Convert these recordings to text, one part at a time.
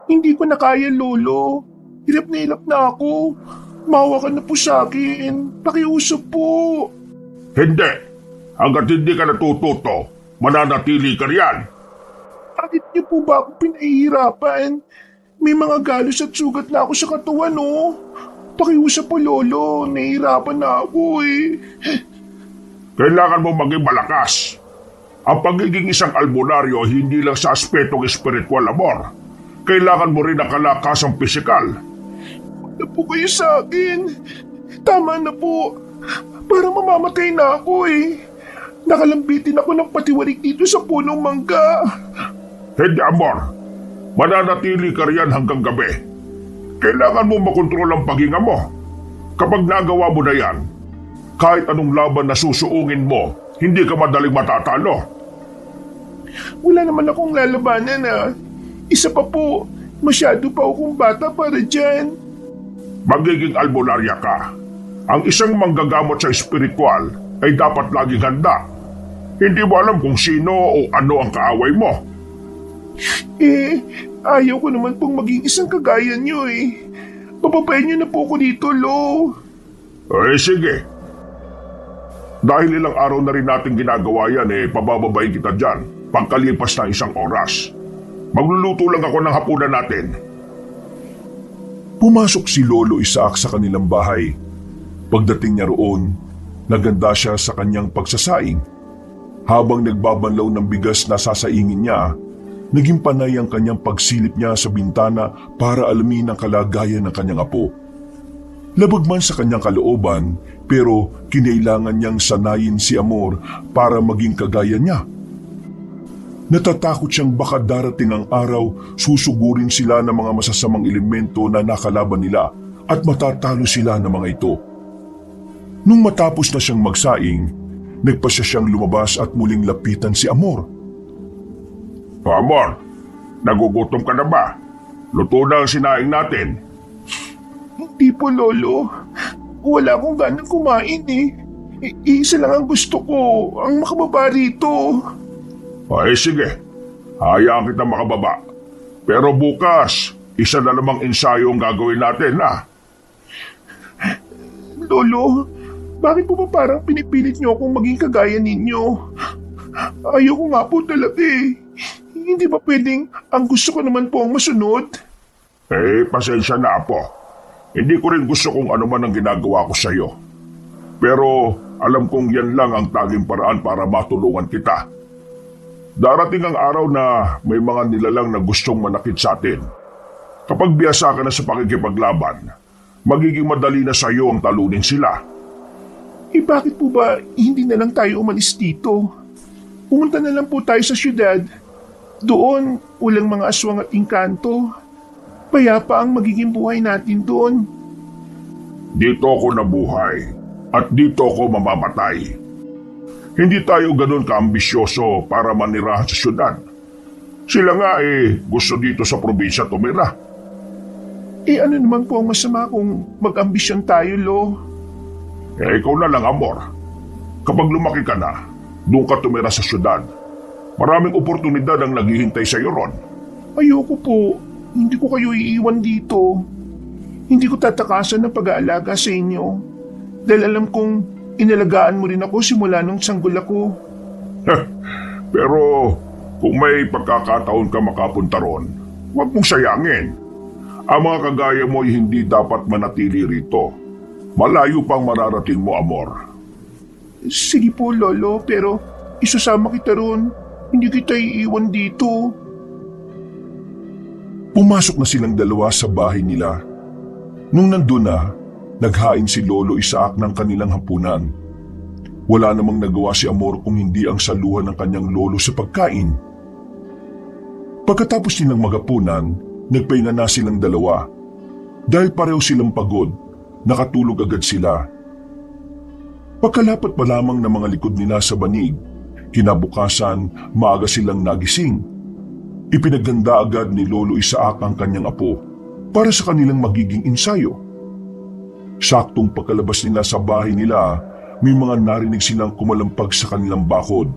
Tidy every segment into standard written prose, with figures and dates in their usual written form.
Hindi ko na kaya, Lolo. Hirap na ako. Maawa ka na po sa akin. Pakiusap po. Hindi. Hanggat hindi ka natututo, mananatili ka riyan. Bakit niyo po ba ako pinahihirapan? May mga galos at sugat na ako sa katawan, oh. Pakiusap po, Lolo. Nahihirapan na ako eh. Kailangan mo maging malakas. Ang pagiging isang albularyo hindi lang sa aspetong espiritual, Amor. Kailangan mo rin ang kalakasang pisikal. Huwag na po kayo sa akin. Tama na po. Parang mamamatay na ako eh. Nakalambitin ako ng patiwarik dito sa punong mangga. Hindi, Amor. Mananatili ka riyan hanggang gabi. Kailangan mo makontrol ang paghinga mo. Kapag nagawa mo na yan, kahit anong laban na susuungin mo, hindi ka madaling matatalo. Wala naman akong lalabanan ah. Isa pa po, masyado pa akong bata para dyan. Magiging albularya ka. Ang isang manggagamot sa espiritual ay dapat laging handa. Hindi mo alam kung sino o ano ang kaaway mo. Eh, ayaw ko naman pong maging isang kagaya nyo eh. Papapayin nyo na po ako dito, Lo. Eh sige. Dahil ilang araw na rin natin ginagawa yan pabababayin kita dyan pagkalipas ng isang oras. Magluluto lang ako ng hapunan natin. Pumasok si Lolo Isaac sa kanilang bahay. Pagdating niya roon, naganda siya sa kanyang pagsasaing. Habang nagbabanlaw ng bigas na sasaingin niya, naging panay ang kanyang pagsilip niya sa bintana para alamin ang kalagayan ng kanyang apo. Labag man sa kanyang kalooban, pero kinailangan niyang sanayin si Amor para maging kagaya niya. Natatakot siyang baka darating ang araw, susugurin sila ng mga masasamang elemento na nakalaban nila at matatalo sila ng mga ito. Nung matapos na siyang magsaing, nagpasya siyang lumabas at muling lapitan si Amor. Amor, nagugutom ka na ba? Luto na ang sinaing natin. Hindi po, Lolo. Wala akong ganang kumain eh. Isa lang ang gusto ko, ang makababa rito. Ay sige, hayaan kita makababa. Pero bukas, isa na namang ensayo ang gagawin natin ha. Lolo, bakit po ba parang pinipilit niyo akong maging kagaya ninyo? Ayoko nga po talaga eh. Hindi ba pwedeng ang gusto ko naman po ang masunod? Pasensya na po. Hindi ko rin gusto kung ano man ang ginagawa ko sa iyo. Pero alam kong yan lang ang tanging paraan para matulungan kita. Darating ang araw na may mga nilalang na gustong manakit sa atin. Kapag biyasa ka na sa pakikipaglaban, magiging madali na sa iyo ang talunin sila. Bakit po ba hindi na lang tayo umalis dito? Pumunta na lang po tayo sa syudad. Doon, walang mga aswang at engkanto. Payapa ang magiging buhay natin doon. Dito ako nabuhay at dito ako mamamatay. Hindi tayo ganun kaambisyoso para manirahan sa syudad. Sila nga gusto dito sa probinsya tumira. Ano naman po ang masama kung mag-ambisyon tayo, Lo? Ikaw na lang, Amor. Kapag lumaki ka na, doon ka tumira sa syudad. Maraming oportunidad ang naghihintay sa iyo ron. Ayoko po. Hindi ko kayo iiwan dito. Hindi ko tatakasan ng pag-aalaga sa inyo. Dahil alam kong inalagaan mo rin ako simula nung sanggol ako. Pero kung may pagkakataon ka makapunta ron, huwag mong sayangin. Ang mga kagaya mo ay hindi dapat manatili rito. Malayo pang mararating mo, Amor. Sige po, Lolo, pero isasama kita ron. Hindi kita iiwan dito. Pumasok na silang dalawa sa bahay nila. Nung nandun na, naghain si Lolo Isaac ng kanilang hapunan. Wala namang nagawa si Amor kung hindi ang saluhan ng kanyang lolo sa pagkain. Pagkatapos nilang magapunan, nagpahinga na silang dalawa. Dahil pareho silang pagod, nakatulog agad sila. Pagkalapat pa lamang ng mga likod nila sa banig, kinabukasan maaga silang nagising. Ipinaganda agad ni Lolo Isaac ang kanyang apo para sa kanilang magiging ensayo. Saktong pagkalabas nila sa bahay nila, may mga narinig silang kumalampag sa kanilang bakod.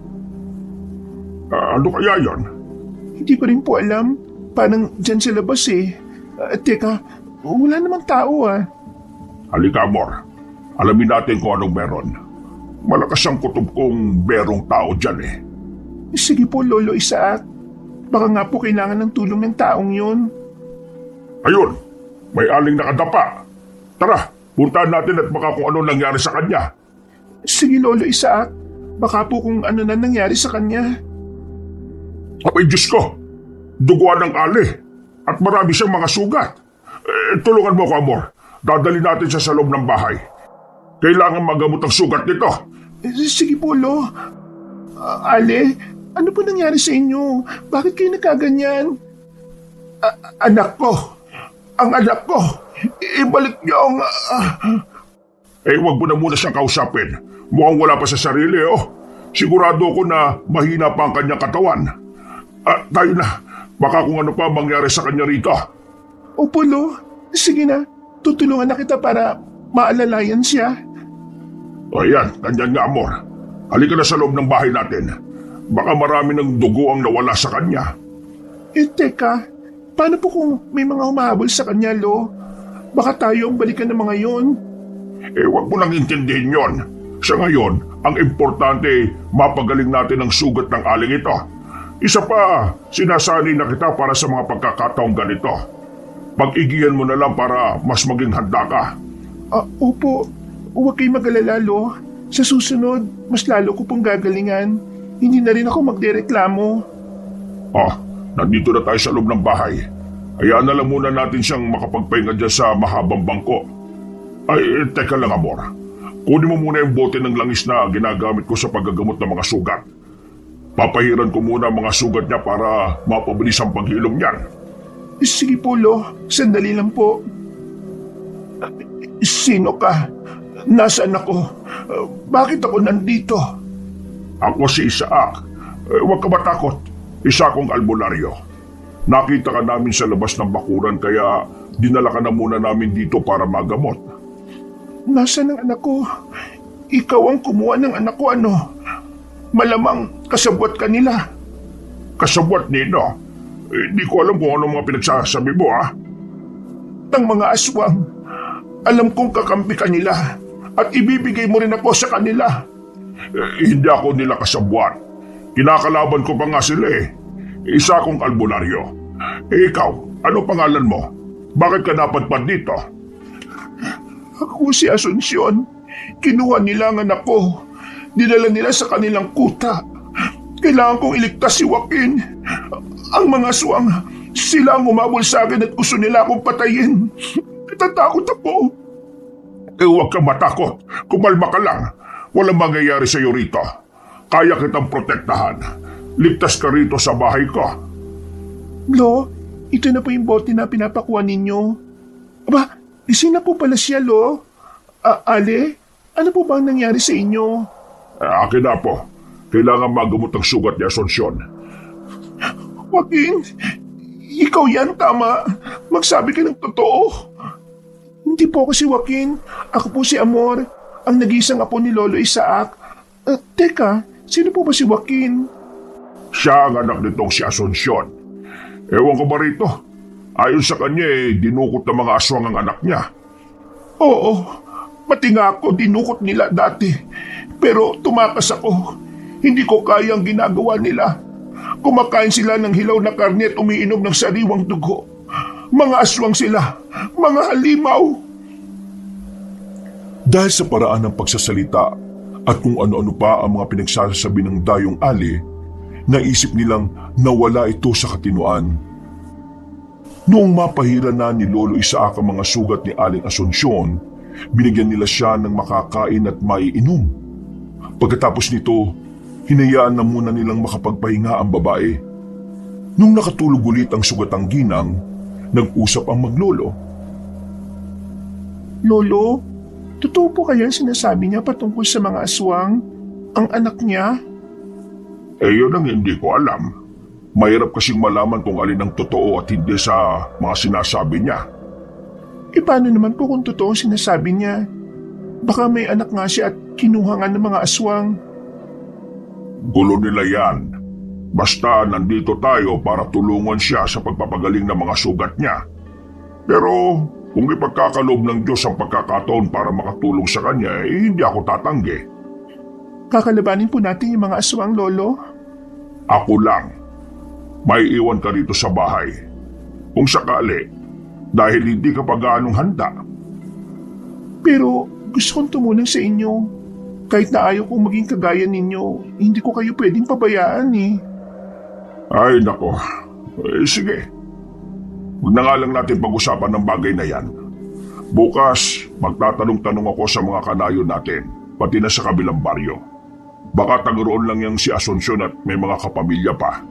Ano kaya yon? Hindi ko rin po alam. parang dyan sa labas eh. Teka, wala namang tao ah. Halika, Amor. Alamin natin kung anong meron. Malakas ang kutob kong berong tao dyan eh. Sige po, Lolo Isaac. Baka nga po kailangan ng tulong ng taong yun. Ayun, may aling nakadapa. Tara, puntahan natin at baka kung ano nangyari sa kanya. Sige, Lolo Isaac. Baka po kung ano na nangyari sa kanya. Abay, Diyos ko! Duguan ng ali at marami siyang mga sugat. Tulungan mo ko, Amor. Dadali natin siya sa loob ng bahay. Kailangan magamot ang sugat nito. Sige po, Lo. Ale, ano po nangyari sa inyo? Bakit kayo nagkaganyan? Anak ko! Ang anak ko! Ibalik niyo ang... Wag mo na muna siyang kausapin. Mukhang wala pa sa sarili, oh. Sigurado ko na mahina pa ang kanyang katawan. Tayo na. Baka kung ano pa mangyari sa kanya rito. Opo, Lo. Sige na. Tutulungan na kita para maalalayan siya. Ayan, nandyan nga, Amor. Halika na sa loob ng bahay natin. Baka marami ng dugo ang nawala sa kanya. Teka. Paano po kung may mga humahabol sa kanya, Lo? Baka tayo ang balikan ng mga yon. Wag mo nang intindihin yon. Sa ngayon, ang importante, mapagaling natin ang sugat ng aling ito. Isa pa, sinasanay na kita para sa mga pagkakataong ganito. Pag-igihan mo na lang para mas maging handa ka. Opo. Huwag kayong mag-alala, Lo. Sa susunod, mas lalo ko pong gagalingan. Hindi na rin ako magdereklamo. Nandito na tayo sa loob ng bahay. Hayaan na lang muna natin siyang makapagpahinga dyan sa mahabang bangko. Teka lang, Amor. Kunin mo muna yung bote ng langis na ginagamit ko sa paggagamot ng mga sugat. Papahiran ko muna ang mga sugat niya para mapabilis ang paghilom niyan. Sige po, Lo. Sandali lang po. Sino ka? Nasaan ako? Bakit ako nandito? Ako si Isaac. Huwag ka matakot. Isa akong albularyo. Nakita ka namin sa labas ng bakuran kaya dinala ka na muna namin dito para magamot. Nasaan ang anak ko? Ikaw ang kumuha ng anak ko, ano? Malamang kasabwat ka nila. Kasabwat nino? Di ko alam kung ano mga pinagsasabi mo, ha? Ang mga aswang, alam kong kakampi ka nila at ibibigay mo rin ako sa kanila. Hindi ako nila kasabwat. Kinakalaban ko pa nga sila eh. Isa akong albularyo. Ikaw, ano pangalan mo? Bakit ka napadpad dito? Ako si Asuncion. Kinuha nila ang anak ko. Dinala nila sa kanilang kuta. Kailangan kong iligtas si Joaquin. Ang mga aswang, sila ang umabol sa akin at gusto nila akong patayin. Natatakot ako. Huwag kang matakot. Kumalma ka lang. Walang mangyayari sa iyo rito. Kaya kitang protektahan. Ligtas ka rito sa bahay ko. Lo, ito na po yung bote na pinapakuha ninyo. Aba, isina po pala siya, Lo. Ale, ano po ba ang nangyari sa inyo? Akin na po. Kailangan magamot ang sugat ni Asuncion. Joaquin, ikaw yan, tama. Magsabi ka ng totoo. Hindi po ako si Joaquin. Ako po si Amor, ang nag-iisang apo ni Lolo Isaac. Teka, sino po ba si Joaquin? Siya ang anak nitong si Asuncion. Ewan ko ba rito? Ayon sa kanya dinukot ng mga aswang ang anak niya. Oo, pati nga ako dinukot nila dati. Pero tumakas ako. Hindi ko kaya ang ginagawa nila. Kumakain sila ng hilaw na karne at umiinom ng sariwang dugo. Mga aswang sila, mga halimaw. Dahil sa paraan ng pagsasalita at kung ano-ano pa ang mga pinagsasabi ng dayong ali, naisip nilang nawala ito sa katinuan. Noong mapahira na ni Lolo Isaac ang mga sugat ni Aling Asuncion, binigyan nila siya ng makakain at maiinom. Pagkatapos nito, hinayaan na muna nilang makapagpahinga ang babae. Nung nakatulog ulit ang sugatang ginang, nag-usap ang maglolo. Lolo, totoo po kaya sinasabi niya patungkol sa mga aswang? Ang anak niya? Yun ang hindi ko alam. Mahirap kasing malaman kung alin ang totoo at hindi sa mga sinasabi niya. Paano naman po kung totoo ang sinasabi niya? Baka may anak nga siya at kinuha nga ng mga aswang. Gulo nila yan. Basta nandito tayo para tulungan siya sa pagpapagaling ng mga sugat niya. Pero kung ipagkakaloob ng Diyos ang pagkakataon para makatulong sa kanya, hindi ako tatanggi. Kakalabanin po natin yung mga aswang, Lolo. Ako lang. May iwan ka rito sa bahay. Kung sakali, dahil hindi ka pa gaanong handa. Pero gusto kong tumulong sa inyo. Kahit na ayaw kong maging kagaya ninyo, hindi ko kayo pwedeng pabayaan eh. Ay nako, sige. Huwag na nga lang natin pag-usapan ng bagay na yan. Bukas, magtatanong-tanong ako sa mga kanayo natin, pati na sa kabilang baryo. Baka taguroon lang yang si Asuncion at may mga kapamilya pa.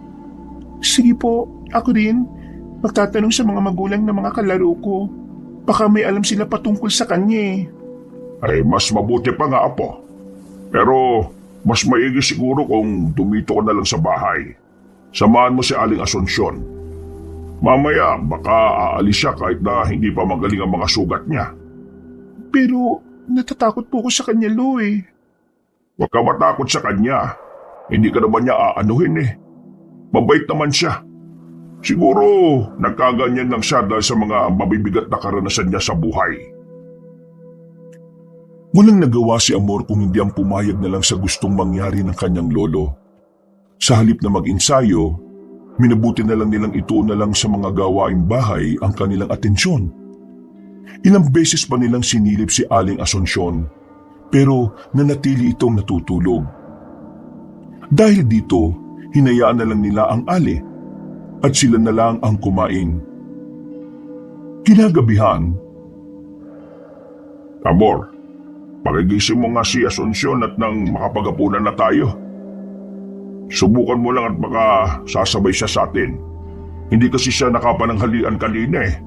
Sige po, ako rin. Magtatanong sa mga magulang ng mga kalaro ko. Baka may alam sila patungkol sa kanya eh. Ay mas mabuti pa nga, Apo. Pero mas maigi siguro kung tumito ka na lang sa bahay. Samahan mo si Aling Asuncion. Mamaya baka aalis siya kahit na hindi pa magaling ang mga sugat niya. Pero natatakot po ko sa kanya, Lo eh. Huwag ka matakot sa kanya. Hindi ka naman niya aanuhin eh. Mabait naman siya. Siguro nagkaganyan lang siya dahil sa mga mabibigat na karanasan niya sa buhay. Walang nagawa si Amor kung hindi ang pumayag na lang sa gustong mangyari ng kanyang lolo. Sa halip na mag-insayo, minabuti na lang nilang ituon na lang sa mga gawaing bahay ang kanilang atensyon. Ilang beses pa nilang sinilip si Aling Asuncion, pero nanatili itong natutulog. Dahil dito, hinayaan na lang nila ang Ali at sila na lang ang kumain. Kinagabihan, Amor, pagigising mo nga si Asuncion at nang makapagapunan na tayo. Subukan mo lang at baka sasabay siya sa atin. Hindi kasi siya nakapananghalian kanina eh.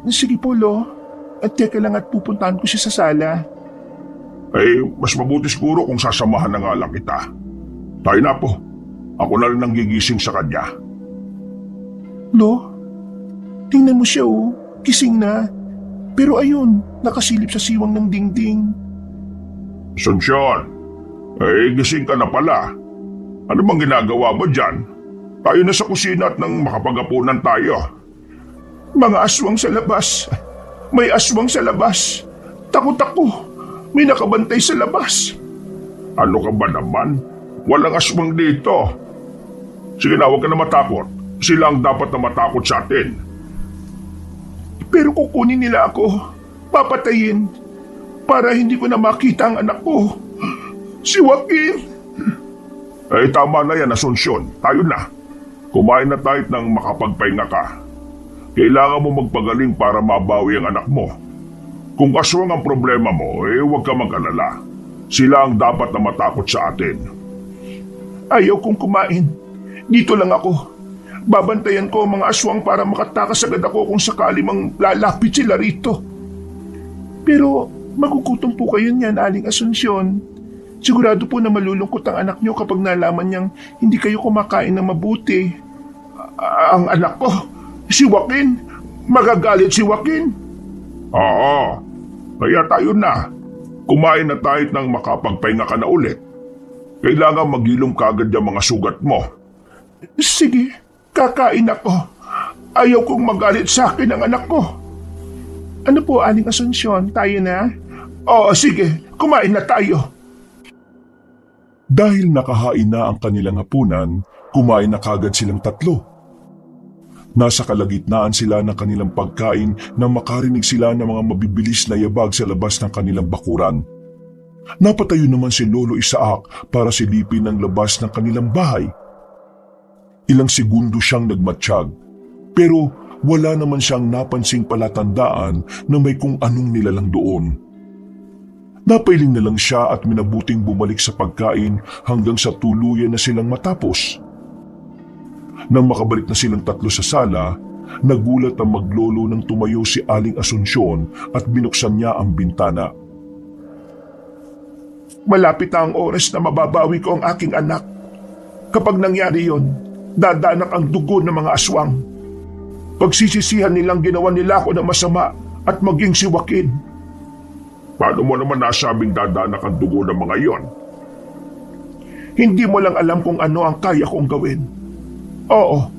Sige po, Lo. At teka lang at pupuntahan ko siya sa sala. Ay, mas mabuti siguro kung sasamahan na nga lang kita. Tayo na po. Ako na rin ang gigising sa kanya. Lo, tingnan mo siya oh. Gising na. Pero ayun, nakasilip sa siwang ng dingding. Asuncion, gising ka na pala. Ano bang ginagawa mo dyan? Tayo na sa kusina at nang makapagapunan tayo. Mga aswang sa labas. May aswang sa labas. Takot ako. May nakabantay sa labas. Ano ka ba naman? Walang aswang dito. Sige na, huwag ka na matakot. Sila ang dapat na matakot sa atin. Pero kukunin nila ako. Papatayin. Para hindi ko na makita ang anak ko. Si Joaquin. Tama na yan, Asuncion. Tayo na. Kumain na tayo nang makapagpahinga ka. Kailangan mo magpagaling para mabawi ang anak mo. Kung aswang ang problema mo, huwag ka mag-alala. Sila ang dapat na matakot sa atin. Ayaw kong kumain. Dito lang ako. Babantayan ko ang mga aswang para makatakas agad ako kung sakali mang lalapit sila rito. Pero magugutom po kayo niyan, Aling Asuncion. Sigurado po na malulungkot ang anak niyo kapag nalaman niyang hindi kayo kumakain ng mabuti. Ang anak ko, si Joaquin, magagalit si Joaquin. Oo, kaya tayo na. Kumain na tayo nang makapagpahinga ka na ulit. Kailangan magilom kagad yung mga sugat mo. Sige, kakain ako. Ayaw kong magalit sa akin ang anak ko. Ano po, Aling Asuncion, tayo na? Oo, sige, kumain na tayo. dahil nakahain na ang kanilang hapunan, kumain na kagad silang tatlo. Nasa kalagitnaan sila ng kanilang pagkain nang makarinig sila ng mga mabibilis na yabag sa labas ng kanilang bakuran. Napatayo naman si Lolo Isaac para silipin ang labas ng kanilang bahay. Ilang segundo siyang nagmatsyag, pero wala naman siyang napansing palatandaan na may kung anong nilalang doon. Napailing na lang siya at minabuting bumalik sa pagkain hanggang sa tuluyan na silang matapos. Nang makabalik na silang tatlo sa sala, nagulat ang maglolo nang tumayo si Aling Asuncion at binuksan niya ang bintana. Malapit na ang oras na mababawi ko ang aking anak. Kapag nangyari yon, dadanak ang dugo ng mga aswang. Pagsisisihan nilang ginawa nila ako ng masama at maging si Joaquin. Paano mo naman nasabing dadanak ang dugo ng mga yon? Hindi mo lang alam kung ano ang kaya kong gawin. Oo,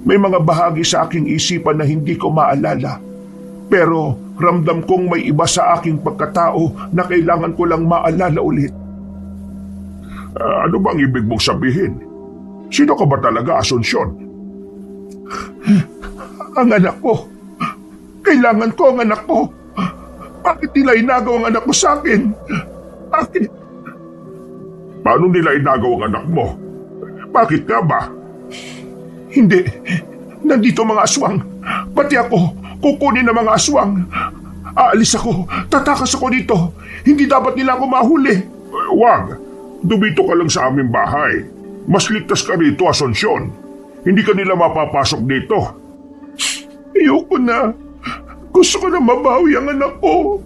may mga bahagi sa aking isipan na hindi ko maalala. Pero ramdam kong may iba sa aking pagkatao na kailangan ko lang maalala ulit. Ano bang ibig mong sabihin? Sino ka ba talaga, Asunsyon? Ang anak ko. Kailangan ko ang anak ko. Bakit nila inagaw ang anak ko sa akin? Bakit? Paano nila inagaw ang anak mo? Bakit nga ba? Hindi. Nandito mga aswang. Pati ako, kukunin ng mga aswang. Aalis ako. Tatakas ako dito. Hindi dapat nila ako mahuli. Wag. Dumito ka lang sa aming bahay. Mas ligtas ka rito, Asunsyon. Hindi ka nila mapapasok dito. Ayoko na. Gusto ko na mabawi ang anak ko.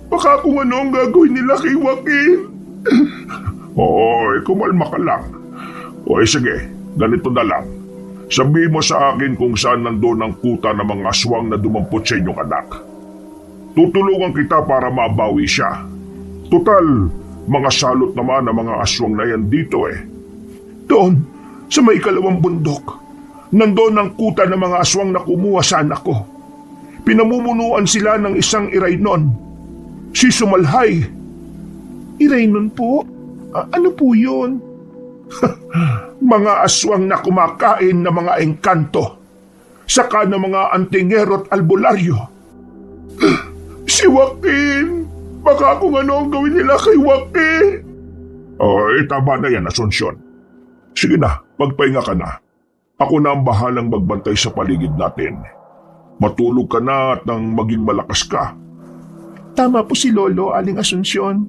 Baka kung ano ang gagawin nila kay Joaquin. Oo, kumalma ka lang. O sige, ganito na lang. Sabihin mo sa akin kung saan nandoon ang kuta ng mga aswang na dumampot sa inyong anak. Tutulungan kita para mabawi siya. Tutal, mga salot naman ang mga aswang na yan dito eh. Doon, sa may ikalawang bundok. Nandoon ang kuta ng mga aswang na kumuha sa anak ko. Pinamumunuan sila ng isang Iraynon. Si Sumalhay. Iraynon po? Ano po yun? Mga aswang na kumakain ng mga engkanto. Saka ng mga antingero at albularyo. Si Joaquin! Baka kung ano ang gawin nila kay Joaquin. Tama na yan, Asunsyon. Sige na, magpahinga ka na. Ako na ang bahalang magbantay sa paligid natin. Matulog ka na at nang maging malakas ka. Tama po si Lolo, Aling Asunsyon.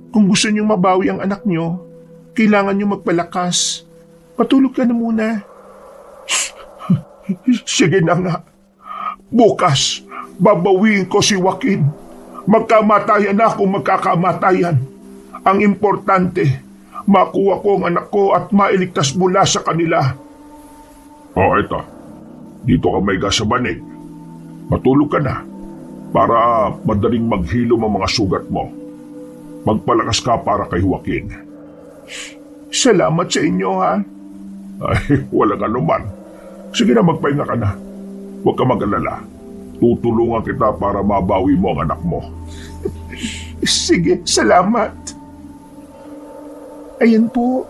Kung gusto niyong mabawi ang anak niyo, kailangan niyong magpalakas. Patulog ka na muna. Sige na nga. Bukas, babawiin ko si Joaquin. Magkamatayan na kung magkakamatayan. Ang importante, makuha ko ang anak ko at mailigtas mula sa kanila. Ito. Dito ka may gas sa banig. Matulog ka na para madaling maghilom ang mga sugat mo. Magpalakas ka para kay Joaquin. Salamat sa inyo, ha? Ay, walang anuman. Sige na, magpahinga ka na. Huwag ka mag-alala. Tutulungan kita para mabawi mo ang anak mo. Sige, salamat. Ayan po.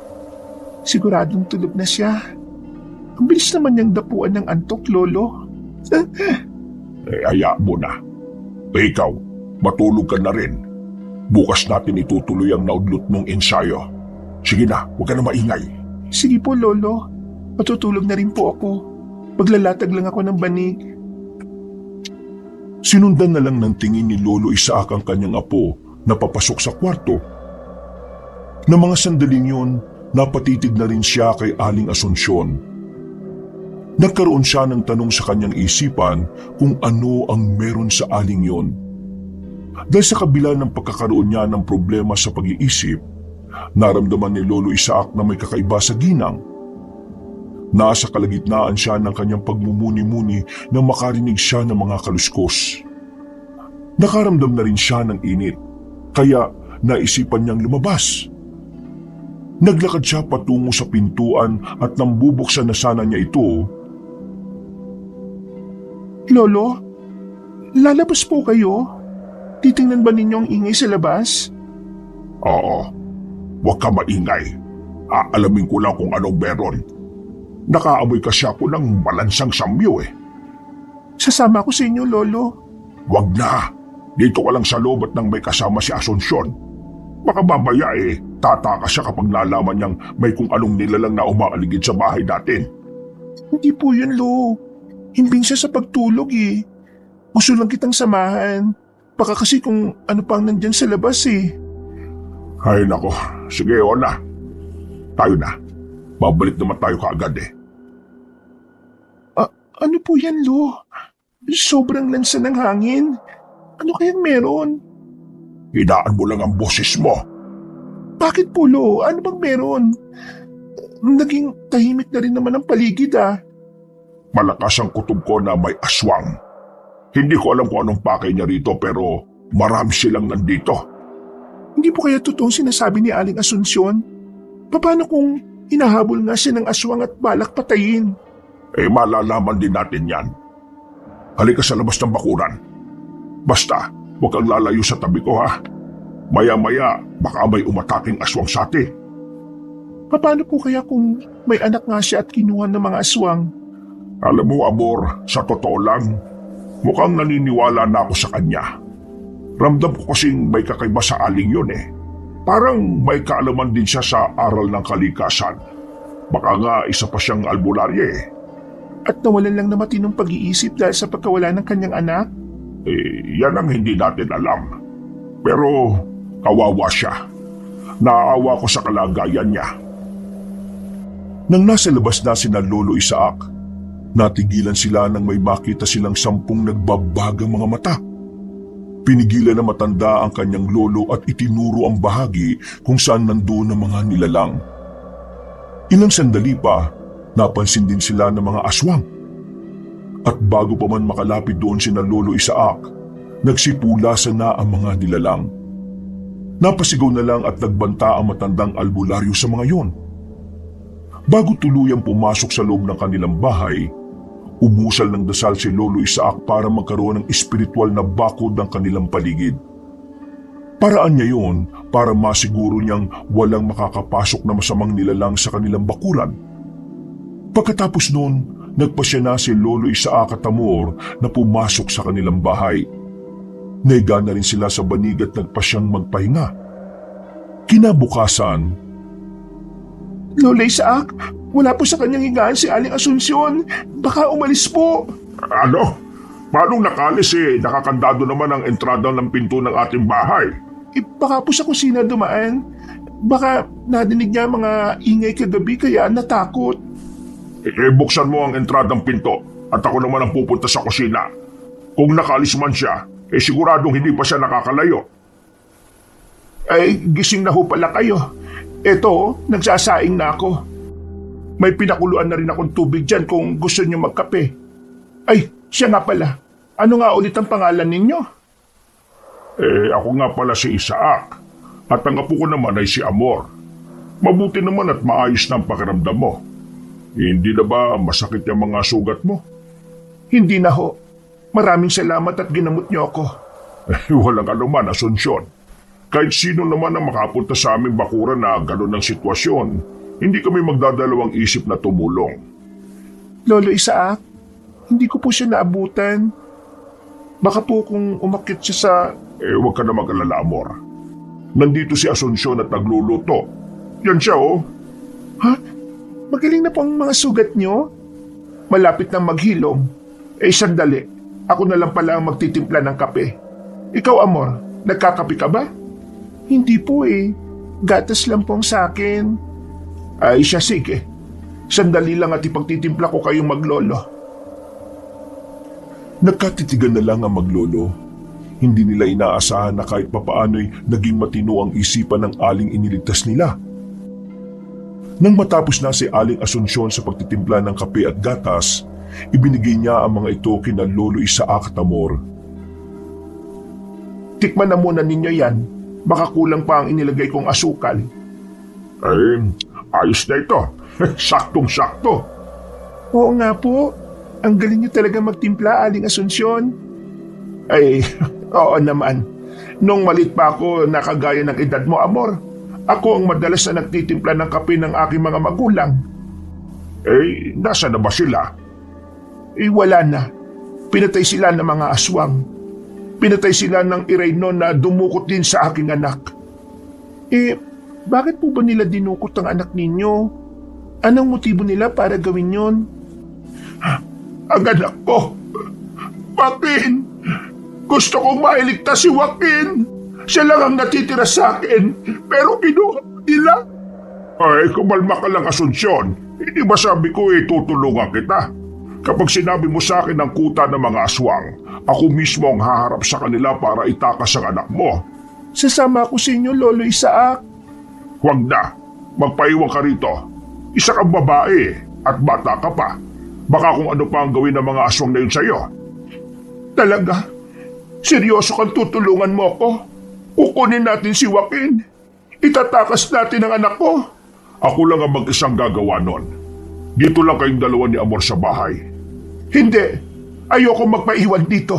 Siguradong tulog na siya. Ang bilis naman niyang dapuan ng antok, Lolo. Haya mo na. Ikaw, matulog ka na rin. Bukas natin itutuloy ang naudlot mong ensayo. Sige na, huwag ka na maingay. Sige po, Lolo. Matutulog na rin po ako. Paglalatag lang ako ng banig. Sinundan na lang ng tingin ni Lolo Isaac ang kanyang apo na papasok sa kwarto. Na mga sandaling yun, napatitig na rin siya kay Aling Asunsyon. Nagkaroon siya ng tanong sa kanyang isipan kung ano ang meron sa aling yon. Dahil sa kabila ng pagkakaroon niya ng problema sa pag-iisip, naramdaman ni Lolo Isaac na may kakaiba sa ginang. Nasa kalagitnaan siya ng kanyang pagmumuni-muni nang makarinig siya ng mga kaluskos. Nakaramdam na rin siya ng init, kaya naisipan niyang lumabas. Naglakad siya patungo sa pintuan at nang bubuksan na sana niya ito. Lolo, lalabas po kayo? Titingnan ba ninyo ang ingay sa labas? Oo, huwag ka maingay. Aalamin ko lang kung anong meron. Nakaamoy kasi ako ng malansang samyo eh. Sasama ko sa inyo, Lolo. Wag na. Dito ka lang sa loob at nang may kasama si Asunsyon. Baka mamaya tataka siya kapag nalaman niyang may kung anong nilalang na umaaligid sa bahay natin. Hindi po yun, Lo. Himbing siya sa pagtulog eh. Gusto lang kitang samahan. Baka kasi kung ano pang nandyan sa labas eh. Ay nako, sige na. Tayo na. Babalik naman tayo kaagad eh. Ano po yan, Lo? Sobrang lansa ng hangin. Ano kayang meron? Hinaan mo lang ang boses mo. Bakit po, Lo? Ano bang meron? Naging tahimik na rin naman ang paligid ah. Malakas ang kutob ko na may aswang. Hindi ko alam kung anong pakay niya rito pero marami silang nandito. Hindi po kaya totoong sinasabi ni Aling Asunsyon? Paano kung hinahabol nga siya ng aswang at balak patayin? Malalaman din natin yan. Halika sa labas ng bakuran. Basta, huwag kang lalayo sa tabi ko ha. Maya-maya, baka may umataking aswang sa atin. Paano po kaya kung may anak nga siya at kinuha ng mga aswang? Alam mo, Amor, sa totoo lang, mukhang naniniwala na ako sa kanya. Ramdam ko kasing may kakaiba sa aling yun eh. Parang may kaalaman din siya sa aral ng kalikasan. Baka nga isa pa siyang albularya eh. At nawalan lang na matinong pag-iisip dahil sa pagkawala ng kanyang anak? Yan ang hindi natin alam. Pero kawawa siya. Naaawa ko sa kalagayan niya. Nang nasa labas na sina Lolo Isaac, natigilan sila nang may makita silang 10 nagbabagang mga mata. Pinigilan na matanda ang kanyang lolo at itinuro ang bahagi kung saan nandoon ang mga nilalang. Ilang sandali pa, napansin din sila ng mga aswang. At bago pa man makalapit doon sina Lolo Isaac, nagsipulasan na ang mga nilalang. Napasigaw na lang at nagbanta ang matandang albularyo sa mga yon. Bago tuluyang pumasok sa loob ng kanilang bahay, umusal ng dasal si Lolo Isaac para magkaroon ng espiritual na bakod ng kanilang paligid. Paraan niya yon para masiguro niyang walang makakapasok na masamang nilalang sa kanilang bakuran. Pagkatapos noon, nagpasya na si Lolo Isaac at Amor na pumasok sa kanilang bahay. Naiga na rin sila sa banig at nagpasyang magpahinga. Kinabukasan, Lola Isaac, wala po sa kanyang higaan si Aling Asunsyon. Baka umalis po. Ano? Paano nakalis nakakandado naman ang entrada ng pinto ng ating bahay? Baka po sa kusina dumaan. Baka nadinig niya mga ingay kagabi kaya natakot. Buksan mo ang entradang pinto at ako naman ang pupunta sa kusina. Kung nakaalis man siya, siguradong hindi pa siya nakakalayo. Gising na ho pala kayo. Eto, nagsasaing na ako. May pinakuluan na rin akong tubig dyan kung gusto niyo magkape. Ay, siya nga pala. Ano nga ulit ang pangalan ninyo? Ako nga pala si Isaac at ang apo ko naman ay si Amor. Mabuti naman at maayos na ang pakiramdam mo. Hindi na ba masakit yung mga sugat mo? Hindi na ho. Maraming salamat at ginamot niyo ako. Walang anuman, Asunsyon. Kahit sino naman ang makapunta sa aming bakuran na gano'n ang sitwasyon, hindi kami magdadalawang isip na tumulong. Lolo Isaac, hindi ko po siya naabutan. Baka po kung umakyat siya sa... Huwag ka na mag-alala, Amor. Nandito si Asunsyon at nagluluto. Yan siya, oh. Ha? Magaling na po ang mga sugat niyo? Malapit nang maghilom. Sandali. Ako na lang pala ang magtitimpla ng kape. Ikaw, Amor, nagkakape ka ba? Hindi po Gatas lang pong sa akin. Ay siya, sige. Sandali lang at ipagtitimpla ko kayong maglolo. Nagkatitigan na lang ang maglolo. Hindi nila inaasahan na kahit papaano'y naging matino ang isipan ng aling iniligtas nila. Nang matapos na si Aling Asunsyon sa pagtitimpla ng kape at gatas, ibinigay niya ang mga ito kina Lolo Isaac at Amor. Tikman na muna ninyo yan. Baka kulang pa ang inilagay kong asukal. Ayos na ito. Saktong-sakto. Oo nga po. Ang galing niyo talaga magtimpla, Aling Asunsyon. Oo naman. Nung malit pa ako nakagaya ng edad mo, Amor, ako ang madalas na nagtitimpla ng kape ng aking mga magulang. Nasa na ba sila? Wala na. Pinatay sila ng mga aswang. Pinatay sila ng irayno na dumukot din sa aking anak. Bakit po ba nila dinukot ang anak ninyo? Anong motibo nila para gawin yon? Ang anak ko! Joaquin! Gusto kong mailigtas si Joaquin! Siya lang ang natitira sa akin, pero kinuha nila. Kumalma ka lang, Asunsyon. Hindi ba sabi ko tutulungan kita? Kapag sinabi mo sa akin ang kuta ng mga aswang, ako mismo ang haharap sa kanila para itakas ang anak mo. Sasama ako sa inyo, Lolo Isaac. Huwag na. Magpaiwan ka rito. Isa kang babae at bata ka pa. Baka kung ano pa ang gawin ng mga aswang na yun sa'yo. Talaga? Seryoso kang tutulungan mo ako? Kukunin natin si Joaquin. Itatakas natin ang anak ko. Ako lang ang mag-isang gagawa nun. Dito lang kayong dalawa ni Amor sa bahay. Hindi. Ayoko magpaiwan dito.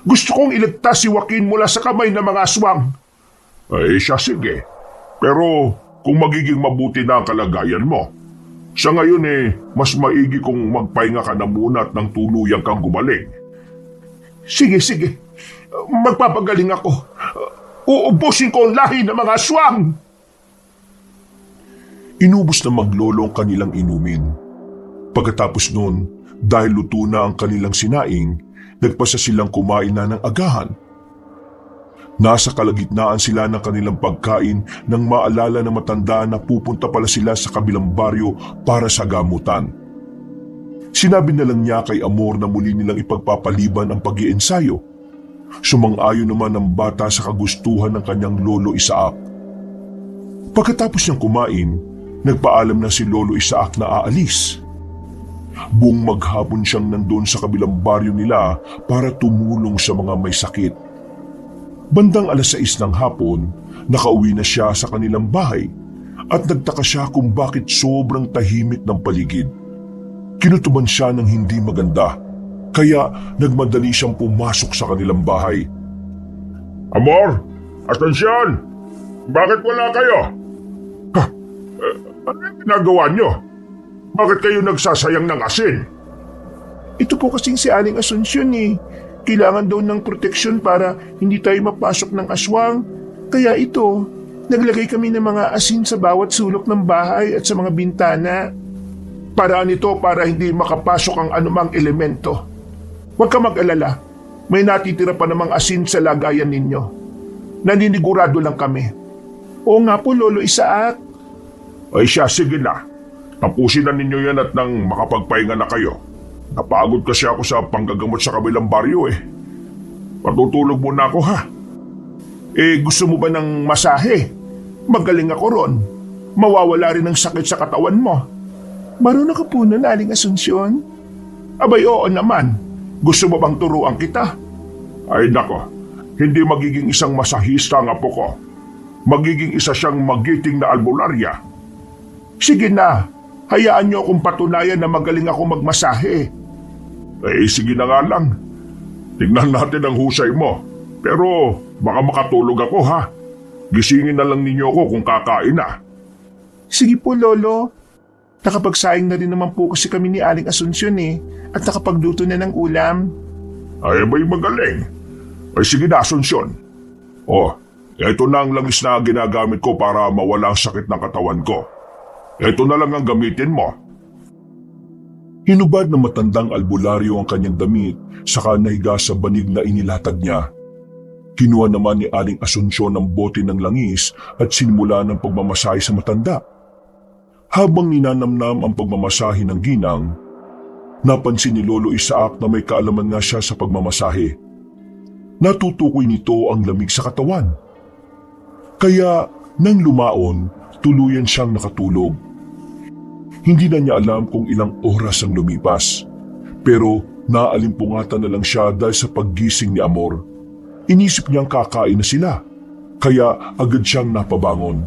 Gusto kong iligtas si Joaquin mula sa kamay ng mga aswang. Ay siya sige. Pero kung magiging mabuti na ang kalagayan mo, sa ngayon mas maigi kung magpahinga ka na muna at nang tuluyang kang gumaling. Sige. Magpapagaling ako. Uubusin ko ang lahi ng mga aswang. Inubos na maglolo ang kanilang inumin. Pagkatapos nun, dahil luto na ang kanilang sinaing, nagpasa silang kumain na ng agahan. Nasa kalagitnaan sila ng kanilang pagkain nang maalala ng matanda na pupunta pala sila sa kabilang baryo para sa gamutan. Sinabi na lang niya kay Amor na muli nilang ipagpapaliban ang pag-iensayo. Sumang-ayon naman ang bata sa kagustuhan ng kanyang lolo Isaac. Pagkatapos niyang kumain, nagpaalam na si Lolo Isaac na aalis. Buong maghapon siyang nandun sa kabilang baryo nila para tumulong sa mga may sakit. Bandang 6:00 ng hapon, nakauwi na siya sa kanilang bahay at nagtaka siya kung bakit sobrang tahimik ng paligid. Kinutuban siya ng hindi maganda, kaya nagmadali siyang pumasok sa kanilang bahay. Amor! Atensyon! Bakit wala kayo? Ano yung ginagawa nyo? Bakit kayo nagsasayang ng asin? Ito po kasing si Aling Asunsyon Kailangan daw ng proteksyon para hindi tayo mapasok ng aswang. Kaya ito, naglagay kami ng mga asin sa bawat sulok ng bahay at sa mga bintana. Paraan ito para hindi makapasok ang anumang elemento. Huwag ka mag-alala. May natitira pa namang asin sa lagayan ninyo. Naninigurado lang kami. Oo nga po, Lolo Isaac. Ay siya, sige na. Tapusin na ninyo yan at nang makapagpahinga na kayo. Napagod kasi ako sa panggagamot sa kabilang baryo Patutulog muna ako ha. Gusto mo ba ng masahe? Magaling ako ron. Mawawala rin ang sakit sa katawan mo. Marunong ka po nun, Aling Asunsyon? Abay, oo naman. Gusto mo bang turuan kita? Ay nako, hindi magiging isang masahista ang apo ko. Magiging isa siyang magiting na albularya. Sige na, hayaan niyo akong patunayan na magaling ako magmasahe. Sige na nga lang. Tignan natin ang husay mo. Pero baka makatulog ako ha. Gisingin na lang ninyo ako kung kakain na. Sige po, Lolo. Nakapagsaing na rin naman po kasi kami ni Aling Asunsyon at nakapagluto na ng ulam. Ay may magaling. Ay sige na, Asunsyon. Ito na ang langis na ginagamit ko para mawala ang sakit ng katawan ko. Ito na lang ang gamitin mo. Hinubad ng matandang albularyo ang kanyang damit saka nahiga sa banig na inilatag niya. Kinuha naman ni Aling Asunsyon ang bote ng langis at sinimula ng pagmamasahe sa matanda. Habang ninanamnam ang pagmamasahe ng ginang, napansin ni Lolo Isaac na may kaalaman nga siya sa pagmamasahe. Natutukoy nito ang lamig sa katawan. Kaya nang lumaon, tuluyan siyang nakatulog. Hindi na niya alam kung ilang oras ang lumipas, pero naalimpungatan na lang siya dahil sa paggising ni Amor. Inisip niyang kakain na sila, kaya agad siyang napabangon.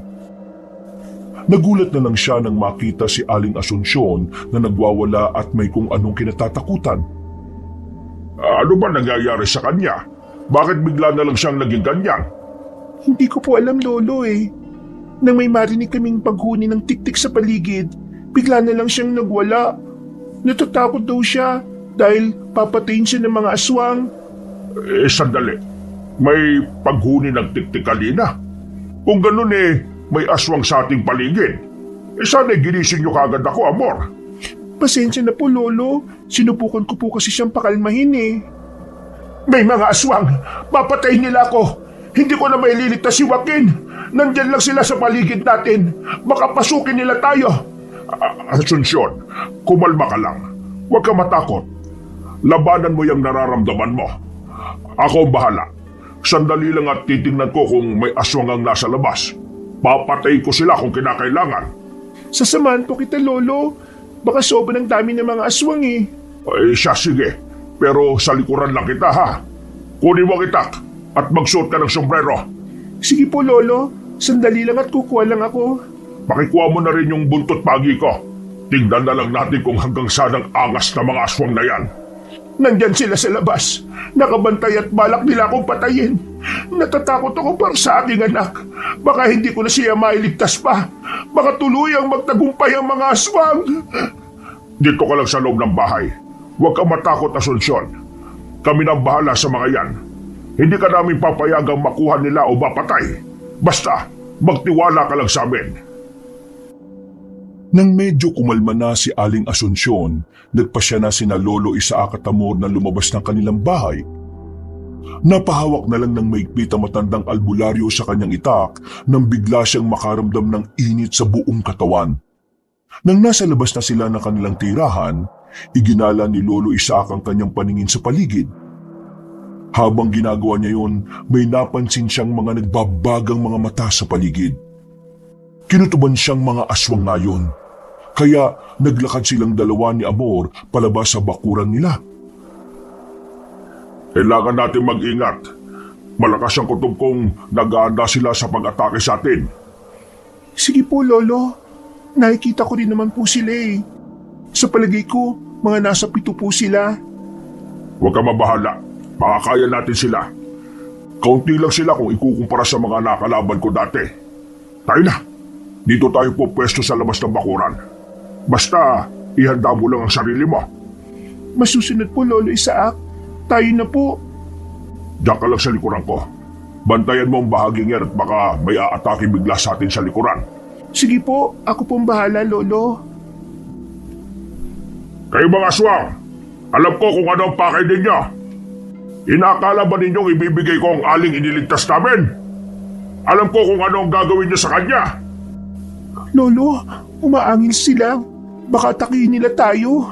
Nagulat na lang siya nang makita si Aling Asunsyon na nagwawala at may kung anong kinatatakutan. Ano ba nangyayari sa kanya? Bakit bigla na lang siyang naging ganyan? Hindi ko po alam, Lolo Nang may marinig kaming paghuni ng tiktik sa paligid, bigla na lang siyang nagwala. Natatakot daw siya dahil papatayin siya ng mga aswang. Sandali. May paghuni ng tiktik kanina. Kung ganun may aswang sa ating paligid. Sana'y ginising niyo kagad ako, Amor. Pasensya na po, Lolo. Sinubukan ko po kasi siyang pakalmahin May mga aswang. Papatayin nila ako. Hindi ko na maililigtas si Joaquin. Nandyan lang sila sa paligid natin. Baka pasukin nila tayo. Asunsyon, kumalma ka lang. Huwag ka matakot. Labanan mo yung nararamdaman mo. Ako ang bahala. Sandali lang at titingnan ko kung may aswang ang nasa labas. Papatay ko sila kung kinakailangan. Sasamahan po kita, Lolo. Baka sobrang dami ng mga aswang Ay siya, sige. Pero sa likuran lang kita ha. Kunin mo kitak at magsuot ka ng sombrero. Sige po, Lolo. Sandali lang at kukuha lang ako. Pakikuha mo na rin yung buntot pagi ko. Tingnan na lang natin kung hanggang saan ang angas na mga aswang na yan. Nandyan sila sa labas. Nakabantay at balak nila akong patayin. Natatakot ako para sa aking anak. Baka hindi ko na siya mailigtas pa. Baka tuluyang magtagumpay ang mga aswang. Dito ka lang sa loob ng bahay. Huwag kang matakot, Asunsyon. Kami nang bahala sa mga yan. Hindi ka namin papayagang makuha nila o mapatay. Basta, magtiwala ka lang sa amin. Nang medyo kumalma na si Aling Asunsyon, nagpasya na sina Lolo Isaac at Amor na lumabas ng kanilang bahay. Napahawak na lang ng maigpit ang matandang albularyo sa kanyang itak nang bigla siyang makaramdam ng init sa buong katawan. Nang nasa labas na sila ng kanilang tirahan, iginala ni Lolo Isaac ang kanyang paningin sa paligid. Habang ginagawa niya yun, may napansin siyang mga nagbabagang mga mata sa paligid. Kinutuban siyang mga aswang ngayon. Kaya naglakad silang dalawa ni Amor palabas sa bakuran nila. Kailangan natin mag-ingat. Malakas ang kutob kong nag-aanda sila sa pag-atake sa atin. Sige po, Lolo. Nakikita ko rin naman po sila eh. Sa palagay ko, mga nasa 7 po sila. Huwag ka mabahala. Makakaya natin sila. Kaunti lang sila kung ikukumpara sa mga nakalaban ko dati. Tayo na. Dito tayo po pwesto sa labas ng bakuran. Basta, ihanda mo lang ang sarili mo. Masusunod po, Lolo Isaac. Tayo na po. Diyan ka lang sa likuran ko. Bantayan mo ang bahaging yan at baka may aatake bigla sa atin sa likuran. Sige po, ako pong bahala, Lolo. Kayo mga aswang, alam ko kung ano ang pakay ninyo. Inakala ba ninyong ibibigay ko ang aling iniligtas namin? Alam ko kung ano ang gagawin niyo sa kanya. Lolo, umaangin sila. Baka atakihin nila tayo.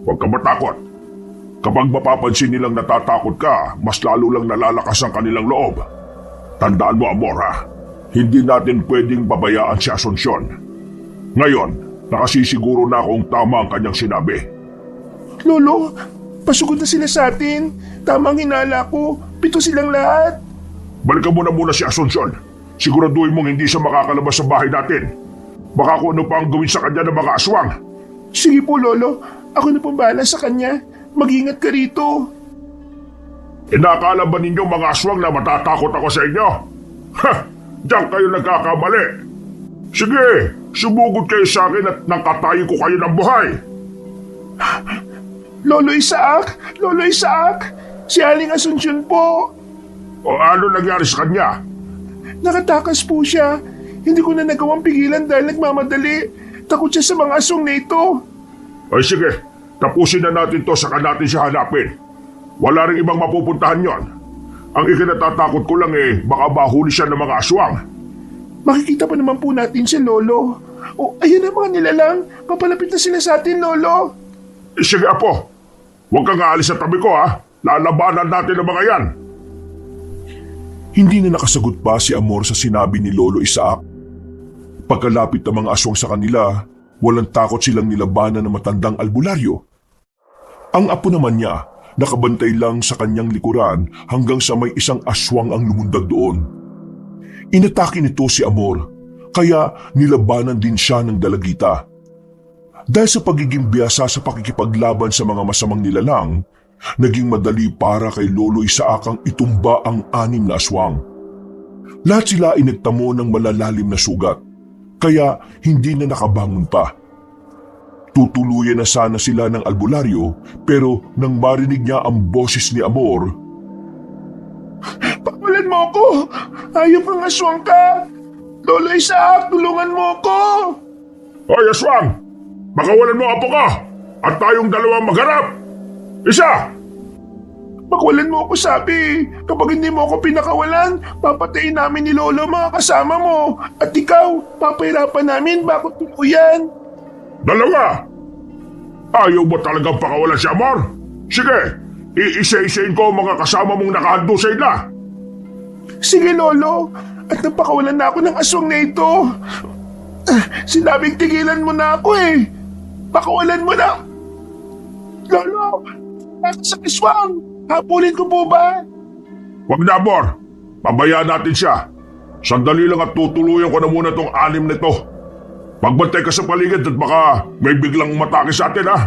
Huwag ka matakot. Kapag mapapansin nilang natatakot ka, mas lalo lang nalalakas ang kanilang loob. Tandaan mo, Amor, ha? Hindi natin pwedeng babayaan si Asunsyon. Ngayon, nakasisiguro na kung tama ang kanyang sinabi. Lolo, pasugod na sila sa atin. Tamang hinala ko. 7 silang lahat. Balikan mo na muna si Asunsyon. Siguraduhin mong hindi siya makakalabas sa bahay natin. Baka kung ano pa ang gawin sa kanya ng mga aswang. Sige po, Lolo. Ako na pong bahala sa kanya. Mag-ingat ka rito. Inakala ba ninyo mga aswang na matatakot ako sa inyo? Ha! Diyan kayo nagkakamali. Sige, sumugod kayo sa akin at nakatayin ko kayo ng buhay. Lolo Isaac! Lolo Isaac! Si Aling Asunsyon po. O ano nangyari sa kanya? Nakatakas po siya. Hindi ko na nagawang pigilan dahil nagmamadali. Takot siya sa mga aswang na ito. Ay sige, tapusin na natin to saka natin siya hanapin. Wala rin ibang mapupuntahan yon. Ang ikinatatakot ko lang baka mahuli siya ng mga aswang. Makikita pa naman po natin si Lolo. O, ayun ang mga nilalang. Papalapit na sila sa atin, Lolo. Sige, Apo. Huwag kang aalis sa tabi ko, ha? Lalabanan natin ang mga yan. Hindi na nakasagot pa si Amor sa sinabi ni Lolo Isaac. Pagkalapit ng mga aswang sa kanila, walang takot silang nilabanan ng matandang albularyo. Ang apo naman niya, nakabantay lang sa kanyang likuran hanggang sa may isang aswang ang lumundag doon. Inatake nito si Amor, kaya nilabanan din siya ng dalagita. Dahil sa pagiging biyasa sa pakikipaglaban sa mga masamang nilalang, naging madali para kay Lolo Isaac ang itumba ang 6 na aswang. Lahat sila ay nagtamo ng malalalim na sugat, kaya hindi na nakabangon pa. Tutuluyan na sana sila ng albularyo, pero nang marinig niya ang boses ni Amor, Pakawalan mo ako! Ayaw kang aswang ka! Lolo Isaac, tulungan mo ako! Hoy, aswang! Pakawalan mo apo ka! At tayong dalawang magharap! Isa! Pakawalan mo ako, sabi. Kapag hindi mo ako pinakawalan, papatayin namin ni Lolo mga kasama mo. At ikaw, papahirapan namin bago tuluyan. Dalawa! Ayaw mo talagang pakawalan si Amor? Sige, iisa-isain ko ang mga kasama mong nakahandusay na. Sige, Lolo. At napakawalan na ako ng aswang na ito. Sinabing tigilan mo na ako eh. Pakawalan mo na. Lolo, ako sa kiswang. Habulin ko po ba? Wag na, Amor. Pabayaan natin siya. Sandali lang at tutuluyan ko na muna tong 6 nito. Pagbantay ka sa paligid at baka may biglang matake sa atin ha.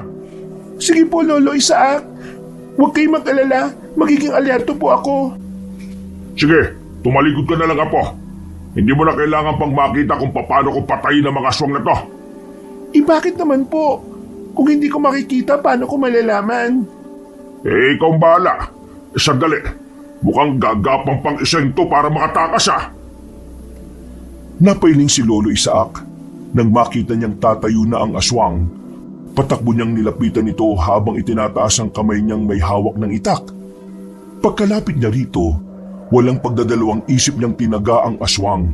Sige po, Lolo Isaac. Huwag kayong mag-alala. Magiging alerto po ako. Sige, tumalikod ka na lang Apo. Hindi mo na kailangan pang makita kung paano ko patayin ang mga aswang na to. Bakit naman po? Kung hindi ko makikita, paano ko malalaman? Ikaw ang bahala. Sandali, mukhang gagapang pang isento para makatakas ha. Napailing si Lolo Isaac nang makita niyang tatayo na ang aswang. Patakbo niyang nilapitan ito habang itinataas ang kamay niyang may hawak ng itak. Pagkalapit niya rito, walang pagdadalawang isip niyang tinaga ang aswang.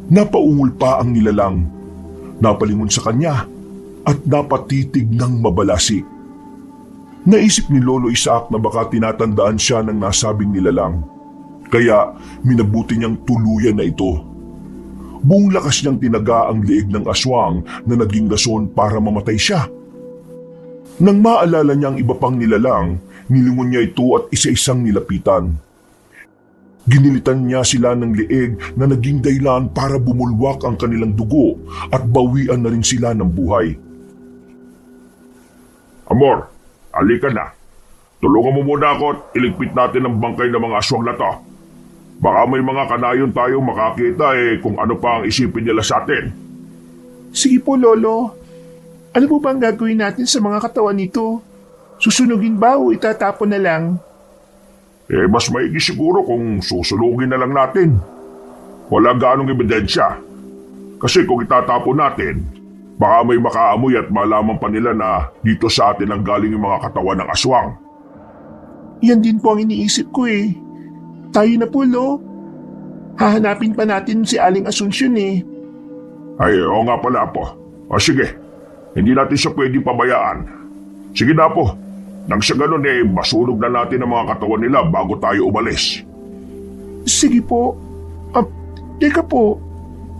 Napaungol pa ang nilalang, napalingon sa kanya at napatitig ng mabalasi. Naisip ni Lolo Isaac na baka tinatandaan siya ng nasabing nilalang, kaya minabuti niyang tuluyan na ito. Buong lakas niyang tinaga ang liig ng aswang na naging rason para mamatay siya. Nang maalala niya ang iba pang nilalang, nilingon niya ito at isa-isang nilapitan. Ginilitan niya sila ng liig na naging dahilan para bumulwak ang kanilang dugo at bawian na rin sila ng buhay. Amor, halika na. Tulungan mo muna ako at iligpit natin ang bangkay ng mga aswang na to. Baka may mga kanayon tayong makakita kung ano pa ang isipin nila sa atin. Sige po, Lolo. Ano po ba ang gagawin natin sa mga katawan nito? Susunugin ba o itatapon na lang? Mas maigi siguro kung susunugin na lang natin. Wala ganong ebidensya. Kasi kung itatapon natin, baka may makaamoy at malaman pa nila na dito sa atin ang galing yung mga katawan ng aswang. Yan din po ang iniisip ko eh. Tayo na po, Lo. Hahanapin pa natin si Aling Asunsyon eh. Ay, oo nga pala po. O sige, hindi natin siya pwedeng pabayaan. Sige na po. Nang sa ganun masunog na natin ang mga katawan nila bago tayo umalis. Sige po. Teka po.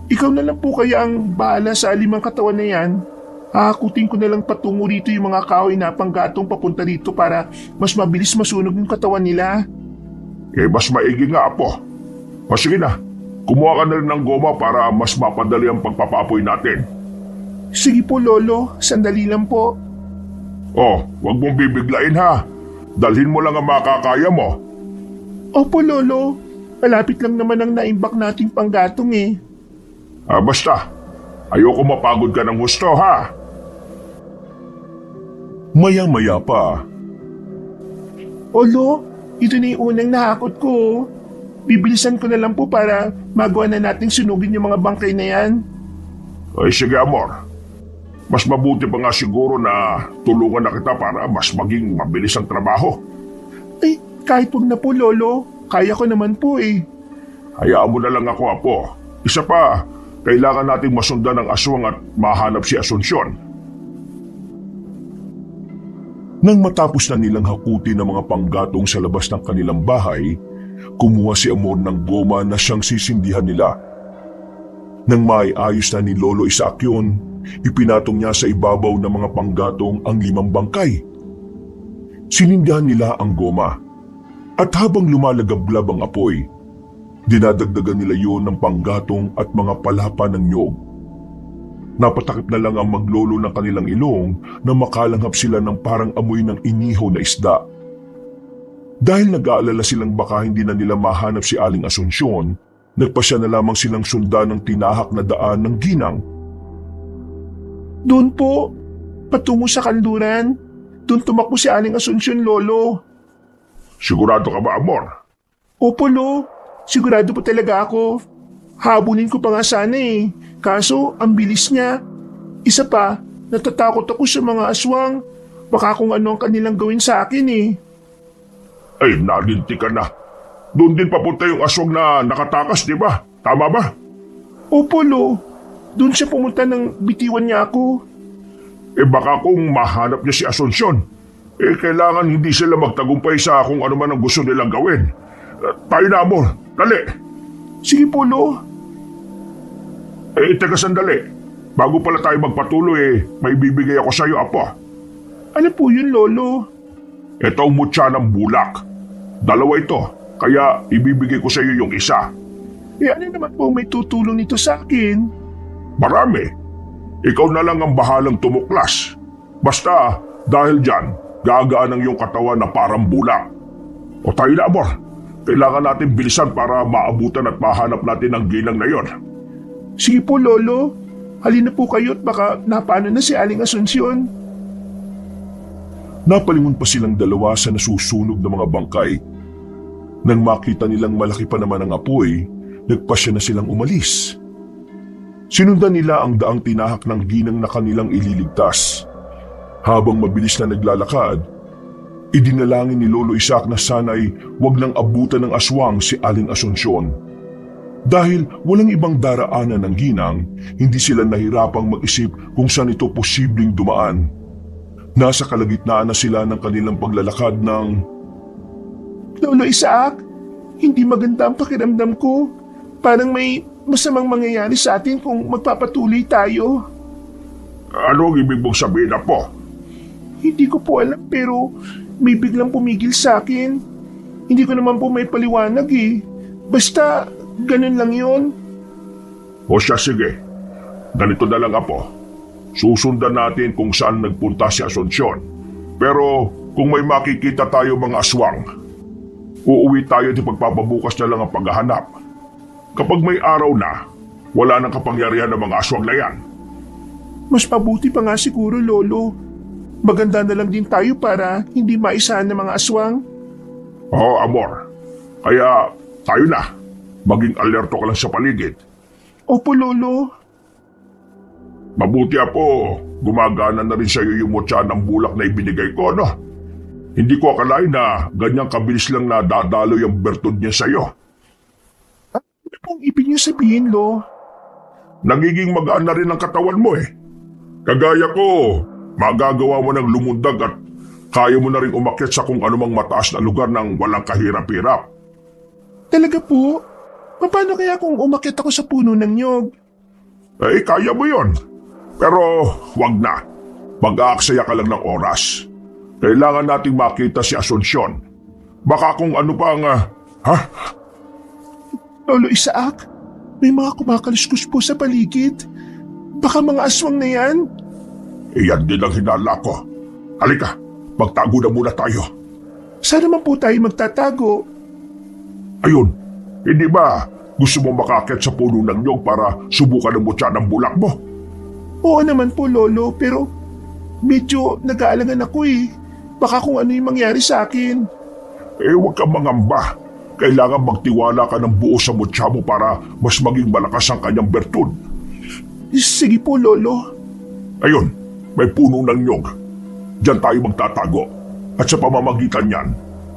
Ikaw na lang po kaya ang bahala sa 5 katawan na yan. Hahakutin ko na lang patungo rito yung mga kahoy na panggatong papunta rito para mas mabilis masunog yung katawan nila. Mas maigi nga po. O sige na, kumuha ka na rin ng goma para mas mapadali ang pagpapapoy natin. Sige po, Lolo. Sandali lang po. Huwag mong bibiglain ha. Dalhin mo lang ang makakaya mo. Opo, Lolo. Malapit lang naman ang naimbak nating panggatong eh. Basta, ayoko mapagod ka ng husto ha. Maya-maya pa, Olo, ito na yung unang nahakot ko. Bibilisan ko na lang po para magawa na nating sunugin yung mga bangkay na yan. Ay sige Amor. Mas mabuti pa nga siguro na tulungan na kita para mas maging mabilis ang trabaho. Ay, kahit huwag na po, Lolo. Kaya ko naman po eh. Hayaan mo na lang ako, Apo. Isa pa, kailangan nating masundan ang aswang at mahanap si Asunsyon. nang matapos na nilang hakutin ang mga panggatong sa labas ng kanilang bahay, kumuha si Amor ng goma na siyang sisindihan nila. Nang maiayos na ni Lolo Isaac yun, ipinatong niya sa ibabaw ng mga panggatong ang 5 bangkay. Sinindihan nila ang goma, at habang lumalagablab ang apoy, dinadagdagan nila yun ng panggatong at mga palapa ng nyog. Napatakip na lang ang maglolo ng kanilang ilong na makalanghap sila ng parang amoy ng inihaw na isda. Dahil nag-aalala silang baka hindi na nila mahanap si Aling Asunsyon, nagpasya na lamang silang sundan ng tinahak na daan ng ginang. Doon po, patungo sa kanluran. Doon tumakbo si Aling Asunsyon, Lolo. Sigurado ka ba, Amor? Opo, Lo. Sigurado po talaga ako. Habulin ko pa nga sana eh. Kaso, ang bilis niya. Isa pa, natatakot ako sa mga aswang. Baka kung ano ang kanilang gawin sa akin eh. Ay, nalinti ka na. Doon din papunta yung aswang na nakatakas, di ba? Tama ba? Opo, Lo. Doon siya pumunta nang bitiwan niya ako. Baka kung mahanap niya si Asunsyon, kailangan hindi sila magtagumpay sa kung ano man ang gusto nilang gawin. Tayo na, Amor. Dali. Sige po, Lo. Teka sandali. Bago pala tayo magpatuloy, may bibigay ako sa iyo, Apo. Ano po yun, Lolo? Ito ang mutya ng bulak. 2 ito, kaya ibibigay ko sa iyo yung isa. Ano naman po may tutulong nito sa akin? Marami. ikaw na lang ang bahalang tumuklas. Basta, dahil dyan, gagaan ang iyong katawan na parang bula. O tayo na, Amor. Kailangan natin bilisan para maabutan at mahanap natin ang ginang na yon. Sige po, Lolo. Halina po kayo at baka napano na si Aling Asunsyon. Napalingon pa silang dalawa sa nasusunog na mga bangkay. Nang makita nilang malaki pa naman ang apoy, nagpasya na silang umalis. Sinundan nila ang daang tinahak ng ginang na kanilang ililigtas. Habang mabilis na naglalakad, idinalangin ni Lolo Isaac na sana'y wag nang abutan ng aswang si Aling Asunsyon. Dahil walang ibang daraanan ng ginang, hindi sila nahirapang mag-isip kung saan ito posibleng dumaan. Nasa kalagitnaan na sila ng kanilang paglalakad ng... Lolo Isaac, hindi maganda ang pakiramdam ko. Parang may masamang mangyayari sa atin kung magpapatuloy tayo. Ano ang ibig mong sabihin na po? Hindi ko po alam pero may biglang pumigil sa akin. Hindi ko naman po may paliwanag eh. Basta ganun lang yon. O siya, sige. Ganito na lang, Apo. Susundan natin kung saan nagpunta si Asunsyon. Pero kung may makikita tayo mga aswang, uuwi tayo at pagpapabukas na lang ang paghahanap. Kapag may araw na, wala nang kapangyarihan ng mga aswang na yan. Mas mabuti pa nga siguro, Lolo. Maganda na lang din tayo para hindi maisahan ng mga aswang. Oo, Amor. Kaya tayo na. Maging alerto ka lang sa paligid. Opo, Lolo. Mabuti, Apo. Gumagana na rin sa iyo yung mutya ng bulak na ibinigay ko, no? Hindi ko akalain na ganyang kabilis lang na dadalo yung bertud niya sa iyo. Ano pong ibig niyo sabihin, Lo? Nagiging magaan na rin ang katawan mo eh. Kagaya ko, magagawa mo ng lumundag at kaya mo na rin umakyat sa kung anumang mataas na lugar ng walang kahirap-hirap. Talaga po? Paano kaya kung umakyat ako sa puno ng nyog? Eh, kaya mo yon. Pero wag na. Mag-aaksaya ka lang ng oras. Kailangan nating makita si Asunsyon. Baka kung ano pang... Lolo Isaac, may mga kumakaluskus po sa paligid. Baka mga aswang na yan? Iyan din ang hinala ko. Halika, magtago na muna tayo. Saan naman po tayo magtatago? Ayun, hindi ba gusto mo makakit sa puno ng nyog para subukan ang mutya ng bulak mo? Oo naman po, Lolo, pero medyo nag-aalangan ako eh. Baka kung ano yung mangyari sa akin. Eh, huwag kang mangamba. Kailangan magtiwala ka ng buo sa mutya mo para mas maging malakas ang kanyang bertud. Sige po, Lolo. Ayun, may puno ng nyog. Diyan tayo magtatago. At sa pamamagitan niyan,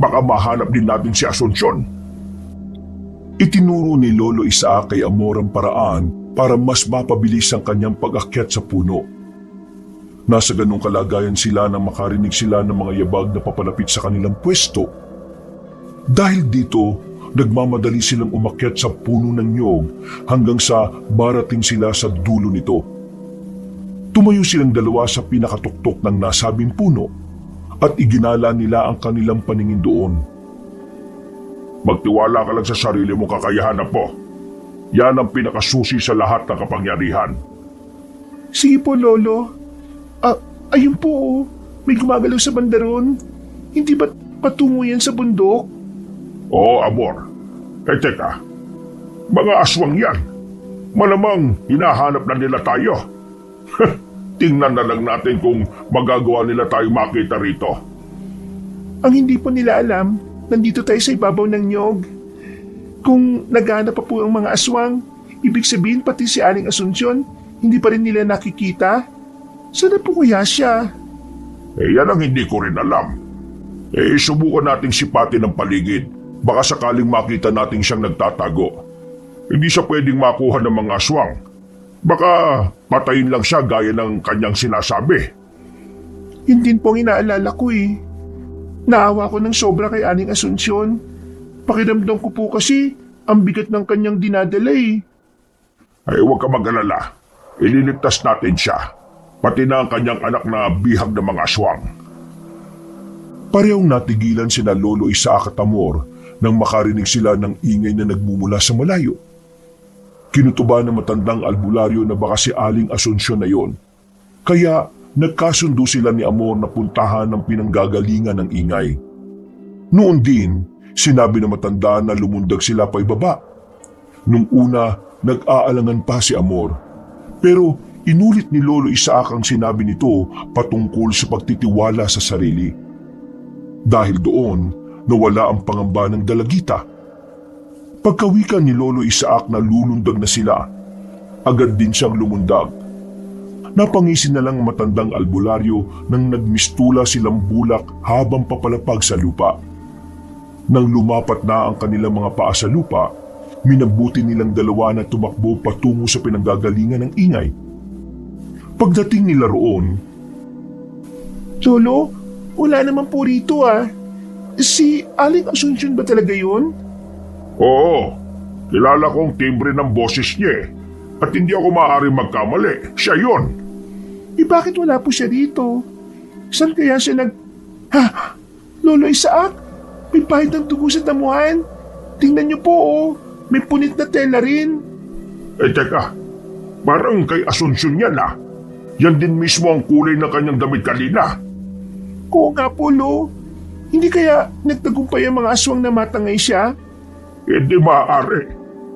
baka mahanap din natin si Asunsyon. Itinuro ni Lolo Isaac kay Amor ang paraan para mas mapabilis ang kanyang pag-akyat sa puno. Nasa ganung kalagayan sila nang makarinig sila ng mga yabag na papalapit sa kanilang pwesto. Dahil dito, nagmamadali silang umakyat sa puno ng nyog hanggang sa marating sila sa dulo nito. Tumayo silang dalawa sa pinakatuktok ng nasabing puno at iginala nila ang kanilang paningin doon. Magtiwala ka lang sa sarili mong kakayahan na po. Yan ang pinakasusi sa lahat ng kapangyarihan. Sige po, Lolo. Ayun po, oh. May gumagalaw sa bandaron. Hindi ba patungo yan sa bundok? Oo, Amor. Eh, teka. Mga aswang yan. Malamang hinahanap na nila tayo. Tingnan na lang natin kung magagawa nila tayo makita rito. Ang hindi po nila alam, nandito tayo sa ibabaw ng nyog. Kung naghahanap pa po ang mga aswang, ibig sabihin pati si Aling Asunsyon, hindi pa rin nila nakikita. Sana po kaya siya? Eh, yan ang hindi ko rin alam. Eh, subukan nating sipatin ang paligid. Baka sakaling makita natin siyang nagtatago. Hindi siya pwedeng makuha ng mga aswang. Baka patayin lang siya gaya ng kanyang sinasabi. Yun din pong inaalala ko eh. Naawa ko ng sobra kay Aling Asunsyon. Pakiramdam ko po kasi ang bigat ng kanyang dinadala eh. Ay, huwag ka mag-alala. Ililigtas natin siya. Pati na ang kanyang anak na bihag ng mga aswang. Parehong natigilan sina Lolo Isaac at Amor nang makarinig sila ng ingay na nagmumula sa malayo. Kinutuba ng matandang albularyo na baka si Aling Asunsyon na yon. Kaya nagkasundo sila ni Amor na puntahan ng pinanggagalingan ng ingay. Noon din, sinabi ng matanda na lumundag sila pa ibaba. Nung una, nag-aalangan pa si Amor. Pero inulit ni Lolo Isaac ang sinabi nito patungkol sa pagtitiwala sa sarili. Dahil doon, nawala ang pangamba ng dalagita. Pagkawikan ni Lolo Isaac na lulundag na sila, agad din siyang lumundag. Napangisin na lang ang matandang albularyo nang nagmistula silang bulak habang papalapag sa lupa. Nang lumapat na ang kanilang mga paa sa lupa, minabuti nilang dalawa na tumakbo patungo sa pinanggagalingan ng ingay. Pagdating nila roon, Lolo, wala naman po rito ah. Si Aling Asunsyon ba talaga yun? Oo, kilala kong timbre ng boses niya eh. At hindi ako maaaring magkamali. Siya yon. Bakit wala po siya dito? Saan kaya siya Ha? Lolo Isaac? May pahid ng dugo sa damuhan. Tingnan niyo po oh. May punit na tela rin. Teka, parang kay Asunsyon yan ah. Yan din mismo ang kulay ng kanyang damit kanina. Oo nga po, Lo. Hindi kaya nagtagumpay ang mga aswang na matangay siya? Hindi maaari.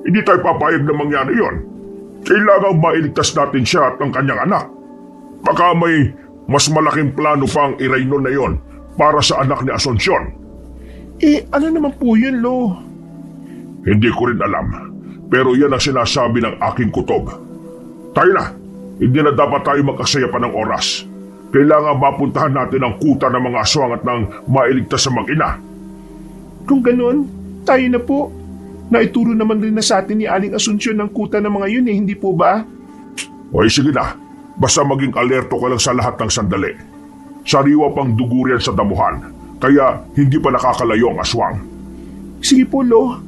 Hindi tayo papayag na mangyari yon. Kailangang mailigtas natin siya at ang kanyang anak. Baka may mas malaking plano pang irayno na yon para sa anak ni Asunsyon. Ano naman po yun, Lo? Hindi ko rin alam. Pero yan ang sinasabi ng aking kutob. Tayo na. Hindi na dapat tayo magkasaya pa ng oras. Kailangan mapuntahan natin ang kuta ng mga aswang at nang mailigtas sa mag-ina. Kung ganun, tayo na po. Naituro naman rin na sa atin ni Aling Asunsyon ng kuta ng mga yun hindi po ba? Oy, sige na. Basta maging alerto ka lang sa lahat ng sandali. Sariwa pang dugo riyan sa damuhan, kaya hindi pa nakakalayo ang aswang. Sige po, Lo.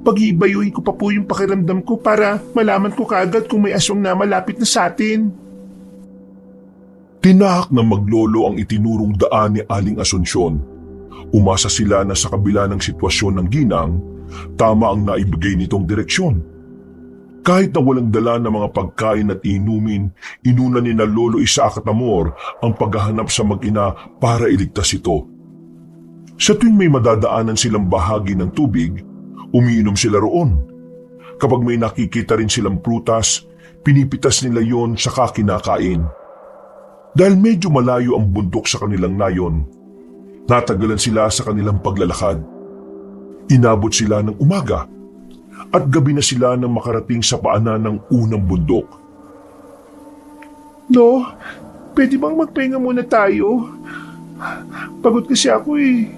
Pag-iibayuhin ko pa po yung pakiramdam ko para malaman ko kaagad kung may aswang na malapit na sa atin. tinahak ng maglolo ang itinurong daan ni Aling Asunsyon. Umasa sila na sa kabila ng sitwasyon ng ginang, tama ang naibigay nitong direksyon. Kahit na walang dala ng mga pagkain at inumin, inuna ni na Lolo Isaac at Amor ang paghahanap sa mag-ina para iligtas ito. Sa tuwing may madadaanan silang bahagi ng tubig, umiinom sila roon. Kapag may nakikita rin silang prutas, pinipitas nila yon saka kinakain. Dahil medyo malayo ang bundok sa kanilang nayon, natagalan sila sa kanilang paglalakad. Inabot sila ng umaga at gabi na sila nang makarating sa paanan ng unang bundok. Lo, pwede bang magpahinga muna tayo? Pagod kasi ako eh.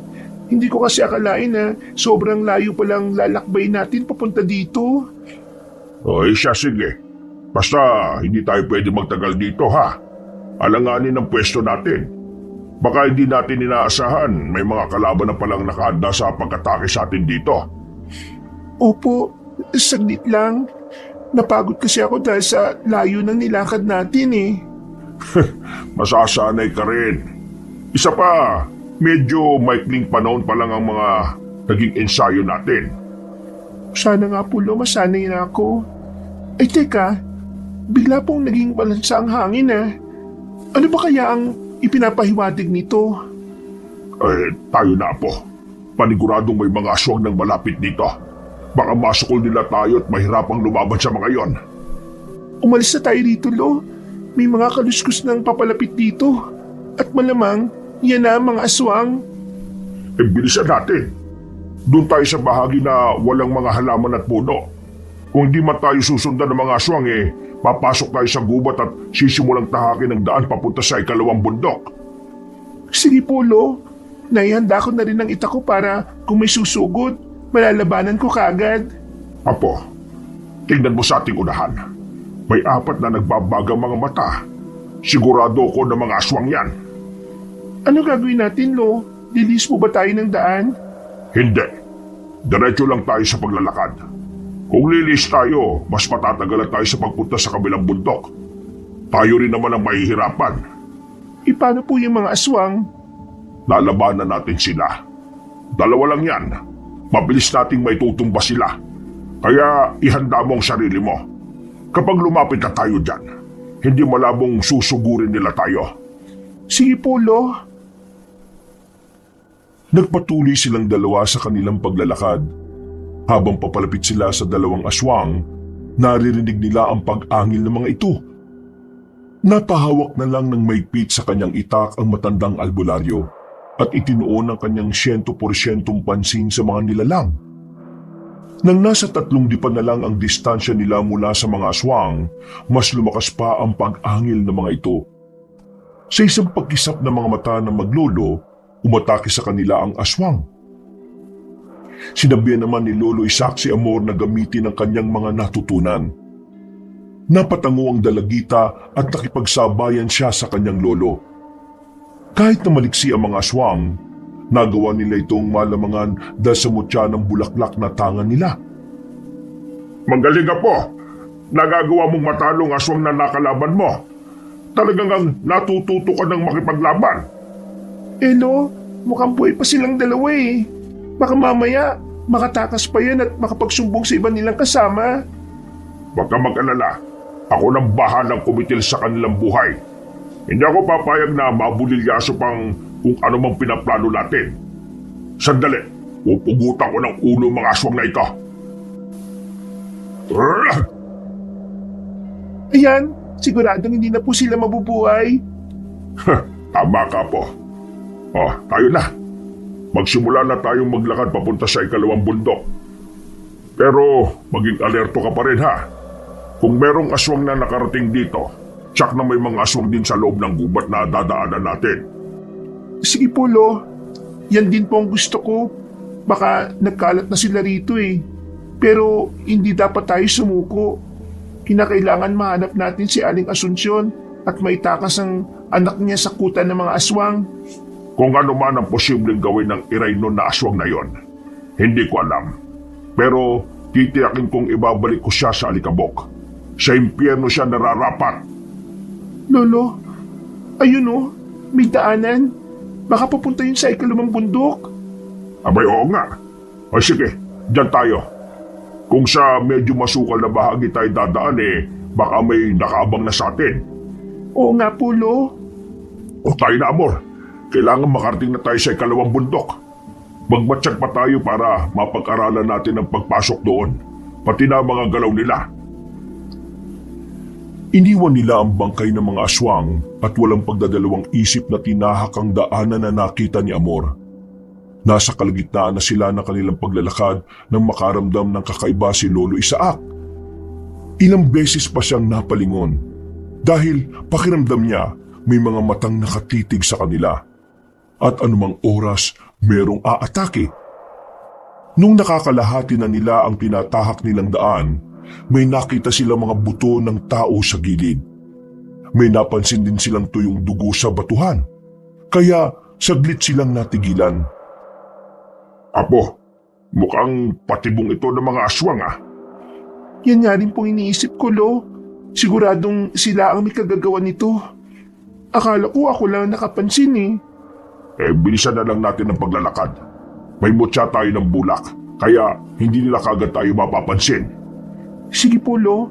Hindi ko kasi akalain na sobrang layo palang lalakbay natin papunta dito. Oy, siya sige. Basta hindi tayo pwede magtagal dito ha. Alanganin ang pwesto natin. Baka hindi natin inaasahan may mga kalaban na palang nakahanda sa pagkatake sa atin dito. Opo, saglit lang. Napagod kasi ako dahil sa layo ng nilakad natin eh. Masasanay ka rin. Isa pa, medyo maikling panahon pa lang ang mga naging ensayo natin. Sana nga po, Lo, masanay na ako. Ay teka, bigla pong naging balansa ang hangin ah. Ano ba kaya ang ipinapahiwatig nito? Tayo na po. Paniguradong may mga aswang ng malapit dito. Baka masukol nila tayo at mahirapang lumaban sa mga yon. Umalis na tayo dito, Lo. May mga kaluskos ng papalapit dito. At malamang, yan na ang mga aswang. Bilisan natin. Doon tayo sa bahagi na walang mga halaman at puno. Kung hindi man tayo susundan ng mga aswang papasok tayo sa gubat at sisimulang tahakin ang daan papunta sa ikalawang bundok. Sige po, Lo. Naihanda ko na rin ang ita ko para kung may susugod, malalabanan ko kaagad. Apo, tingnan mo sa ating unahan. May 4 na nagbabagang mga mata. Sigurado ko na mga aswang yan. Ano gagawin natin, Lo? Lilis mo ba tayo ng daan? Hindi. Diretso lang tayo sa paglalakad. Kung lilis tayo, mas matatagalan tayo sa pagpunta sa kabilang bundok. Tayo rin naman ang mahihirapan. Paano po yung mga aswang? Lalabanan natin sila. 2 lang yan. Mabilis nating maitutumba sila. Kaya ihanda mo ang sarili mo. Kapag lumapit na tayo dyan, hindi malabong susugurin nila tayo. Sige po, Lo. Nagpatuloy silang dalawa sa kanilang paglalakad. Habang papalapit sila sa dalawang aswang, naririnig nila ang pag-angil ng mga ito. Napahawak na lang ng maigpit sa kanyang itak ang matandang albularyo at itinuon ang kanyang 100% pansin sa mga nilalang. Nang nasa 3 dipan na lang ang distansya nila mula sa mga aswang, mas lumakas pa ang pag-angil ng mga ito. Sa isang pagkisap ng mga mata ng maglolo, umatake sa kanila ang aswang. Sinabihan naman ni Lolo Isaac si Amor na gamitin ang kanyang mga natutunan. Napatango ang dalagita at nakipagsabayan siya sa kanyang lolo. Kahit na maliksi ang mga aswang, nagawa nila itong malamangan dahil sa mutya ng bulaklak na tangan nila. Magaling ka po. Nagagawa mong matalong aswang na nakalaban mo. Talagang ang natututo ka ng makipaglaban. Lo, mukhang buhay pa silang dalawa eh. Baka mamaya, makatakas pa yan at makapagsumbong sa iba nilang kasama. Huwag ka mag-alala. Ako nang bahalang kumitil sa kanilang buhay. Hindi ako papayag na mabulilyaso pang kung ano mang pinaplano natin. Sandali, pupugutan ko ng ulo mga aswang na ito. Ayan, siguradong hindi na po sila mabubuhay. Tama ka po. Tayo na. Magsimula na tayong maglakad papunta sa ikalawang bundok. Pero maging alerto ka pa rin ha. Kung merong aswang na nakarating dito, tsak na may mga aswang din sa loob ng gubat na dadaanan natin. Sige po, Lo. Yan din po ang gusto ko. Baka nagkalat na sila rito eh. Pero hindi dapat tayo sumuko. Kinakailangan mahanap natin si Aling Asunsyon at maitakas ang anak niya sa kutan ng mga aswang. Kung ano man ang posibleng gawin ng Iraino na aswang na yon, hindi ko alam. Pero titiyakin kong ibabalik ko siya sa alikabok. Sa impyerno siya nararapat. Lolo, ayun oh, may daanan. Baka papunta yun sa ikalawang bundok. Abay, oo nga. Ay sige, dyan tayo. Kung sa medyo masukal na bahagi tayo dadaan baka may nakaabang na sa atin. Oo nga po, Lo. O tayo na, Amor. Kailangan makarating na tayo sa ikalawang bundok. Magmatsyag pa tayo para mapag-aralan natin ang pagpasok doon, pati na mga galaw nila. Iniwan nila ang bangkay ng mga aswang at walang pagdadalawang isip na tinahak ang daanan na nakita ni Amor. Nasa kalagitnaan na sila ng kanilang paglalakad nang makaramdam ng kakaiba si Lolo Isaac. Ilang beses pa siyang napalingon dahil pakiramdam niya may mga matang nakatitig sa kanila. At anumang oras, merong aatake. Nung nakakalahati na nila ang tinatahak nilang daan, may nakita silang mga buto ng tao sa gilid. May napansin din silang tuyong dugo sa batuhan. Kaya saglit silang natigilan. Apo, mukhang patibong ito ng mga aswang ah. Yan nga rin pong iniisip ko, Lo. Siguradong sila ang may kagagawa nito. Akala ko ako lang nakapansin eh. Bilisan na lang natin ang paglalakad. May mutya tayo ng bulak, kaya hindi nila kagad tayo mapapansin. Sige po, Lo.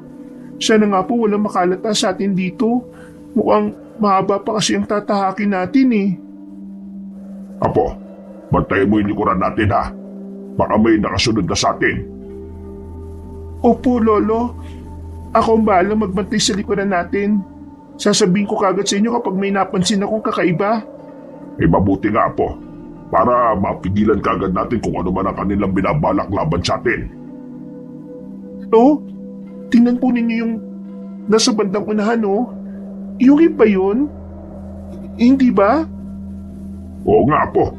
Sana nga po walang makalata sa atin dito. Mukhang mahaba pa kasi ang tatahakin natin eh. Apo, bantayan mo yung likuran natin ha. Baka may nakasunod na sa atin. Opo, Lolo. Ako ang bahala magbantay sa likuran natin. Sasabihin ko kagad sa inyo kapag may napansin akong kakaiba. Mabuti nga po, para mapigilan kagad natin kung ano man ang kanilang binabalak laban sa atin. Lo, tingnan po ninyo yung nasa bandang unahan, oh. Yung iba yun? Hindi ba? Oo nga po,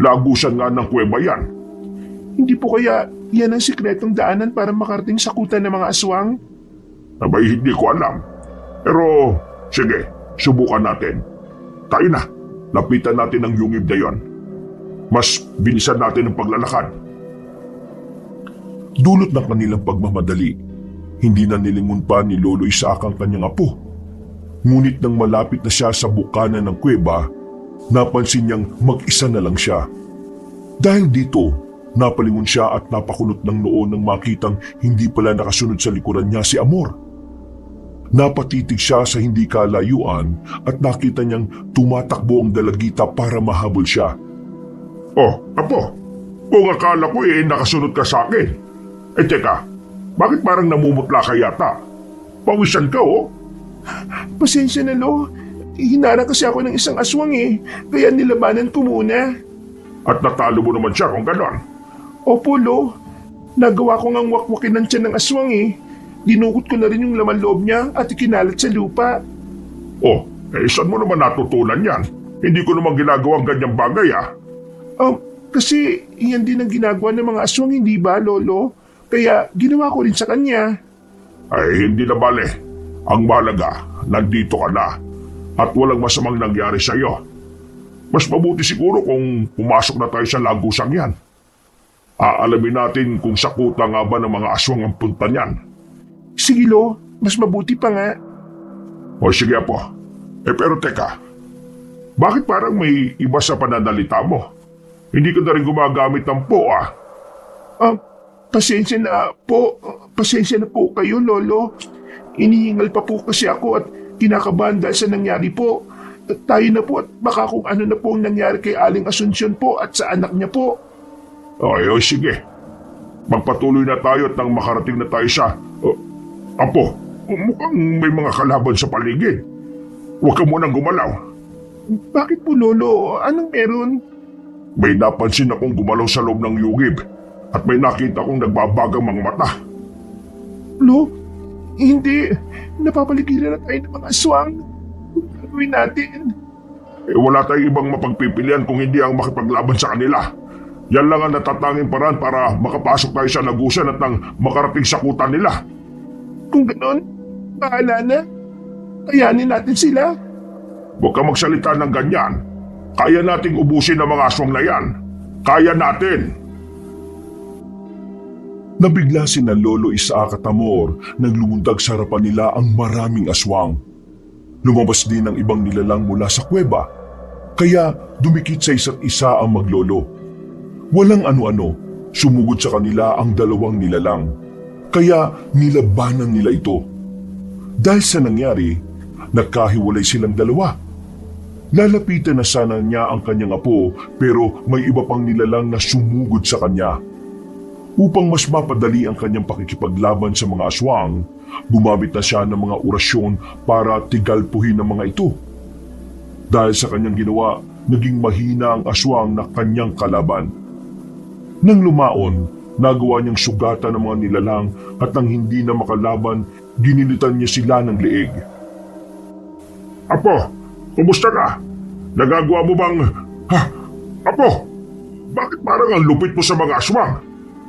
lagusan nga ng kuweba yan. Hindi po kaya yan ang sikretong daanan para makarating sa kutan ng mga aswang? Abay, hindi ko alam. Pero, sige, subukan natin. Tayo na, lapitan natin ang yungib na yon. Mas bilisan natin ang paglalakad. Dulot ng kanilang pagmamadali, hindi na nilingon pa ni Lolo Isaac ang kanyang apo. Ngunit nang malapit na siya sa bukana ng kuweba, napansin niyang mag-isa na lang siya. Dahil dito, napalingon siya at napakunot ng noo nang makitang hindi pala nakasunod sa likuran niya si Amor. Napatitig siya sa hindi kalayuan at nakita niyang tumatakbo ang dalagita para mahabol siya. Oh, Apo, kung akala ko nakasunod ka sa akin. Teka, bakit parang namumutla ka yata? Pawisan ka Pasensya na, Lo. Hinarang kasi ako ng isang aswang kaya nilabanan ko muna. At natalo mo naman siya kung ganon. Opo, Lo. Nagawa ko ngang wakwakin ng tiyan ng aswang Dinukot ko na rin yung laman loob niya at ikinalat sa lupa. Oh, saan mo naman natutunan yan? Hindi ko naman ginagawang ganyang bagay Kasi yan din ang ginagawa ng mga aswang, hindi ba, Lolo? Kaya ginawa ko rin sa kanya. Ay, hindi na bale. Ang mahalaga, nandito ka na. At walang masamang nangyari sa iyo. Mas mabuti siguro kung pumasok na tayo sa lagusang yan. Aalamin natin kung sakuta nga ba ng mga aswang ang punta niyan. Sige, Lo. Mas mabuti pa nga. O sige po. Pero teka, bakit parang may iba sa pananalita mo? Hindi ka na rin gumagamit ng po Pasensya na po. Pasensya na po kayo, Lolo. Inihingal pa po kasi ako at kinakabahan dahil sa nangyari po. Tayo na po at baka kung ano na po ang nangyari kay Aling Asunsyon po at sa anak niya po. Ay, sige. Magpatuloy na tayo at nang makarating na tayo sa... Apo, mukhang may mga kalaban sa paligid. Huwag ka munang gumalaw. Bakit po, Lolo? Anong meron? May napansin akong gumalaw sa loob ng yugib at may nakita akong nagbabagang mga mata. Lo, hindi. Napapaligiran na tayo ng mga aswang. Gagawin natin. Wala tayong ibang mapagpipilian kung hindi ang makipaglaban sa kanila. Yan lang ang natatanging paraan para makapasok tayo sa lagusan at nang makarating sa kutan nila. Kung ganon, bahala na. Kayanin natin sila. Huwag ka magsalita ng ganyan. Kaya nating ubusin ang mga aswang na yan. Kaya natin! Nabigla si na Lolo Isaac at Amor nang lumundag sa harapan nila ang maraming aswang. Lumabas din ang ibang nilalang mula sa kuweba, kaya dumikit sa isa't isa ang maglolo. Walang ano-ano, sumugod sa kanila ang dalawang nilalang, kaya nilabanan nila ito. Dahil sa nangyari, nagkahiwalay silang dalawa. Lalapitan na sana niya ang kanyang apo pero may iba pang nilalang na sumugod sa kanya. Upang mas mapadali ang kanyang pakikipaglaban sa mga aswang, gumamit na siya ng mga orasyon para tigalpuhin ang mga ito. Dahil sa kanyang ginawa, naging mahina ang aswang na kanyang kalaban. Nang lumaon, nagawa niyang sugatan ng mga nilalang at nang hindi na makalaban, ginilitan niya sila ng leeg. Apo, kumusta ka? Nagagawa mo bang... Apo, bakit parang ang lupit mo sa mga aswang?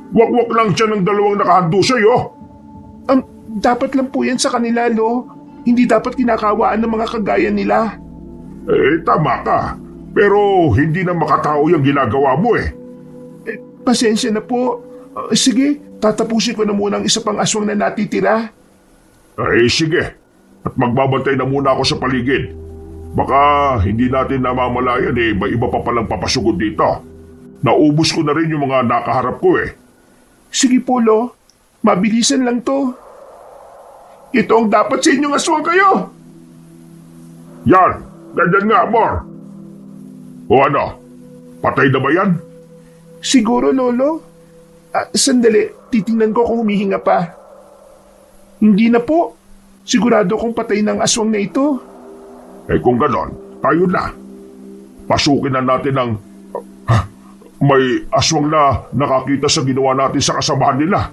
Wakwak lang siya ng dalawang nakahando sa'yo. Dapat lang po yan sa kanila, Lo. Hindi dapat kinakawaan ng mga kagaya nila. Tama ka. Pero hindi na makatao yung ginagawa mo Pasensya na po. Sige, tatapusin ko na muna ang isa pang aswang na natitira. Sige. At magbabantay na muna ako sa paligid. Baka hindi natin namamalayan may iba pa palang papasugod dito. Naubos ko na rin yung mga nakaharap ko Sige po, Lo. Mabilisan lang to. Ito ang dapat sa inyong aswang kayo. Yan, ganyan nga, Amor. O ano, patay na ba yan? Siguro, Lolo. Sandali, titingnan ko kung humihinga pa. Hindi na po. Sigurado kong patay ng aswang na ito. Kung ganon, tayo na. Pasukin na natin ang... May aswang na nakakita sa ginawa natin sa kasamahan nila.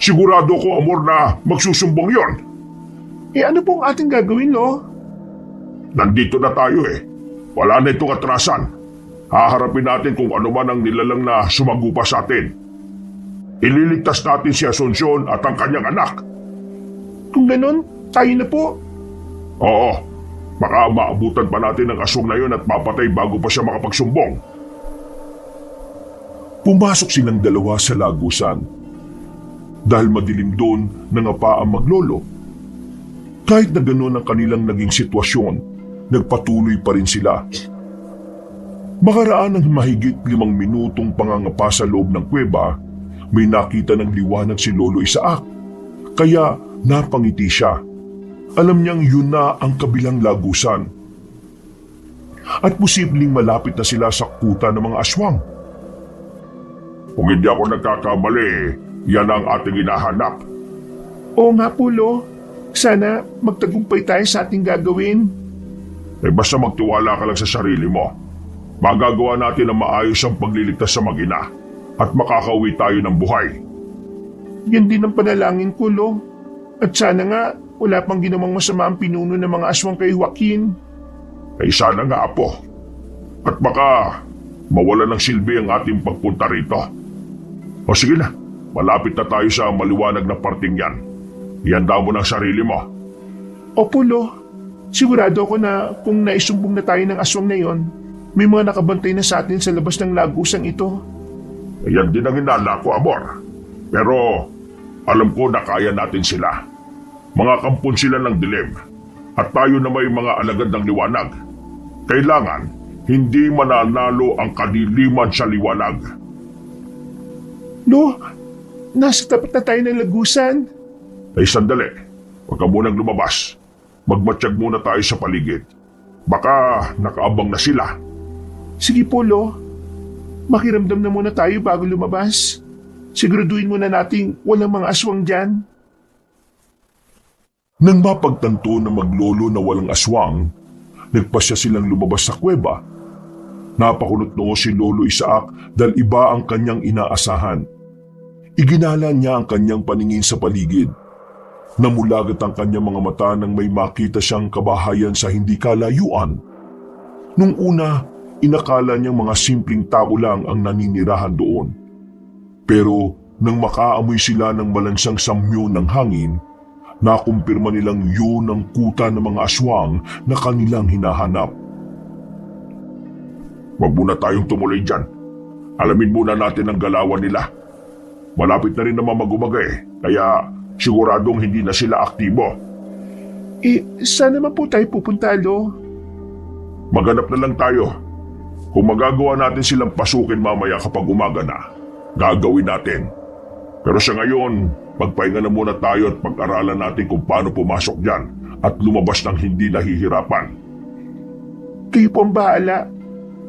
Sigurado ko, Amor, na magsusumbong yon. Ano pong ating gagawin, Lo? Nandito na tayo Wala na itong atrasan. Haharapin natin kung ano man ang nilalang na sumagupa sa atin. Ililigtas natin si Asunsyon at ang kanyang anak. Kung ganon, tayo na po. Oo, baka maabutan pa natin ang aswang na yon at mapatay bago pa siya makapagsumbong. Pumasok silang dalawa sa lagusan. Dahil madilim doon, nangapa ang maglolo. Kahit na gano'n ang kanilang naging sitwasyon, nagpatuloy pa rin sila. Makaraan ng mahigit 5 minutong pangangapa sa loob ng kuweba, may nakita ng liwanag si Lolo Isaac. Kaya napangiti siya. Alam niyang yun na ang kabilang lagusan. At posibleng malapit na sila sa kuta ng mga aswang. Kung hindi ako nagkakamali, yan ang ating hinahanap. Oo nga po, Lo. Sana magtagumpay tayo sa ating gagawin. Basta magtiwala ka lang sa sarili mo. Magagawa natin ang maayos ang pagliligtas sa mag-ina at makakauwi tayo ng buhay. Yan din ang panalangin ko, Lo. At sana nga, wala pang ginawang masama ang pinuno ng mga aswang kay Joaquin. Sana nga, Apo. At baka mawala ng silbi ang ating pagpunta rito. O sige na, malapit na tayo sa maliwanag na parting yan. Ihanda mo ng sarili mo. Opo, Lo. Sigurado ako na kung naisumbong na tayo ng aswang na yon, may mga nakabantay na sa atin sa labas ng lagusang ito. Yan din ang hinala ko, Amor. Pero alam ko na kaya natin sila. Mga kampon sila ng dilim. At tayo na may mga alagad ng liwanag. Kailangan hindi mananalo ang kadiliman sa liwanag. Lo, nasa tapat na tayo ng lagusan. Sandali. Huwag ka munang lumabas. Magmatsyag muna tayo sa paligid. Baka nakaabang na sila. Sige po, Lo. Makiramdam na muna tayo bago lumabas. Siguraduhin muna nating walang mga aswang dyan. Nang mapagtanto na maglolo na walang aswang, nagpasya silang lumabas sa kuweba. Napakulot noo si Lolo Isaac dahil iba ang kanyang inaasahan. Iginala niya ang kanyang paningin sa paligid. Namulagat ang kanyang mga mata nang may makita siyang kabahayan sa hindi kalayuan. Nung una, inakala niyang mga simpleng tao lang ang naninirahan doon. Pero nang makaamoy sila ng malansang samyo ng hangin, nakumpirma nilang yun ang kuta ng mga aswang na kanilang hinahanap. Huwag muna tayong tumuloy dyan. Alamin muna natin ang galawan nila. Malapit na rin naman mag-umaga kaya siguradong hindi na sila aktibo. Saan naman po tayo pupunta, Lo? Maghanap na lang tayo. Kung magagawa natin silang pasukin mamaya kapag umaga na, gagawin natin. Pero sa ngayon, magpahinga na muna tayo at pag-aralan natin kung paano pumasok dyan at lumabas ng hindi nahihirapan. Kayo po ang bahala.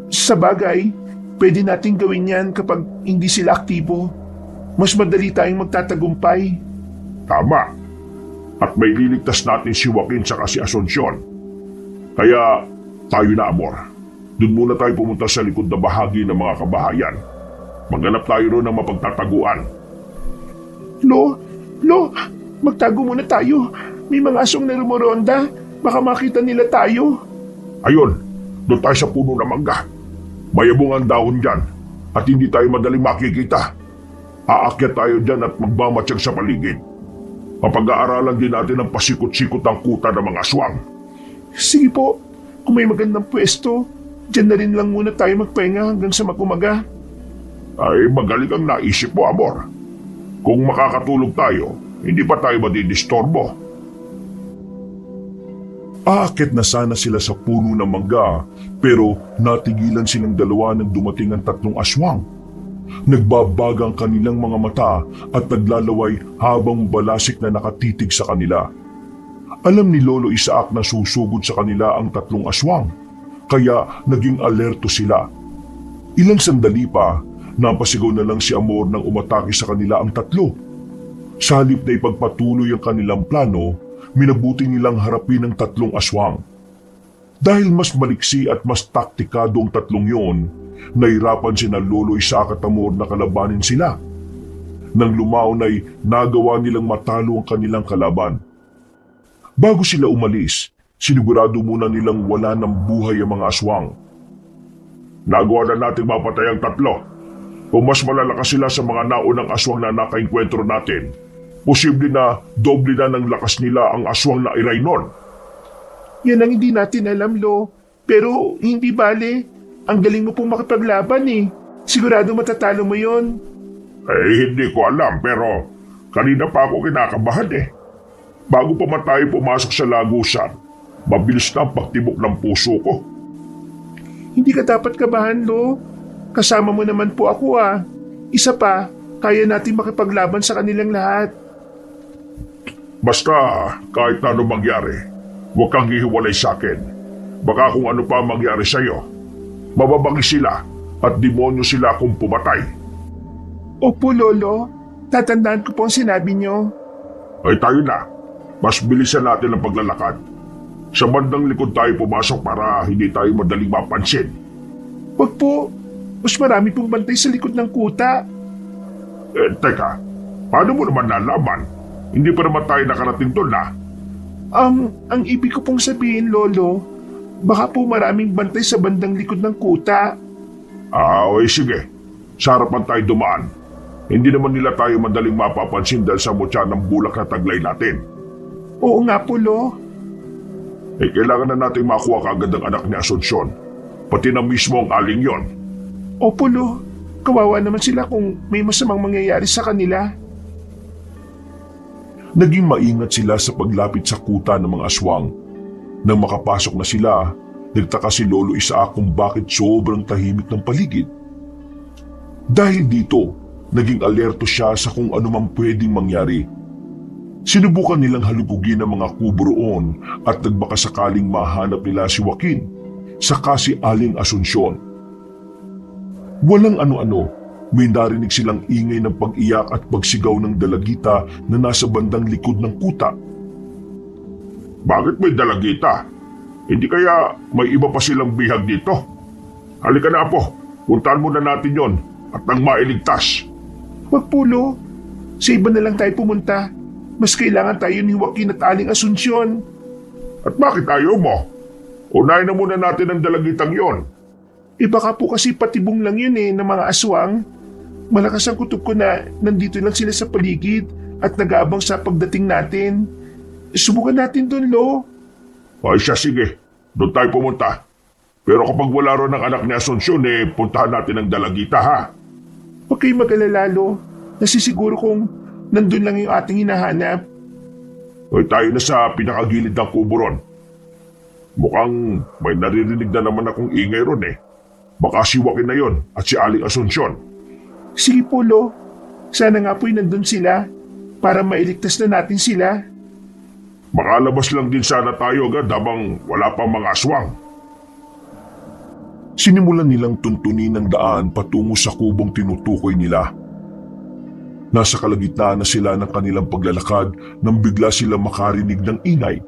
Sa bagay, pwede natin gawin yan kapag hindi sila aktibo. Mas madali tayong magtatagumpay. Tama. At may liligtas natin si Joaquin sa si Asuncion. Kaya tayo na, Amor. Doon muna tayo pumunta sa likod na bahagi ng mga kabahayan. Maghanap tayo roon ng mapagtataguan. Lo, magtago muna tayo. May mga aswang na rumoronda. Baka makita nila tayo. Ayun, doon tayo sa puno ng mangga. Mayabong ang dahon dyan at hindi tayo madaling makikita. Aakyat tayo dyan at magmamatsyag sa paligid. Papag-aaralan din natin ang pasikot-sikot ang kuta ng mga aswang. Sige po, kung may magandang pwesto, dyan na rin lang muna tayo magpahinga hanggang sa mag-umaga. Ay, magaling ang naisip mo, Amor. Kung makakatulog tayo, hindi pa tayo madidistorbo. Aakyat na sana sila sa puno ng mangga pero natigilan silang dalawa nang dumating ang tatlong aswang. Nagbabaga ang kanilang mga mata at naglalaway habang balasik na nakatitig sa kanila. Alam ni Lolo Isaac na susugod sa kanila ang tatlong aswang, kaya naging alerto sila. Ilang sandali pa, napasigaw na lang si Amor nang umatake sa kanila ang tatlo. Sa halip na ipagpatuloy ang kanilang plano, minabuti nilang harapin ang tatlong aswang. Dahil mas maliksi at mas taktikado ang tatlong yon, nahirapan sina Lolo Isaac at Amor na kalabanin sila. Nang lumaon ay nagawa nilang matalo ang kanilang kalaban. Bago sila umalis, sinigurado muna nilang wala ng buhay ang mga aswang. Nagawa na natin mapatay ang tatlo. Kung mas malalakas sila sa mga naunang aswang na nakainkwentro natin, posible na doble na ng lakas nila ang aswang na iray nun. Yan ang hindi natin alam, Lo. Pero hindi bale. Ang galing mo pong makipaglaban Sigurado matatalo mo yon. Hindi ko alam pero kanina pa ako kinakabahan Bago pa man tayo pumasok sa lagusan, mabilis na ang pagtibok ng puso ko. Hindi ka dapat kabahan, Lo. Kasama mo naman po ako Isa pa, kaya natin makipaglaban sa kanilang lahat. Basta kahit na ano mangyari, huwag kang hihiwalay sa akin. Baka kung ano pa mangyari sa'yo, mababangi sila at demonyo sila kung pumatay. Opo, Lolo. Tatandaan ko po ang sinabi niyo. Ay tayo na, mas bilisan natin ang paglalakad. Sa bandang likod tayo pumasok para hindi tayo madaling mapansin. Wag po. Mas marami pong bantay sa likod ng kuta. Teka, paano mo naman nalaman? Hindi pa naman tayo nakarating doon na. Ang ibig ko pong sabihin, Lolo, baka po maraming bantay sa bandang likod ng kuta. Okay, sige. Sa harapan tayo dumaan. Hindi naman nila tayo madaling mapapansin dahil sa mutya ng bulak na taglay natin. Oo nga po, Lo. Kailangan na natin makuha kaagad ang anak ni Asunsyon. Pati na mismo ang aling yon. Opo, Lo. Kawawa naman sila kung may masamang mangyayari sa kanila. Naging maingat sila sa paglapit sa kuta ng mga aswang. Nang makapasok na sila, nagtaka si Lolo Isaac kung bakit sobrang tahimik ng paligid. Dahil dito, naging alerto siya sa kung ano man pwedeng mangyari. Sinubukan nilang halugugin ang mga kubo roon at nagbaka sakaling mahanap nila si Joaquin, saka si Aling Asunsyon. Walang ano-ano, may narinig silang ingay ng pag-iyak at pagsigaw ng dalagita na nasa bandang likod ng kuta. Bakit may dalagita? Hindi kaya may iba pa silang bihag dito? Halika na, Apo. Puntahan muna natin yon at nang mailigtas. Wag po, Lo. Sa iba na lang tayo pumunta. Mas kailangan tayo ni Joaquin at Aling Asunsyon. At bakit ayaw mo? Unahin na muna natin ang dalagitang yon. Baka po kasi patibong lang yun ng mga aswang. Malakas ang kutob ko na nandito lang sila sa paligid at nag-aabang sa pagdating natin. Subukan natin doon, Lo. Ay siya, sige. Doon tayo pumunta. Pero kapag wala ron ang anak ni Asunsyon, puntahan natin ang dalagita, ha? Huwag kayong mag-alala, Lo. Nasisiguro kong nandun lang yung ating hinahanap. Ay tayo na sa pinakagilid ng kubo ron. Mukhang may naririnig na naman akong ingay ron Baka si Joaquin na yon at si Aling Asunsyon. Sige po, Lo. Sana nga po'y nandun sila para mailigtas na natin sila. Makalabas lang din sana tayo agad habang wala pang mga aswang. Sinimulan nilang tuntunin ang daan patungo sa kubong tinutukoy nila. Nasa kalagitnaan na sila ng kanilang paglalakad nang bigla sila makarinig ng ingay.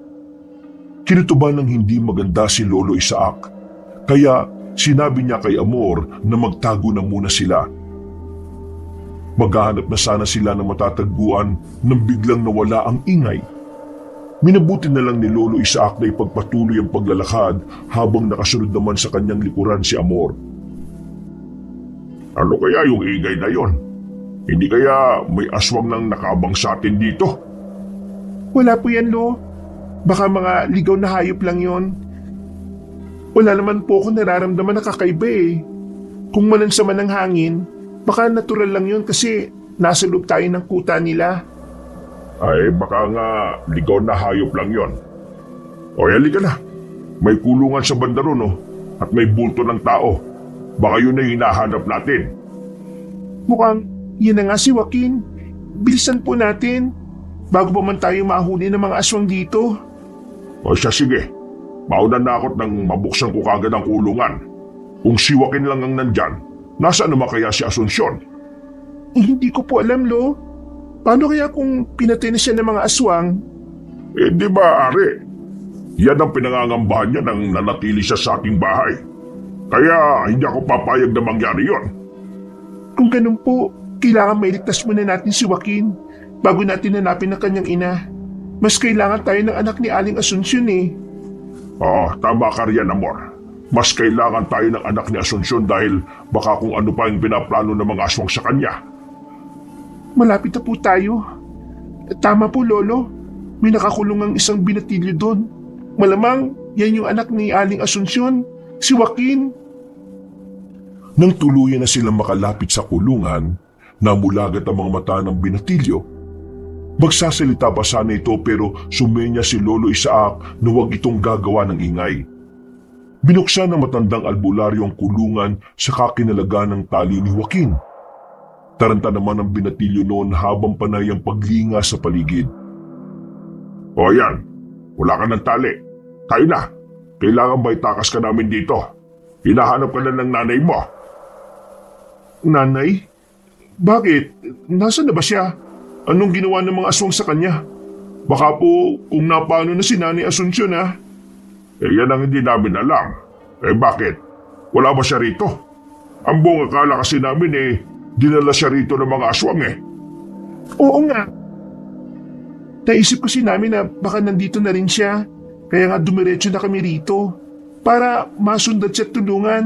Kinutuban ng hindi maganda si Lolo Isaac, kaya sinabi niya kay Amor na magtago na muna sila. Maghahanap na sana sila ng matatagpuan nang biglang nawala ang ingay. Minabuti na lang ni Lolo Isaac na ipagpatuloy ang paglalakad habang nakasunod naman sa kanyang likuran si Amor. Ano kaya yung ingay na yon? Hindi kaya may aswang nang nakaabang sa atin dito? Wala po yan, Lo. Baka mga ligaw na hayop lang yon. Wala naman po ako nararamdaman na kakaiba Kung malansa man ang hangin, baka natural lang yon kasi nasa loob tayo ng kuta nila. Ay baka nga ligaw na hayop lang yon. O halika na. May kulungan sa banda ron at may bulto ng tao. Baka yun na hinahanap natin. Mukhang yun na nga si Joaquin. Bilisan po natin bago pa man tayo mahuli ng mga aswang dito. O siya, sige. Mauna na ako't nang mabuksan ko kagad ang kulungan. Kung si Joaquin lang ang nandyan, nasaan naman kaya si Asunsyon? Hindi ko po alam, Lo. Paano kaya kung pinatay na siya ng mga aswang? Di ba, Ari? Yan ang pinangangambahan niya nang nanatili siya sa aking bahay. Kaya hindi ako papayag na mangyari yon. Kung ganun po, kailangan mailigtas muna natin si Joaquin bago natin hanapin ang kanyang ina. Mas kailangan tayo ng anak ni Aling Asunsyon Oo, tama ka riyan, Amor. Mas kailangan tayo ng anak ni Asunsyon dahil baka kung ano pa yung pinaplano ng mga aswang sa kanya. Malapit na po tayo. Tama po, Lolo. May nakakulong ang isang binatilyo doon. Malamang yan yung anak ni Aling Asunsyon, si Joaquin. Nang tuluyan na silang makalapit sa kulungan, namulagat ang mga mata ng binatilyo. Magsasalita pa sana ito pero sumenya si Lolo Isaac na huwag itong gagawa ng ingay. Binuksan ng matandang albularyo ang kulungan sa kakinalaga ng tali ni Joaquin. Taranta naman ang binatilyo noon habang panay ang paglinga sa paligid. O yan, wala ka ng tali. Tayo na. Kailangan ba itakas ka namin dito? Hinahanap ka na ng nanay mo. Nanay? Bakit? Nasaan na ba siya? Anong ginawa ng mga aswang sa kanya? Baka po kung napano na si Nanay Asunsyon ha? Yan ang hindi namin alam. Bakit? Wala ba siya rito? Ang buong akala kasi namin dinala siya rito ng mga aswang Oo nga. Naisip kasi namin na baka nandito na rin siya. Kaya nga dumiretso na kami rito. Para masundan siya at tulungan.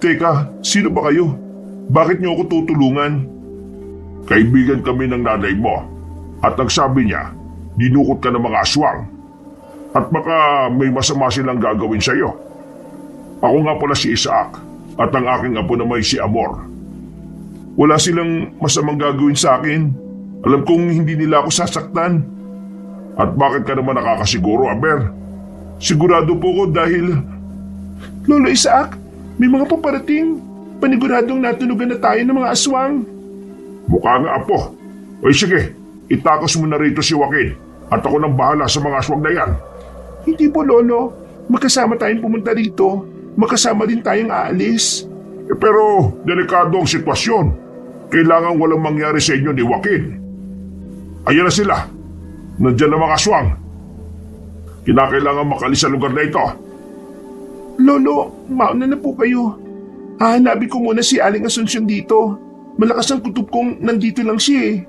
Teka, sino ba kayo? Bakit niyo ako tutulungan? Kaibigan kami ng nanay mo. At ang sabi niya, dinukot ka ng mga aswang. At baka may masama silang gagawin sa iyo. Ako nga pala si Isaac. At ang aking apo naman si Amor. Wala silang masamang gagawin sa akin. Alam kong hindi nila ako sasaktan. At bakit ka naman nakakasiguro, Aber? Sigurado po ko dahil... Lolo Isaac, may mga paparating. Paniguradong natunugan na tayo ng mga aswang. Mukha nga, Apo. O sige, itakas mo na rito si Joaquin. At ako nang bahala sa mga aswang na yan. Hindi po, Lolo. Magkasama tayong pumunta rito. Magkasama din tayong aalis. Pero delikado ang sitwasyon. Kailangan walang mangyari sa inyo ni Joaquin. Ayan na sila. Nandiyan ang mga aswang. Kinakailangan makalis sa lugar na ito. Lolo, mauna na po kayo. Hahanapin ko muna si Aling Asunsyon dito. Malakas ang kutob kong nandito lang siya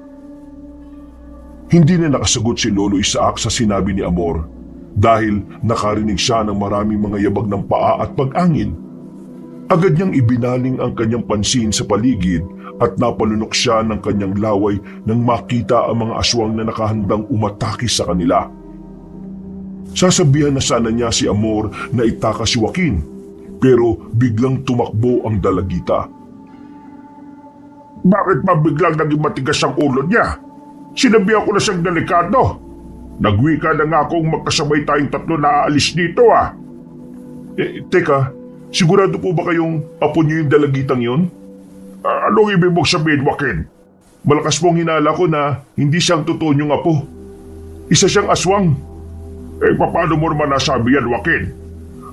Hindi na nakasagot si Lolo Isaac sa sinabi ni Amor dahil nakarinig siya ng maraming mga yabag ng paa at pag-angin. Agad niyang ibinaling ang kanyang pansin sa paligid at napalunok siya ng kanyang laway nang makita ang mga aswang na nakahandang umatake sa kanila. Sasabihan na sana niya si Amor na itakas si Joaquin, pero biglang tumakbo ang dalagita. Bakit ba biglang naging matigas ang ulo niya? Sinabihan ko na siyang delikado. Nagwika na nga akong magkasabay tayong tatlo na aalis dito Teka, sigurado po ba kayong apo niyo yung dalagitang yun? Anong ibig mong sabihin, Joaquin? Malakas pong hinala ko na hindi siyang totoo niyong apo. Isa siyang aswang. Paano mo naman nasabi yan, Joaquin?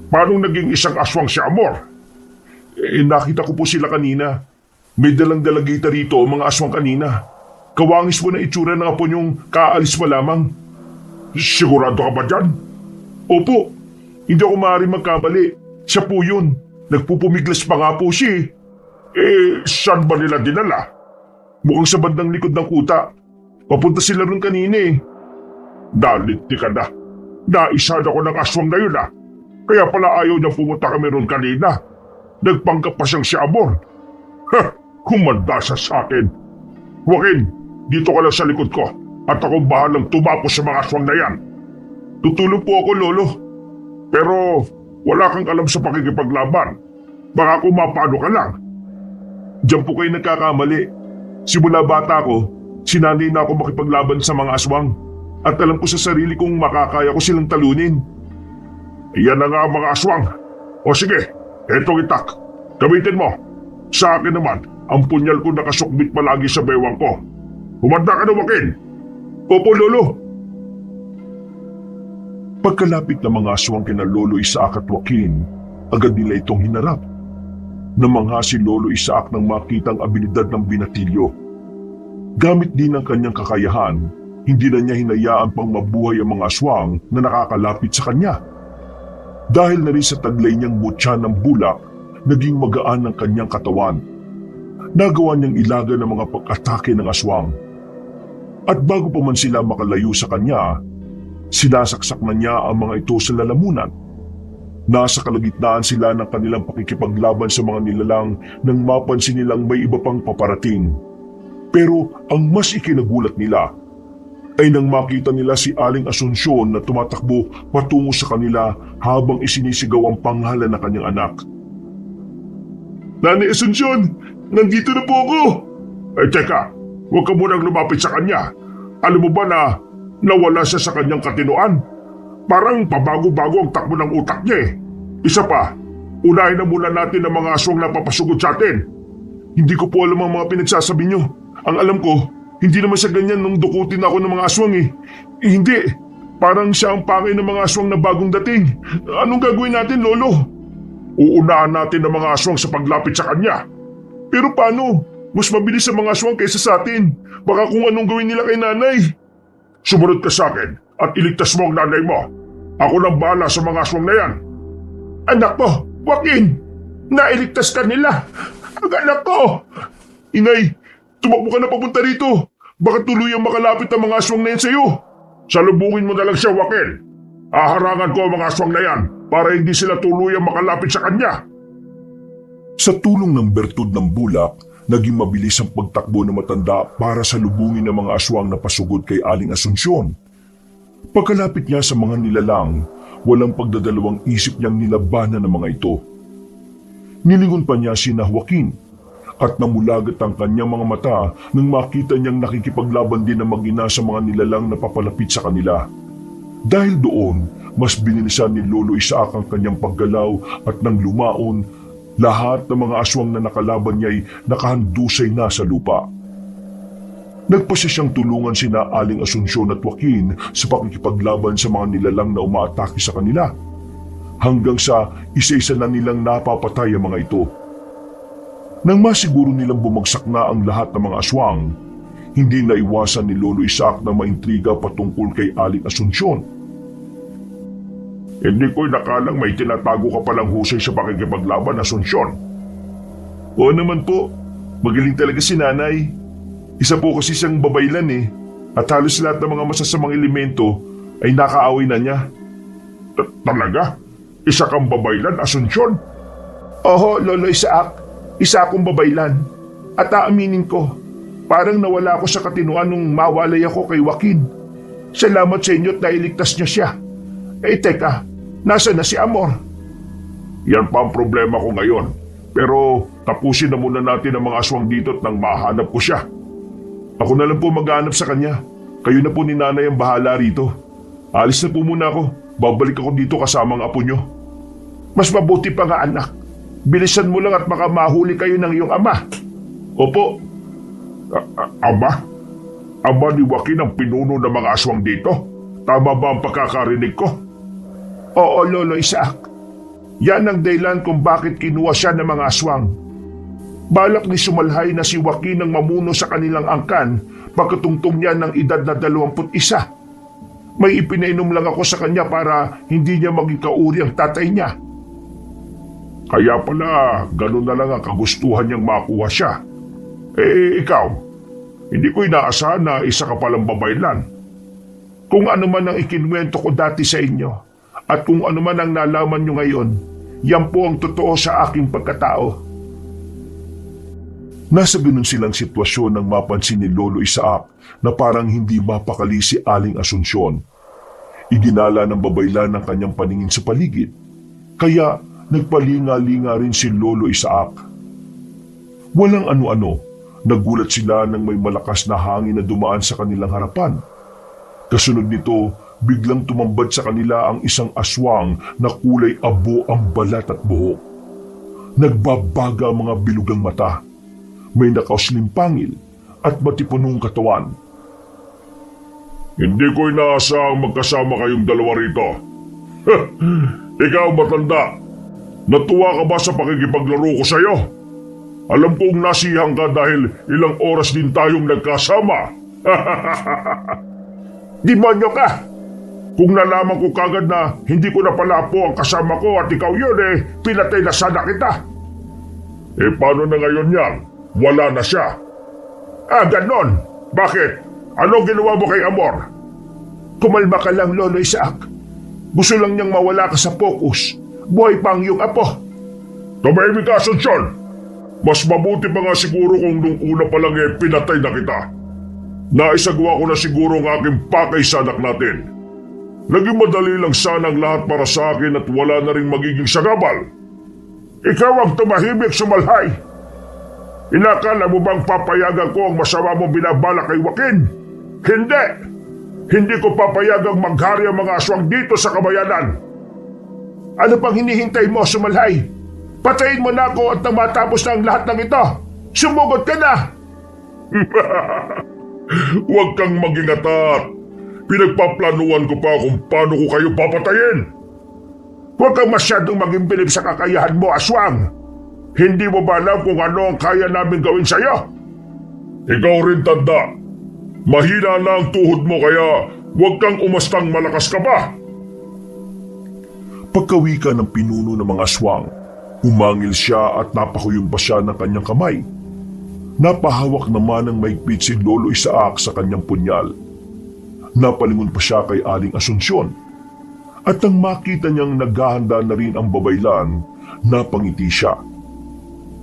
Paano naging isang aswang si Amor? Nakita ko po sila kanina. May dalang dalagita rito ang mga aswang kanina. Kawangis po na itsura ng apo niyong kaalis pa lamang. Sigurado ka ba dyan? Opo, hindi ako maaaring magkamali. Siya po yun. Nagpupumiglas pa nga po siya Saan ba nila dinala? Mukhang sa bandang likod ng kuta. Papunta sila ron kanina Dalinti ka na. Naisad ako ng aswang na yun Kaya pala ayaw niya pumunta kami ron kanina. Nagpanggap pa siyang si Amor. Kumanda siya sa akin. Joaquin, dito ka lang sa likod ko. At akong bahalang tumapos sa mga aswang na yan. Tutulong po ako, Lolo. Pero wala kang alam sa pakikipaglaban. Baka kung mapano ka lang. Diyan po kayo nagkakamali. Simula bata ko, sinanay na ako makipaglaban sa mga aswang. At alam ko sa sarili kong makakaya ko silang talunin. Iyan na nga ang mga aswang. O sige, etong itak. Gamitin mo. Sa akin naman, ang punyal ko nakasukbit palagi sa bewang ko. Humanda ka na, Joaquin. Opo, Lolo. Pagkalapit ng mga aswang kina Lolo Isaac at Joaquin, agad nila itong hinarap. Namangha si Lolo Isaac nang makitang abilidad ng binatilyo. Gamit din ang kanyang kakayahan, hindi na niya hinayaan pang mabuhay ang mga aswang na nakakalapit sa kanya. Dahil na rin sa taglay niyang mutya ng bulak, naging magaan ang kanyang katawan. Nagawa niyang ilaga ng mga pag-atake ng aswang. At bago pa man sila makalayo sa kanya, sinasaksak na niya ang mga ito sa lalamunan. Nasa kalagitnaan sila ng kanilang pakikipaglaban sa mga nilalang nang mapansin nilang may iba pang paparating. Pero ang mas ikinagulat nila ay nang makita nila si Aling Asunsyon na tumatakbo patungo sa kanila habang isinisigaw ang pangalan ng kanyang anak. Nanay Asunsyon, nandito na po ako! Teka, huwag ka munang lumapit sa kanya. Alam mo ba na nawala siya sa kanyang katinoan? Parang pabago-bago ang takbo ng utak niya Isa pa, unahin na muna natin ang mga aswang na papasugod sa atin. Hindi ko po alam ang mga pinagsasabi niyo. Ang alam ko, hindi naman siya ganyan nung dukutin ako ng mga aswang Hindi. Parang siya ang pangay ng mga aswang na bagong dating. Anong gagawin natin, Lolo? Uunahan natin ang mga aswang sa paglapit sa kanya. Pero paano? Mas mabilis ang mga aswang kaysa sa atin. Baka kung anong gawin nila kay nanay. Sumunod ka sa akin at iligtas mo ang nanay mo. Ako nang bahala sa mga aswang na yan. Anak ko, Joaquin! Nailigtas ka nila! Ang anak ko! Inay, tumakbo ka na papunta rito. Baka tuluyang makalapit ang mga aswang na yan sa'yo. Salubungin mo na lang siya, Joaquin. Aharangan ko ang mga aswang na yan para hindi sila tuluyang makalapit sa kanya. Sa tulong ng bertud ng bulak, naging mabilis ang pagtakbo ng matanda para salubungin ang mga aswang na pasugod kay Aling Asunsyon. Pagkalapit niya sa mga nilalang, walang pagdadalawang isip niyang nilabanan ng mga ito. Nilingon pa niya si Joaquin at namulagat ang kanyang mga mata nang makita niyang nakikipaglaban din ang mag-ina sa mga nilalang na papalapit sa kanila. Dahil doon, mas binilisan ni Lolo Isaac ang kanyang paggalaw at nang lumaon, lahat ng mga aswang na nakalaban niya ay nakahandusay na sa lupa. Nagpasya siyang tulungan sina Aling Asunsyon at Joaquin sa pakikipaglaban sa mga nilalang na umaatake sa kanila. Hanggang sa isa-isa na nilang napapatay ang mga ito. Nang masiguro nilang bumagsak na ang lahat ng mga aswang, hindi naiwasan ni Lolo Isaac na maintriga patungkol kay Aling Asunsyon. Hindi ko'y nakalang may tinatago ka palang husay sa pakikipaglaban, Asunsyon. Oo naman po, magaling talaga si nanay. Isa po kasi siyang babaylan at halos lahat ng mga masasamang elemento ay nakaaway na niya. Talaga? Isa kang babaylan, Asunsyon? Oho, Lolo Isaac. Isa akong babaylan. At aaminin ko, parang nawala ako sa katinuan nung mawalay ako kay Joaquin. Salamat sa inyo at nailigtas niyo siya. Teka, nasa na si Amor? Yan pa ang problema ko ngayon. Pero tapusin na muna natin ang mga aswang dito at nang mahanap ko siya. Ako na lang po maghanap sa kanya. Kayo na po ni nanay ang bahala rito. Alis na po muna ako. Babalik ako dito kasama ang apo nyo. Mas mabuti pa nga, anak. Bilisan mo lang at baka mahuli kayo ng iyong ama. Opo. Ama? Ama ni Joaquin ang pinuno ng mga aswang dito? Tama ba ang pagkakarinig ko? Oo, Lolo Isaac. Yan ang dahilan kung bakit kinuha siya ng mga aswang. Balak ni Sumalhay na si Joaquin ang mamuno sa kanilang angkan pagkatungtong niya ng edad na 21. May ipinainom lang ako sa kanya para hindi niya maging kauri ang tatay niya. Kaya pala, ganun na lang ang kagustuhan niyang makuha siya. Ikaw, hindi ko inaasahan na isa ka palang babaylan. Kung ano man ang ikinwento ko dati sa inyo, at kung ano man ang nalaman niyo ngayon, yan po ang totoo sa aking pagkatao. Nasa ganun silang sitwasyon nang mapansin ni Lolo Isaac na parang hindi mapakali si Aling Asunsyon. Iginala ng babaylan ang kanyang paningin sa paligid, kaya nagpalinga-linga rin si Lolo Isaac. Walang ano-ano, nagulat sila nang may malakas na hangin na dumaan sa kanilang harapan. Kasunod nito, biglang tumambad sa kanila ang isang aswang na kulay abo ang balat at buhok. Nagbabaga ang mga bilugang mata. May nakausling pangil at matipunong katawan. Hindi ko inaasahang magkasama kayong dalawa rito. Ikaw, matanda. Natuwa ka ba sa pakikipaglaro ko sa iyo? Alam kong nasihang ka dahil ilang oras din tayong nagkasama. Demonyo ka! Kung nalaman ko kagad na hindi ko na pala po ang kasama ko at ikaw yun pinatay na sana kita. Paano na ngayon yan? Wala na siya. Ganon. Bakit? Anong ginawa mo kay Amor? Kumalma ka lang, Lolo Isaac. Gusto lang niyang mawala ka sa focus. Buhay pa ang iyong apo. Tumahimik ka, Asunsyon. Mas mabuti pa nga siguro kung nung una pa lang pinatay na kita. Naisagawa ko na siguro ang aking pakay sa anak natin. Naging madali lang sana ang lahat para sa akin at wala na rin magiging sagabal. Ikaw ang tumahimik, Sumalhay. Inakala mo bang papayagan ko ang masama mong binabala kay Joaquin? Hindi! Hindi ko papayagang maghari ang mga aswang dito sa kabayanan. Ano pang hinihintay mo, Sumalhay? Patayin mo na ako at nang matapos na ang lahat ng ito. Sumugod ka na! Huwag kang mag-ingatat. pinagpaplanuhan ko pa kung paano ko kayo papatayin. Huwag kang masyadong maging bilib sa kakayahan mo, aswang. Hindi mo ba alam kung ano ang kaya namin gawin sa'yo? Ikaw rin, tanda. Mahina na ang tuhod mo kaya huwag kang umastang malakas ka pa. Pagkawika ng pinuno ng mga aswang, umangil siya at napakuyong pa siya ng kanyang kamay. Napahawak naman ng maigpit si Lolo Isaac sa kanyang punyal. Napalingon pa siya kay Aling Asunsyon. At nang makita niyang naghahanda na rin ang babaylan, napangiti siya.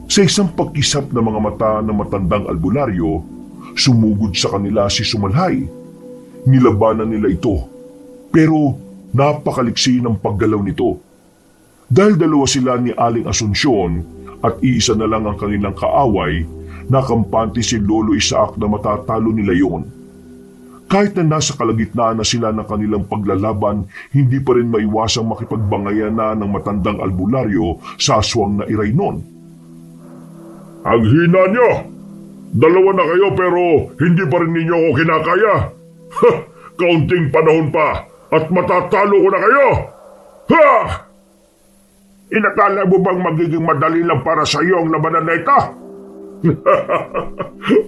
Sa isang pagkisap ng mga mata ng matandang albularyo, sumugod sa kanila si Sumalhay. Nilabanan nila ito, pero napakaliksi ng paggalaw nito. Dahil dalawa sila ni Aling Asunsyon at iisa na lang ang kanilang kaaway, nakampante si Lolo Isaac na matatalo nila yon. Kahit na nasa kalagitnaan na sila ng kanilang paglalaban, hindi pa rin maiwasang makipagbangayan na ng matandang albularyo sa aswang na Iraynon. Ang hina nyo! Dalawa na kayo pero hindi pa rin ninyo ako kinakaya. Kaunting panahon pa at matatalo ko na kayo! Ha! Inakala mo bang magiging madali lang para sa iyo ang labanan na ito?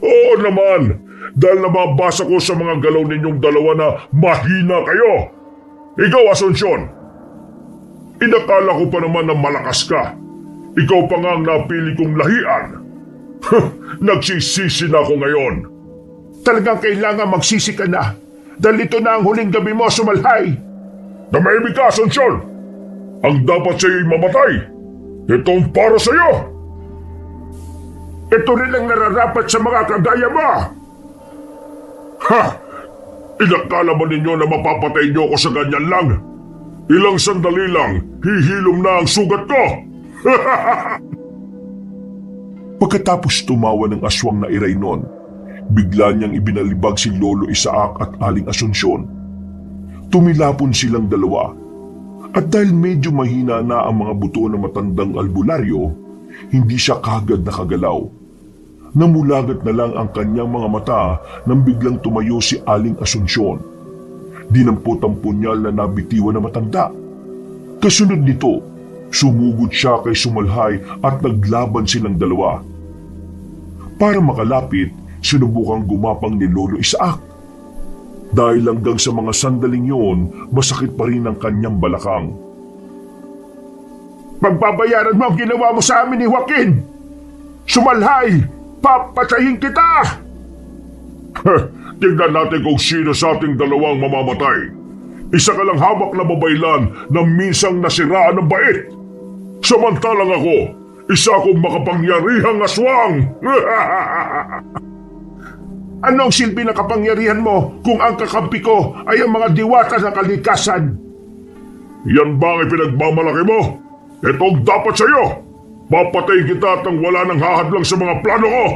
Oo naman! Dahil nababasa ko sa mga galaw ninyong dalawa na mahina kayo. Ikaw, Asunsyon, inakala ko pa naman na malakas ka. Ikaw pa nga ang napili kong lahian. Nagsisisi na ako ngayon. Talagang kailangan magsisi ka na. Dahil ito na ang huling gabi mo, Sumalhay. Namahimik ka, Asunsyon. Ang dapat sa'yo'y mamatay. Ito ang para sa'yo. Ito rin ang nararapat sa mga kagaya mo. Ha! Inakala ba ninyo na mapapatay niyo ako sa ganyan lang? Ilang sandali lang, hihilom na ang sugat ko! Pagkatapos tumawa ng aswang na Iraynon, bigla niyang ibinalibag si Lolo Isaac at Aling Asunsyon. Tumilapon silang dalawa, at dahil medyo mahina na ang mga buto ng matandang albularyo, hindi siya kagad nakagalaw. Namulagat na lang ang kanyang mga mata nang biglang tumayo si Aling Asunsyon. Dinampot ang punyal na nabitiwan na matanda. Kasunod nito, sumugod siya kay Sumalhay at naglaban silang dalawa. Para makalapit, sinubukang gumapang ni Lolo Isaac. Dahil hanggang sa mga sandaling yon, masakit pa rin ang kanyang balakang. Pagbabayaran mo ang ginawa mo sa amin ni Joaquin! Sumalhay! Papatayin kita! Tingnan natin kung sino sa ating dalawang mamamatay. Isa ka lang hawak na babaylan na minsang nasiraan ng bait. Samantalang ako, isa akong makapangyarihang aswang. Anong silbi ng kapangyarihan mo kung ang kakampi ko ay ang mga diwata ng kalikasan? Yan ba ang ipinagmamalaki mo? Ito ang dapat sa'yo. Papatayin kita at ang wala nang hahadlang sa mga plano ko.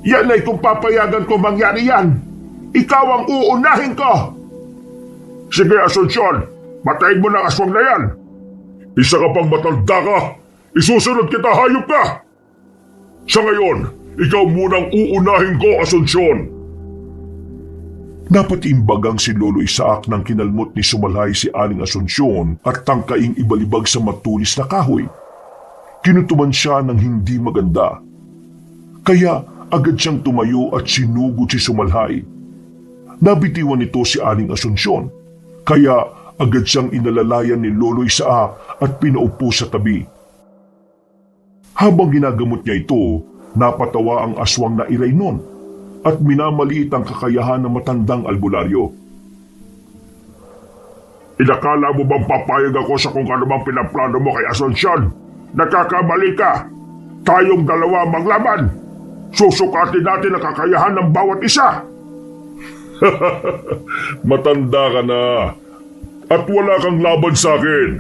Yan ay kung papayagan ko mangyari yan. Ikaw ang uunahin ko. Sige, Asunsyon, patayin mo na ang aswang na yan. Isa ka pang matanda ka. Isusunod kita, hayop ka. Sa ngayon, ikaw munang uunahin ko, Asunsyon. Napatimbagang si Lolo Isaac nang kinalmot ni Sumalhay si Aling Asunsyon at tangkaing ibalibag sa matulis na kahoy. Kinutuban siya ng hindi maganda. Kaya agad siyang tumayo at sinugod si Sumalhay. Nabitiwan nito si Aling Asunsyon, kaya agad siyang inalalayan ni Lolo Isaac at pinaupo sa tabi. Habang ginagamot niya ito, napatawa ang aswang na Iraynon at minamaliit ang kakayahan ng matandang albularyo. Inakala mo bang papayag ako sa kung ano bang pinaplano mo kay Asunsyon? Nakakamali ka. Tayong dalawa maglaban. Susukatin natin ang kakayahan ng bawat isa. Matanda ka na. At wala kang laban sa akin.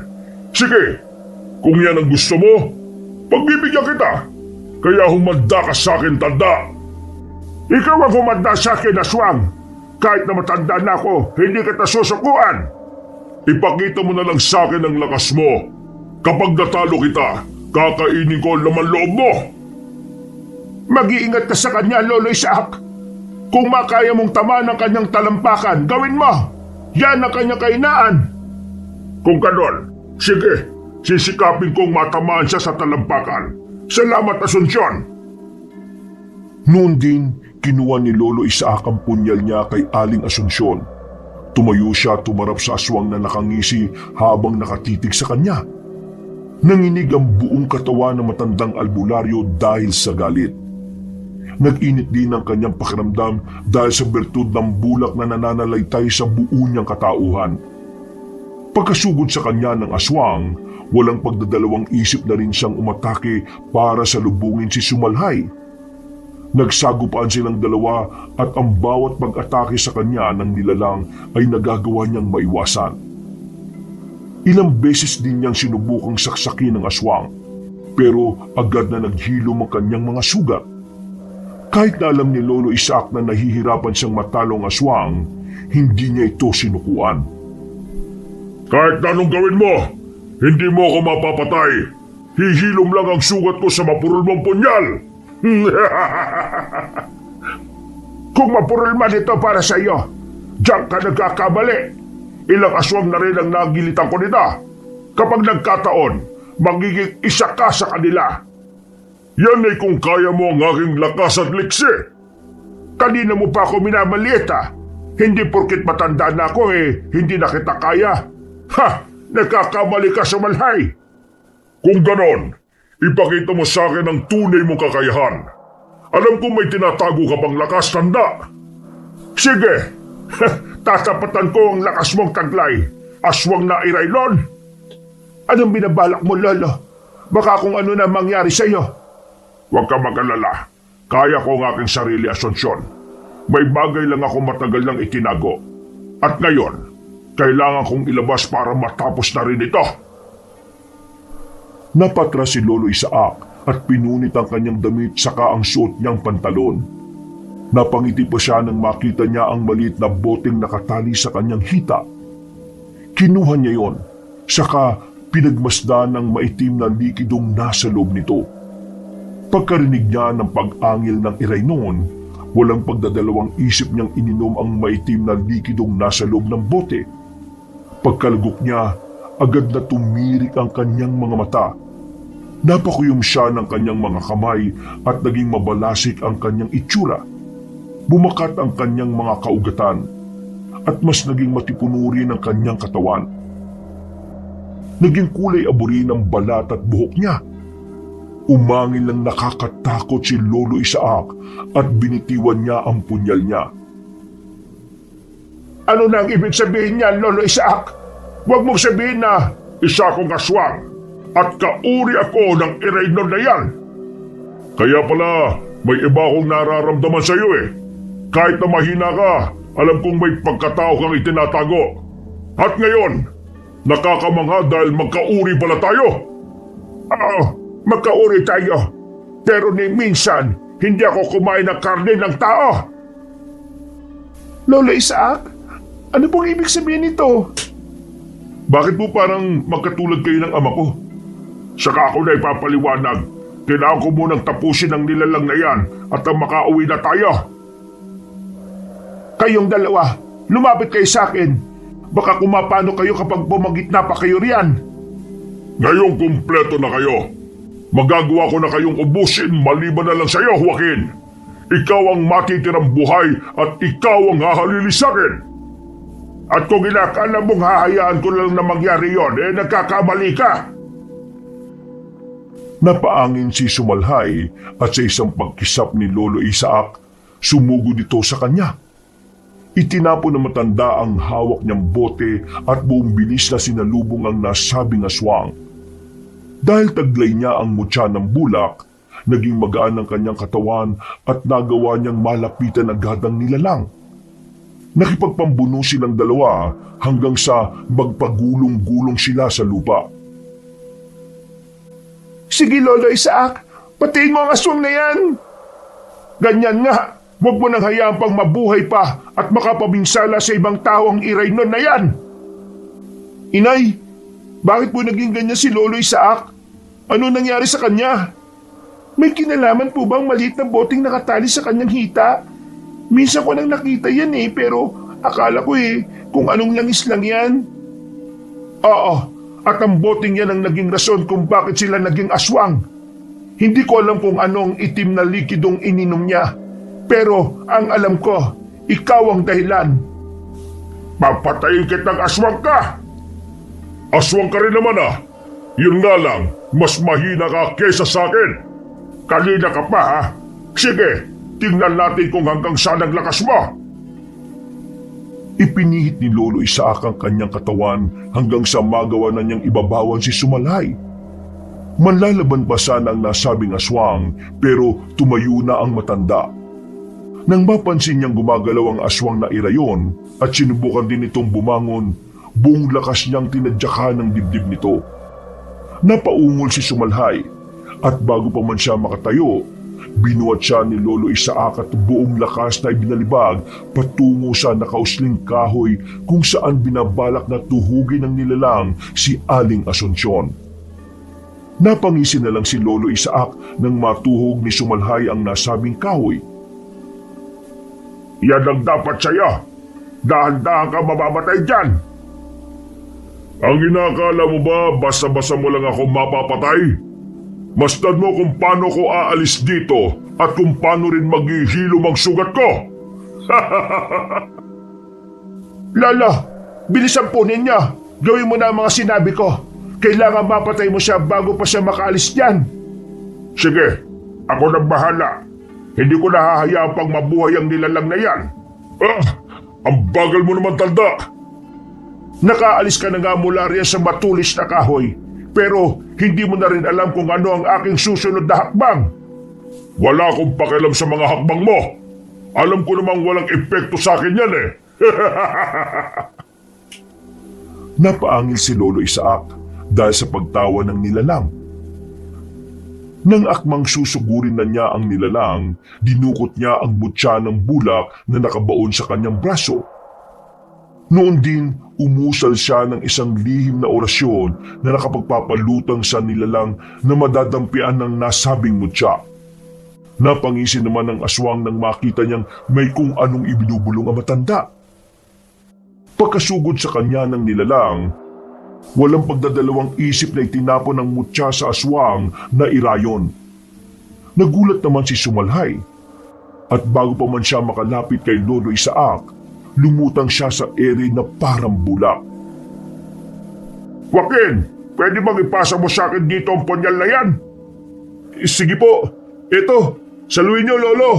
Sige, kung yan ang gusto mo, pagbibigyan kita. Kaya humanda ka sa akin, tanda. Ikaw ang humanda sa akin, aswang. Kahit na matanda na ako, hindi kita susukuan. Ipakita mo na lang sa akin ang lakas mo. Kapag natalo kita, kakainin ko ang laman loob mo. Mag-iingat ka sa kanya, Lolo Isaac. Kung makaya mong tamaan ang kanyang talampakan, gawin mo! Yan ang kanyang kahinaan! Kung ganon, sige, sisikapin kong matamaan siya sa talampakan. Salamat, Asunsyon! Noon din, kinuha ni Lolo Isaac ang punyal niya kay Aling Asunsyon. Tumayo siya at tumarap sa aswang na nakangisi habang nakatitig sa kanya. Nanginig ang buong katawan ng matandang albularyo dahil sa galit. Nag-init din ang kanyang pakiramdam dahil sa bertud ng bulak na nananalaytay sa buo niyang katauhan. Pagkasugod sa kanya ng aswang, walang pagdadalawang isip na rin siyang umatake para salubungin si Sumalhay. Nagsagupaan silang dalawa at ang bawat pag-atake sa kanya ng nilalang ay nagagawa niyang maiwasan. Ilang beses din niyang sinubukang saksakin ng aswang, pero agad na naghilom ang kanyang mga sugat. Kahit na alam ni Lolo Isaac na nahihirapan siyang matalo ang aswang, hindi niya ito sinukuan. Kahit na anong gawin mo, hindi mo ako mapapatay. Hihilom lang ang sugat ko sa mapurol mong punyal. Kung mapurol man ito para sa iyo, diyan ka nagkakamali. Ilang aswang na rin ang nagilitan ko nito. Kapag nagkataon, magiging isa ka sa kanila. Yan ay kung kaya mo ang aking lakas at liksi. Kanina mo pa ako minamaliit Hindi porkit matanda na ako hindi na kita kaya. Ha! Nagkakamali ka, Sumalhay. Kung ganon, ipakita mo sa akin ang tunay mong kakayahan. Alam kong may tinatago ka pang lakas, tanda. Sige, tatapatan ko ang lakas mong taglay. Aswang na Iraylon. Anong binabalak mo, Lolo? Baka kung ano na mangyari sa iyo. Huwag ka mag-alala. Kaya ko ang aking sarili, Asunsyon. May bagay lang ako matagal nang itinago. At ngayon, kailangan kong ilabas para matapos na rin ito. Napatras si Lolo Isaac at pinunit ang kanyang damit saka ang suot niyang pantalon. Napangiti pa siya nang makita niya ang maliit na boteng nakatali sa kanyang hita. Kinuha niya yon, saka pinagmasdan ng maitim na likidong nasa loob nito. Pagkarinig niya ng pag-angil ng Iraynon, walang pagdadalawang isip niyang ininom ang maitim na likidong nasa loob ng bote. Pagkalagok niya, agad na tumirik ang kanyang mga mata. Napakuyom siya ng kanyang mga kamay at naging mabalasik ang kanyang itsura. Bumakat ang kanyang mga kaugatan at mas naging matipunuri ng kanyang katawan. Naging kulay aburi ng balat at buhok niya. Umangil ng nakakatakot si Lolo Isaac at binitiwan niya ang punyal niya. Ano na ang ibig sabihin niyan, Lolo Isaac? Huwag mong sabihin na isa akong aswang at kauri ako ng Iraylon na yan. Kaya pala, may iba akong nararamdaman sa iyo Kahit na mahina ka, alam kong may pagkatao kang itinatago. At ngayon, nakakamangha dahil magkauri pala tayo. Oo, magkauri tayo. Pero ni minsan, hindi ako kumain ng karne ng tao. Lolo Isaac, ano pong ibig sabihin nito? Bakit po parang magkatulad kayo ng ama ko? Saka ako na ipapaliwanag. Kailangan ko munang tapusin ang nilalang na yan at ang makauwi na tayo. Kayong dalawa, lumapit kayo sa akin. Baka kumapano kayo kapag bumagitna pa kayo riyan. Ngayong kumpleto na kayo. Magagawa ko na kayong ubusin maliban na lang sa iyo, Joaquin. Ikaw ang matitirang buhay at ikaw ang hahalili sa akin. At kung inakala mong hahayaan ko lang na mangyari yon, nagkakamali ka. Napaangin si Sumalhay at sa isang pagkisap ni Lolo Isaac, sumugod ito sa kanya. Itinapon ng matanda ang hawak niyang bote at buong bilis na sinalubong ang nasabing aswang. Dahil taglay niya ang mutya ng bulak, naging magaan ang kanyang katawan at nagawa niyang malapitan agad ang nilalang. Nakipagpambuno silang dalawa hanggang sa magpagulong-gulong sila sa lupa. Sige, Lolo Isaac, patiin mo ang aswang na yan. Ganyan nga, huwag mo nang hayaan pang mabuhay pa at makapabinsala sa ibang tao ang Iraylon na yan. Inay, bakit po naging ganyan si Lolo Isaac? Ano nangyari sa kanya? May kinalaman po bang maliit na boteng nakatali sa kanyang hita? Minsan ko nang nakita yan pero akala ko kung anong langis lang yan. Oo, at ang boting yan ang naging rason kung bakit sila naging aswang. Hindi ko alam kung anong itim na likidong ininom niya. Pero ang alam ko, ikaw ang dahilan. Papatayin kitang aswang ka! Aswang ka rin naman Yun nga lang, mas mahina ka kesa sa akin. Kanina ka pa Sige, tingnan natin kung hanggang saan ang lakas mo. Ipinihit ni Lolo Isaac ang kanyang katawan hanggang sa magawa na niyang ibabawan si Sumalhay. Manlalaban pa sana ang nasabing aswang pero tumayo na ang matanda. Nang mapansin niyang gumagalaw ang aswang na irayon at sinubukan din itong bumangon, buong lakas niyang tinadyakan ng dibdib nito. Napaungol si Sumalhay at bago pa man siya makatayo, binuhat siya ni Lolo Isaac at buong lakas na ibinalibag patungo sa nakausling kahoy kung saan binabalak na tuhugin ng nilalang si Aling Asunsyon. Napangisi na lang si Lolo Isaac nang matuhog ni Sumalhay ang nasabing kahoy. Yan ang dapat sa'yo. Dahan-dahan ka mamamatay dyan. Ang inakala mo ba basta-basta mo lang ako mapapatay? Masdan mo kung paano ko aalis dito at kung paano rin maghihilom ang sugat ko. Lolo, bilisan po ninyo. Gawin mo na ang mga sinabi ko. Kailangan mapatay mo siya bago pa siya makaalis dyan. Sige, ako nang bahala. Hindi ko nahahayaan pang mabuhay ang nilalang na yan. Ang bagal mo naman, tanda. Nakaalis ka na nga mula riyan sa matulis na kahoy. Pero hindi mo na rin alam kung ano ang aking susunod na hakbang. Wala akong pakialam sa mga hakbang mo. Alam ko namang walang epekto sa akin yan Napaangil si Lolo Isaac dahil sa pagtawa ng nilalang. Nang akmang susugurin na niya ang nilalang, dinukot niya ang mutya ng bulak na nakabaon sa kanyang braso. Noon din, umusal siya ng isang lihim na orasyon na nakapagpapalutang sa nilalang na madadampian ng nasabing mutya. Napangisi naman ng aswang nang makita niyang may kung anong ibinubulong ang matanda. Pagkasugod sa kanya ng nilalang, walang pagdadalawang isip na itinapon ng mutya sa aswang na irayon. Nagulat naman si Sumalhay at bago pa man siya makalapit kay Lolo Isaac, lumutang siya sa ere na parang bulak. Joaquin, pwede bang ipasa mo sa akin dito ang punyal na yan? Sige po, ito, saluhin niyo, Lolo.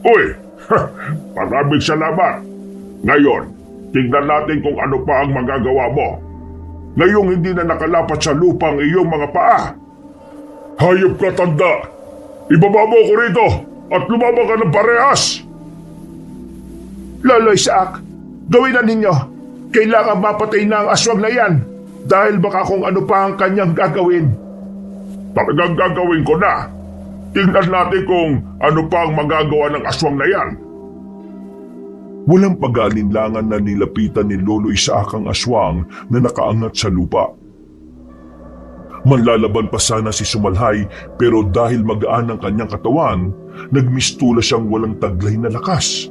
Uy, maraming salamat. Ngayon, tingnan natin kung ano pa ang magagawa mo. Ngayong hindi na nakalapat sa lupa ang iyong mga paa. Hayop ka, tanda! Ibaba mo ko rito at lumaba ka ng parehas! Lolo Isaac, gawin na ninyo. Kailangan mapatay na ang aswang na yan dahil baka kung ano pa ang kanyang gagawin. Talagang gagawin ko na. Tingnan natin kung ano pa ang magagawa ng aswang na yan. Walang pag-aalinlangan na nilapitan ni Lolo Isaac ang aswang na nakaangat sa lupa. Manlalaban pa sana si Sumalhay pero dahil magaan ang kanyang katawan, nagmistula siyang walang taglay na lakas.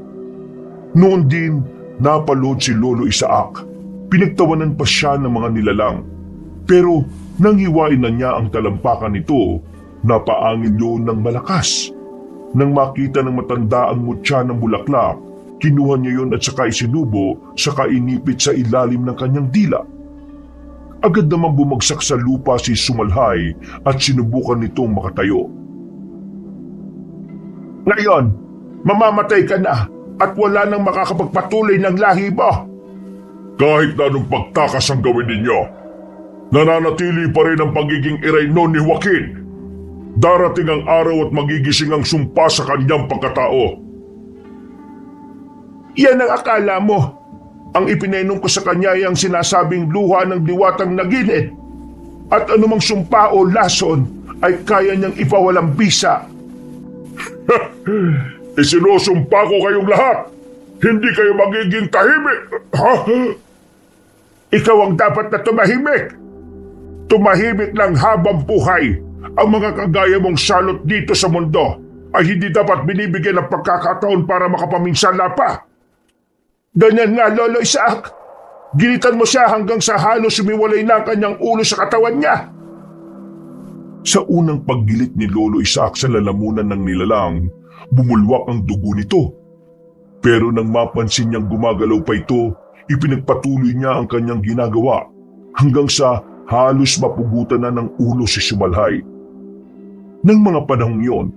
Noon din, napalood si Lolo Isaac. Pinagtawanan pa siya ng mga nilalang. Pero nang hiwain na niya ang talampakan nito, napaangil yun ng malakas. Nang makita ng matanda ang mutya ng bulaklak, kinuha niya yun at saka isinubo, saka inipit sa ilalim ng kanyang dila. Agad namang bumagsak sa lupa si Sumalhay at sinubukan nitong makatayo. Ngayon, mamamatay ka na at wala nang makakapagpatuloy ng lahi mo. Kahit na anong pagtakas ang gawin ninyo, nananatili pa rin ang pagiging iraynon ni Joaquin. Darating ang araw at magigising ang sumpa sa kanyang pagkatao. Yan ang akala mo. Ang ipinainom ko sa kanya ay ang sinasabing luha ng diwatang naginit. At anumang sumpa o lason ay kaya niyang ipawalang bisa. Isinusumpa ko kayong lahat. Hindi kayo magiging tahimik. Ikaw ang dapat na tumahimik. Tumahimik lang habang buhay ang mga kagaya mong salot dito sa mundo ay hindi dapat binibigyan ng pagkakataon para makapaminsala pa. Ganyan nga, Lolo Isaac. Gilitan mo siya hanggang sa halos sumiwalay na ang kanyang ulo sa katawan niya. Sa unang paggilit ni Lolo Isaac sa lalamunan ng nilalang, bumulwak ang dugo nito. Pero nang mapansin niyang gumagalaw pa ito, ipinagpatuloy niya ang kanyang ginagawa hanggang sa halos mapugutan na ng ulo si Sumalhay. Nang mga panahong yon,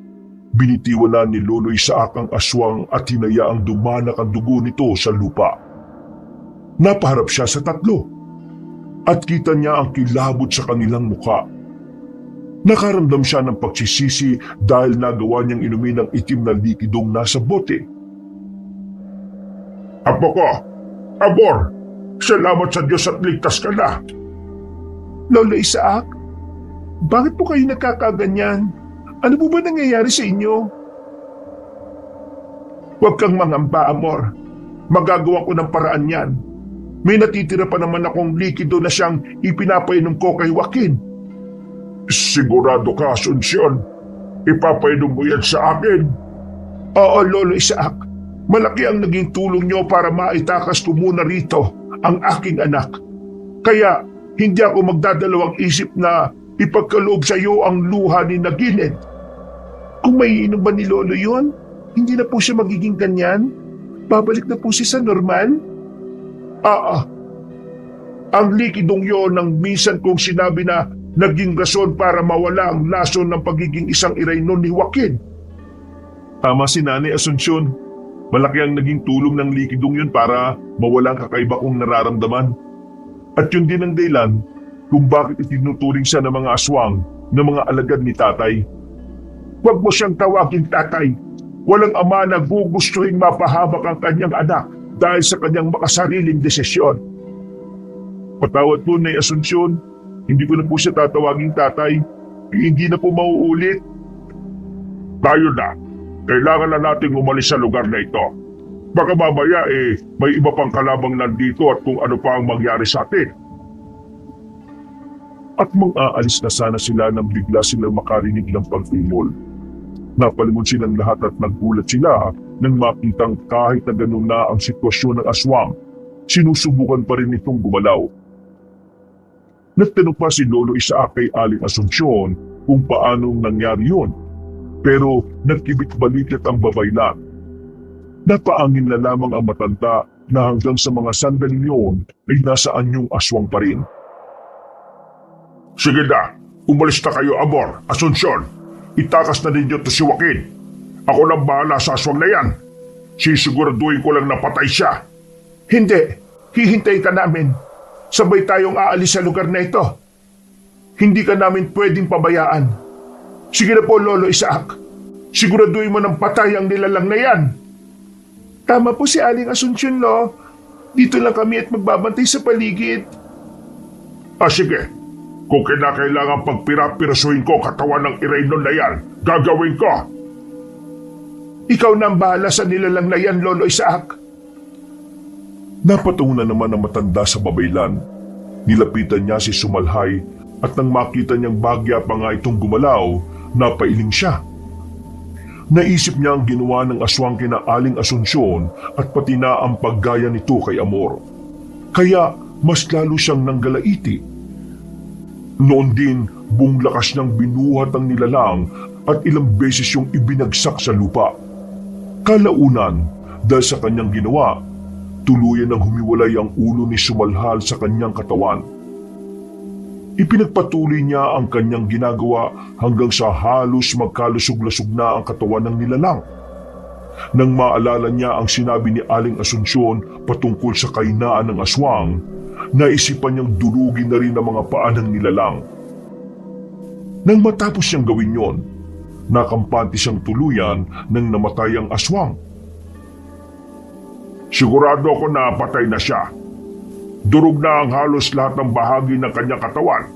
binitiwan na ni Lolo Isaac ang aswang at hinayaang dumanak ang dugo nito sa lupa. Napaharap siya sa tatlo at kita niya ang kilabot sa kanilang mukha. Nakaramdam siya ng pagsisisi dahil nagawa niyang inumin ang itim na likidong nasa bote. Apo ko, Abor, salamat sa Diyos at ligtas ka na. Lolo Isaac, bakit po kayo nagkakaganyan? Ano po ba nangyayari sa inyo? Huwag kang mangamba, Amor. Magagawa ko ng paraan yan. May natitira pa naman akong likido na siyang ipinapainom ko kay Joaquin. Sigurado ka, Asunsyon? Ipapainom mo yan sa akin? Oo, Lolo Isaac. Malaki ang naging tulong niyo para maitakas ko muna rito ang aking anak. Kaya hindi ako magdadalawang isip na ipagkaloob sa iyo ang luha ni Nagined. Kung maiinom ba ni Lolo yun, hindi na po siya magiging ganyan? Babalik na po siya sa normal? Ang likidong yon ang minsan kong sinabi na naging rason para mawala ang lason ng pagiging isang iraynon ni Joaquin. Tama si Nanay Asunsyon. Malaki ang naging tulong ng likidong yun para mawala ang kakaiba kong nararamdaman. At yun din ang dahilan kung bakit itinuturing siya ng mga aswang ng mga alagad ni tatay. Huwag mo siyang tawagin tatay. Walang ama na gugustuhin mapahamak ang kanyang anak dahil sa kanyang makasariling desisyon. Patawad po, Nay Asunsyon. Hindi ko na po siya tatawaging tatay. Hindi na po mauulit. Tayo na. Kailangan na nating umalis sa lugar na ito. Baka mamaya may iba pang kalabang nandito at kung ano pa ang mangyari sa atin. At mang-aalis na sana sila nang bigla silang makarinig ng pag-umol. Napalingon silang lahat at naggulat sila nang makitang kahit na ganun na ang sitwasyon ng aswang, sinusubukan pa rin itong gumalaw. Nagtanong pa si Lolo Isaac kay Aling Asunsyon kung paanong nangyari yun. Pero nagkibit-balikat ang babaylan. Napaangin na lamang ang matanda na hanggang sa mga sandali yun ay nasa anyong aswang pa rin. Sige na, umalis na kayo, Amor, Asunsyon. Itakas na ninyo to si Joaquin. Ako lang bahala sa aswang na yan. Sisiguraduhin ko lang na patay siya. Hindi, hihintay ka namin. Sabay tayong aalis sa lugar na ito. Hindi ka namin pwedeng pabayaan. Sige na po, Lolo Isaac. Siguraduhin mo ng patay ang nilalang na yan. Tama po si Aling Asunsyon, Lo. Dito lang kami at magbabantay sa paligid. Sige. Kung kinakailangan pagpirapirasuhin ko katawan ng iraynon na yan, gagawin ko. Ikaw na ang bahala sa nilalang na yan, Lolo Isaac. Napatungo na naman ang matanda sa babaylan. Nilapitan niya si Sumalhay at nang makita niyang bagya pa nga itong gumalaw, napailing siya. Naisip niya ang ginawa ng aswang kina Aling Asunsyon at pati na ang paggaya nito kay Amor. Kaya mas lalo siyang nanggalaiti. Noon din, buong lakas niyang binuhat ang nilalang at ilang beses yung ibinagsak sa lupa. Kalaunan, dahil sa kanyang ginawa, tuluyan ng humiwalay ang ulo ni Sumalhal sa kanyang katawan. Ipinagpatuloy niya ang kanyang ginagawa hanggang sa halos magkalusog-lasog na ang katawan ng nilalang. Nang maalala niya ang sinabi ni Aling Asunsyon patungkol sa kahinaan ng aswang, naisipan niyang durugin na rin ang mga paa ng nilalang. Nang matapos siyang gawin yon, nakampante siyang tuluyan nang namatay ang aswang. Sigurado ako na patay na siya. Durog na ang halos lahat ng bahagi ng kanyang katawan,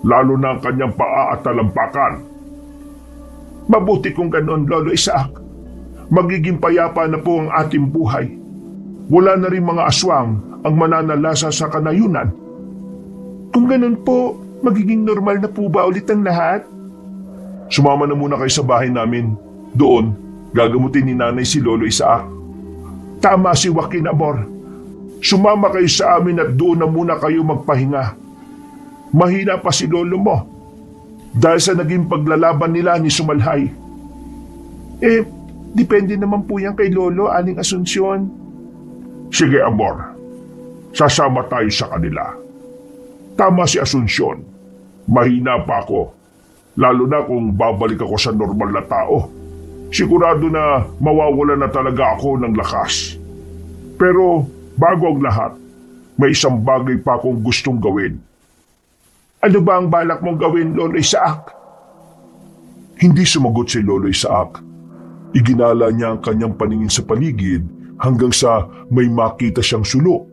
lalo na ang kanyang paa at talampakan. Mabuti kung ganon, Lolo Isaac. Magiging payapa na po ang ating buhay. Wala na rin mga aswang ang mananalasa sa kanayunan. Kung ganon po, magiging normal na po ba ulit ang lahat? Sumama na muna kayo sa bahay namin. Doon, gagamutin ni nanay si Lolo Isaac. Tama si Joaquin, Amor. Sumama kayo sa amin at doon na muna kayo magpahinga. Mahina pa si lolo mo dahil sa naging paglalaban nila ni Sumalhay. Depende naman po yan kay Lolo, Aling Asunsyon. Sige, Amor. Sasama tayo sa kanila. Tama si Asunsyon. Mahina pa ako. Lalo na kung babalik ako sa normal na tao. Sigurado na mawawala na talaga ako ng lakas. Pero bago ang lahat, may isang bagay pa akong gustong gawin. Ano ba ang balak mong gawin, Lolo Isaac? Hindi sumagot si Lolo Isaac. Iginala niya ang kanyang paningin sa paligid hanggang sa may makita siyang sulok.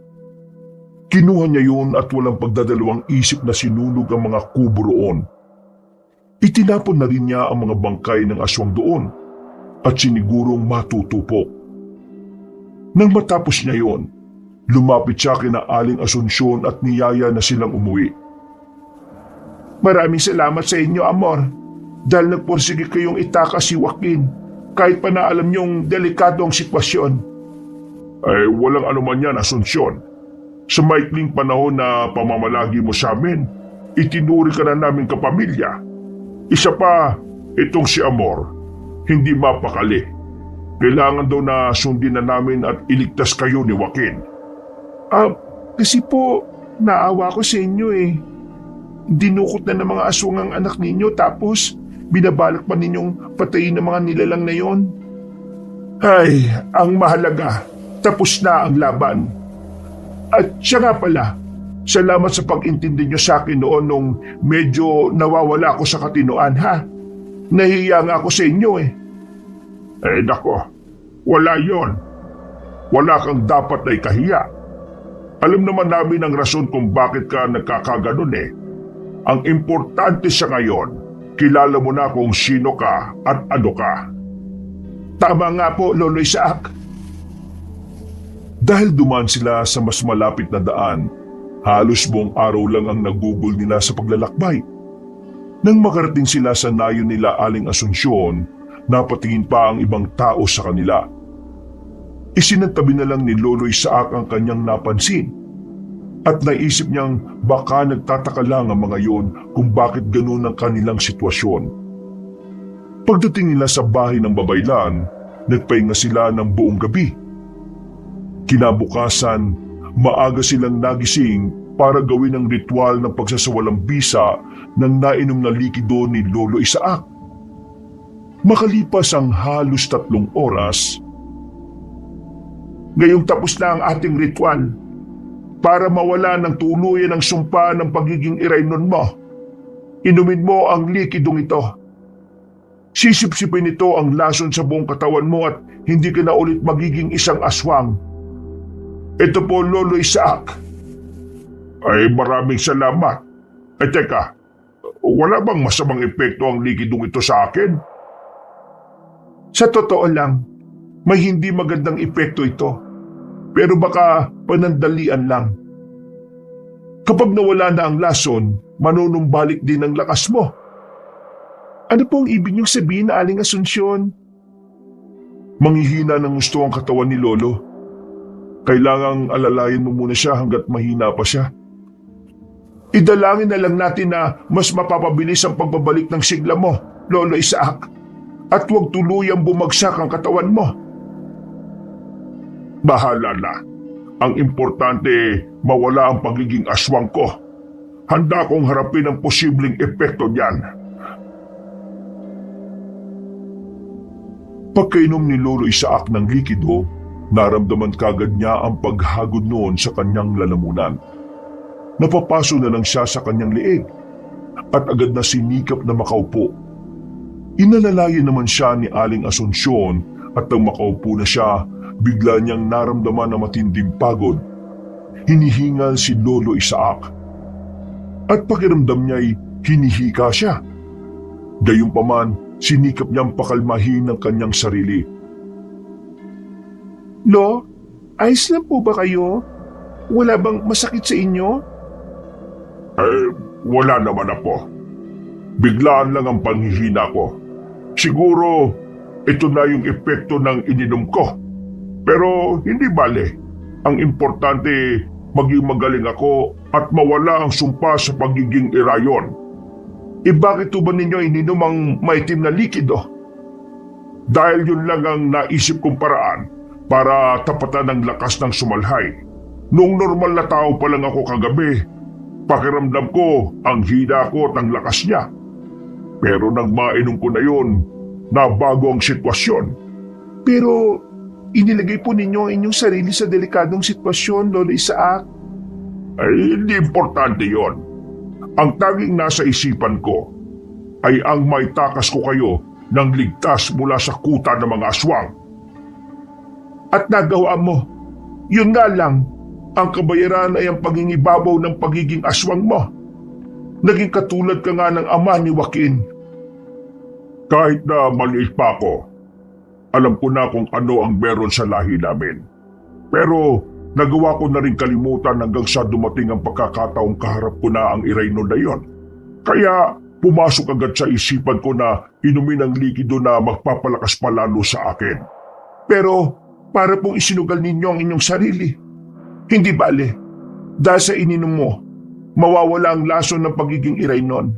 Kinuha niya yun at walang pagdadalawang isip na sinunog ang mga kubo roon. Itinapon na rin niya ang mga bangkay ng aswang doon at sinigurong matutupok. Nang matapos niya yon, lumapit siya kina Aling Asunsyon at niyaya na silang umuwi. Maraming salamat sa inyo, Amor, dahil nagpursige kayong itakas si Joaquin kahit pa na alam niyong delikado ang sitwasyon. Ay, walang anuman yan, Asunsyon. Sa maikling panahon na pamamalagi mo sa amin, itinuri ka na namin kapamilya. Isa pa, itong si Amor, hindi mapakali. Kailangan daw na sundin na namin at iligtas kayo ni Joaquin. Kasi po, naawa ko sa inyo eh. Dinukot na ng mga aswang ang anak ninyo tapos binabalak pa ninyong patayin ng mga nilalang na yon. Ay, ang mahalaga, tapos na ang laban. At siya nga pala, salamat sa pag-intindi nyo sa akin noon nung medyo nawawala ako sa katinoan, ha? Nahihiya nga ako sa inyo eh. Nako, wala yon. Wala kang dapat na ikahiya. Alam naman namin ang rason kung bakit ka nagkakaganon eh. Ang importante sa ngayon, kilala mo na kung sino ka at ano ka. Tama nga po, Lolo Isaac. Dahil dumaan sila sa mas malapit na daan, halos buong araw lang ang nagugol nila sa paglalakbay. Nang makarating sila sa nayo nila Aling Asunsyon, napatingin pa ang ibang tao sa kanila. Isinantabi na lang ni Lolo Isaac ang kanyang napansin at naisip niyang baka nagtataka lang ang mga yon kung bakit ganun ang kanilang sitwasyon. Pagdating nila sa bahay ng babaylan, nagpahinga sila ng buong gabi. Kinabukasan, maaga silang nagising para gawin ang ritual ng pagsasawalang bisa ng nainom na likido ni Lolo Isaac. Makalipas ang halos 3 oras, ngayong tapos na ang ating ritual. Para mawala ng tuluyan ang sumpa ng pagiging Iraynon mo, inumin mo ang likidong ito. Sisipsipin ito ang lason sa buong katawan mo at hindi ka na ulit magiging isang aswang. Ito po, Lolo Isaac. Ay, maraming salamat. Ay, teka, wala bang masamang epekto ang likidong ito sa akin? Sa totoo lang, may hindi magandang epekto ito. Pero baka panandalian lang. Kapag nawala na ang lason, manunumbalik din ang lakas mo. Ano pong ibig niyong sabihin, Aling Asunsyon? Manghihina ng gusto ang katawan ni Lolo. Kailangang alalayan mo muna siya hanggat mahina pa siya. Idalangin na lang natin na mas mapapabilis ang pagbabalik ng sigla mo, Lolo Isaac. At huwag tuluyang bumagsak ang katawan mo. Bahala na. Ang importante, mawala ang pagiging aswang ko. Handa kong harapin ang posibleng epekto niyan. Pagkainom ni Lolo Isaac ng likido, naramdaman kagad niya ang paghagod noon sa kanyang lalamunan. Napapaso na lang siya sa kanyang liig at agad na sinikap na makaupo. Inalalayan naman siya ni Aling Asunsyon at nang makaupo na siya, bigla niyang naramdaman ang matinding pagod. Hinihingal si Lolo Isaac. At pakiramdam niya'y hinihika siya. Gayunpaman, sinikap niyang pakalmahin ang kanyang sarili. Lo, ayos lang po ba kayo? Wala bang masakit sa inyo? Wala naman ako. Biglaan lang ang panghihina ko. Siguro, ito na yung epekto ng ininom ko. Pero hindi bale. Ang importante, maging magaling ako at mawala ang sumpa sa pagiging irayon. Bakit ba ninyo ininom ang maitim na likido? Dahil yun lang ang naisip kong paraan para tapatan ang lakas ng sumalhay. Noong normal na tao pa lang ako kagabi, pakiramdam ko ang hina ko at ang lakas niya. Pero nang mainom ko na yun, nabago ang sitwasyon. Pero inilagay po ninyo ang inyong sarili sa delikadong sitwasyon, Lolo Isaac. Ay, hindi importante yon. Ang tanging nasa isipan ko ay ang maitakas ko kayo ng ligtas mula sa kuta ng mga aswang. At nagawa mo. Yun nga lang, ang kabayaran ay ang pangingibabaw ng pagiging aswang mo. Naging katulad ka nga ng ama ni Joaquin. Kahit na maliit pa ako, alam ko na kung ano ang meron sa lahi namin. Pero nagawa ko na rin kalimutan hanggang sa dumating ang pagkakataong kaharap ko na ang irayno na yon. Kaya pumasok agad sa isipan ko na inumin ang likido na magpapalakas pa lalo sa akin. Pero para pong isinugal ninyo ang inyong sarili. Hindi bale. Dahil sa ininom mo, mawawala ang lason ng pagiging iraynon.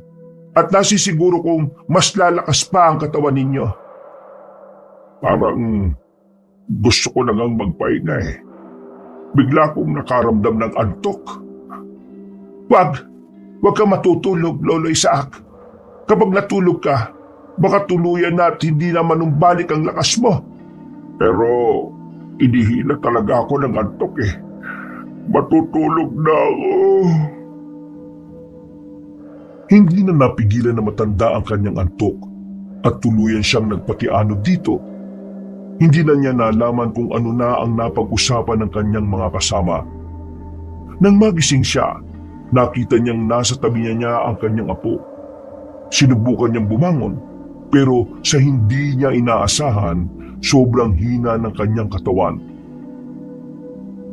At nasisiguro kong mas lalakas pa ang katawan ninyo. Parang gusto ko na ngang magpahinga eh. Bigla kong nakaramdam ng antok. Huwag ka matutulog, Lolo Isaac. Kapag natulog ka, baka tuluyan na at hindi na manumbalik ang lakas mo. Pero inihila talaga ako ng antok eh. Matutulog na ako. Hindi na napigilan na matanda ang kanyang antok at tuluyan siyang nagpakiano dito. Hindi na niya nalaman kung ano na ang napag-usapan ng kanyang mga kasama. Nang magising siya, nakita niyang nasa tabi niya ang kanyang apo. Sinubukan niyang bumangon, pero sa hindi niya inaasahan, sobrang hina ng kanyang katawan.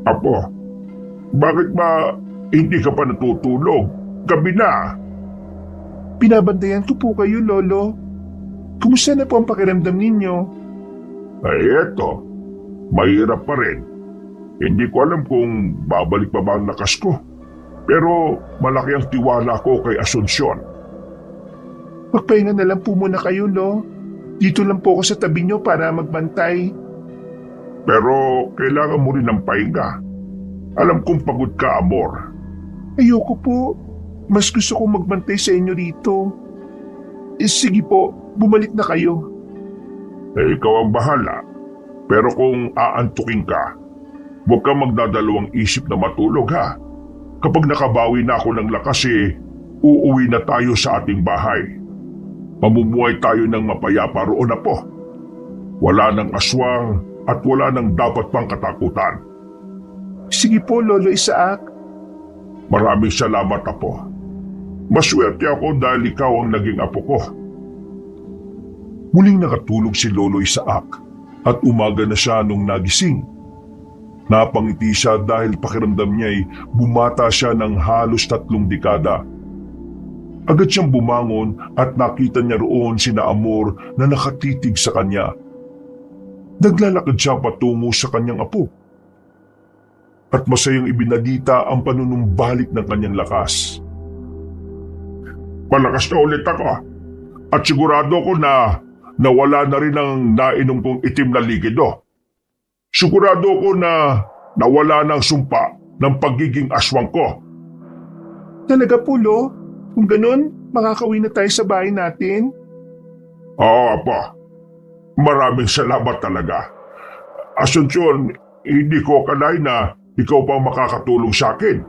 Apo, bakit ba hindi ka pa natutulog? Gabi na. Pinabantayan ko po kayo, Lolo. Kumusta na po ang pakiramdam ninyo? Ay eto, mahirap pa rin. Hindi ko alam kung babalik pa ba ang lakas ko. Pero malaki ang tiwala ko kay Asuncion. Magpahinga na lang po muna kayo, Lo. Dito lang po ako sa tabi nyo para magbantay. Pero kailangan mo rin ng pahinga. Alam kong pagod ka, Amor. Ayoko po. Mas gusto kong magbantay sa inyo rito. Sige po, bumalik na kayo. Ikaw ang bahala. Pero kung aantukin ka, huwag kang magdadalawang isip na matulog ha. Kapag nakabawi na ako ng lakas uuwi na tayo sa ating bahay. Mamumuhay tayo ng mapayapa roon na po. Wala nang aswang at wala nang dapat pang katakutan. Sige po, Lolo Isaac. Maraming salamat, Apo. Maswerte ako dahil ikaw ang naging apo ko. Muling nakatulog si Lolo Isaac at umaga na siya nung nagising. Napangiti siya dahil pakiramdam niya'y bumata siya ng halos 3 dekada. Agad siyang bumangon at nakita niya roon sina Amor na nakatitig sa kanya. Naglalakad siya patungo sa kanyang apo. At masayang ibinalita ang panunumbalik ng kanyang lakas. Malakas na ulit ako. At sigurado ko na nawala na rin ang nainom kong itim na likido. Sigurado ko na nawala na ang sumpa ng pagiging aswang ko. Talaga po, Lo? Kung ganun, makakauwi na tayo sa bahay natin? Oo, Apo. Maraming salamat talaga. Asuncion, hindi ko akalain na ikaw pa makakatulong sa akin.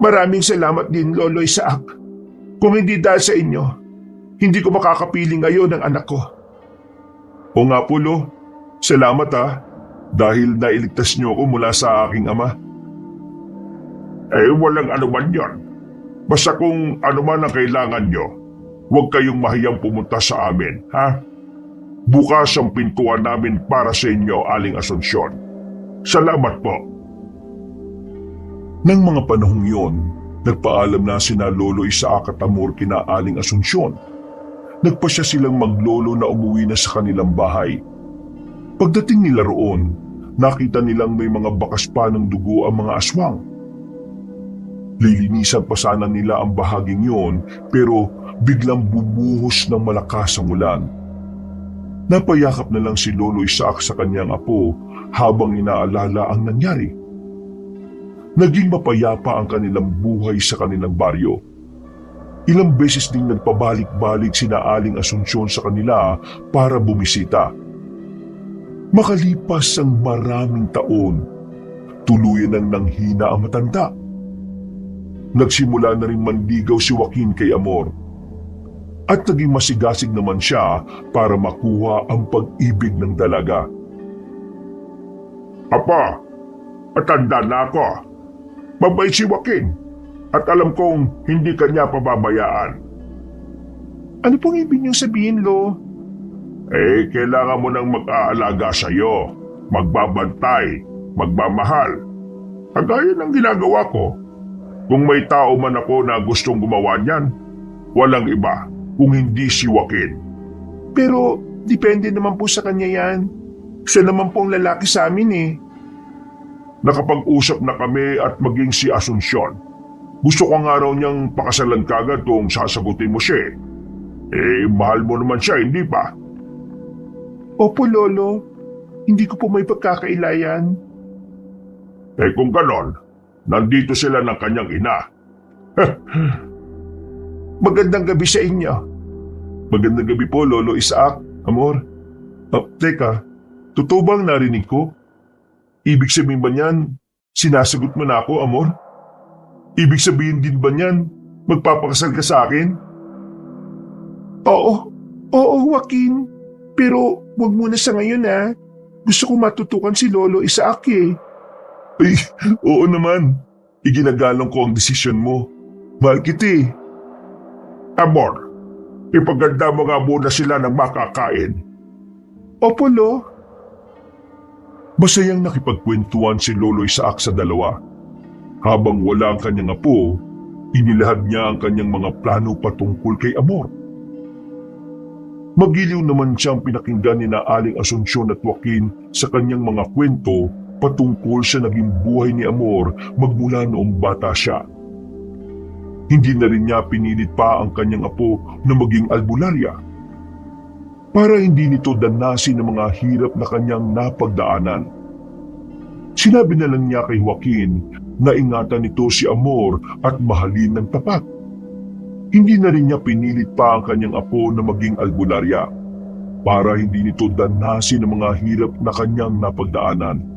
Maraming salamat din, Lolo Isaac. Kung hindi dahil sa inyo, hindi ko makakapili ngayon ng anak ko. O nga po, Lo. Salamat dahil nailigtas niyo ako mula sa aking ama. Walang anuman yon. Basta kung anuman ang kailangan nyo, huwag kayong mahiyang pumunta sa amin, ha? Bukas ang pintuan namin para sa inyo, Aling Asuncion. Salamat po. Nang mga panahong yon, nagpaalam na sina Lolo Isaac at Amor kina Aling Asuncion. Nagpasya silang maglolo na umuwi na sa kanilang bahay. Pagdating nila roon, nakita nilang may mga bakas pa ng dugo ang mga aswang. Lilinisan pa sana nila ang bahaging yon pero biglang bumuhos ng malakas ang ulan. Napayakap na lang si Lolo Isaac sa kanyang apo habang inaalala ang nangyari. Naging mapayapa ang kanilang buhay sa kanilang baryo. Ilang beses ding nagpabalik-balik sina Aling Asunsyon sa kanila para bumisita. Makalipas ang maraming taon, tuluyan ang nanghina ang matanda. Nagsimula na rin manligaw si Joaquin kay Amor. At naging masigasig naman siya para makuha ang pag-ibig ng dalaga. Apa, matanda na ako. Mabait si Joaquin at alam kong hindi kanya pababayaan. Ano pong ibig niyong sabihin, Lo? Kailangan mo nang mag-aalaga sa'yo, magbabantay, magmamahal. Kagaya ng ginagawa ko. Kung may tao man ako na gustong gumawa niyan, walang iba kung hindi si Joaquin. Pero depende naman po sa kanya yan. Siya naman pong lalaki sa amin eh. Nakapag-usap na kami at maging si Asunsyon. Gusto ko nga raw niyang pakasalan kagad kung sasagutin mo siya. Mahal mo naman siya, hindi ba? Opo, Lolo. Hindi ko po may pagkakailayan. Kung ganon, nandito sila ng kanyang ina. Magandang gabi sa inyo. Magandang gabi po, Lolo Isaac, Amor. Teka, totoo bang narinig ko? Ibig sabihin ba niyan, sinasagot mo na ako, Amor? Ibig sabihin din ba niyan, magpapakasal ka sa akin? Oo, Joaquin. Pero wag muna sa ngayon ha. Gusto ko matutukan si Lolo Isaac eh. Ay, oo naman. Iginagalang ko ang desisyon mo. Mahal kita eh. Amor, ipaganda mo nga muna sila ng makakain. Opo, Lo. Masayang nakipagkwentuhan si Lolo Isaac sa dalawa. Habang wala ang kanyang apo, inilahad niya ang kanyang mga plano patungkol kay Amor. Magiliw naman siyang pinakinggan ni na Aling Asunsyon at Joaquin sa kanyang mga kwento patungkol sa naging buhay ni Amor magmula noong bata siya. Hindi na rin niya pinilit pa ang kanyang apo na maging albularya para hindi nito danasin ang mga hirap na kanyang napagdaanan. Sinabi na lang niya kay Joaquin na ingatan nito si Amor at mahalin ng tapat. Hindi na rin niya pinilit pa ang kanyang apo na maging albularya para hindi nito danasin ang mga hirap na kanyang napagdaanan.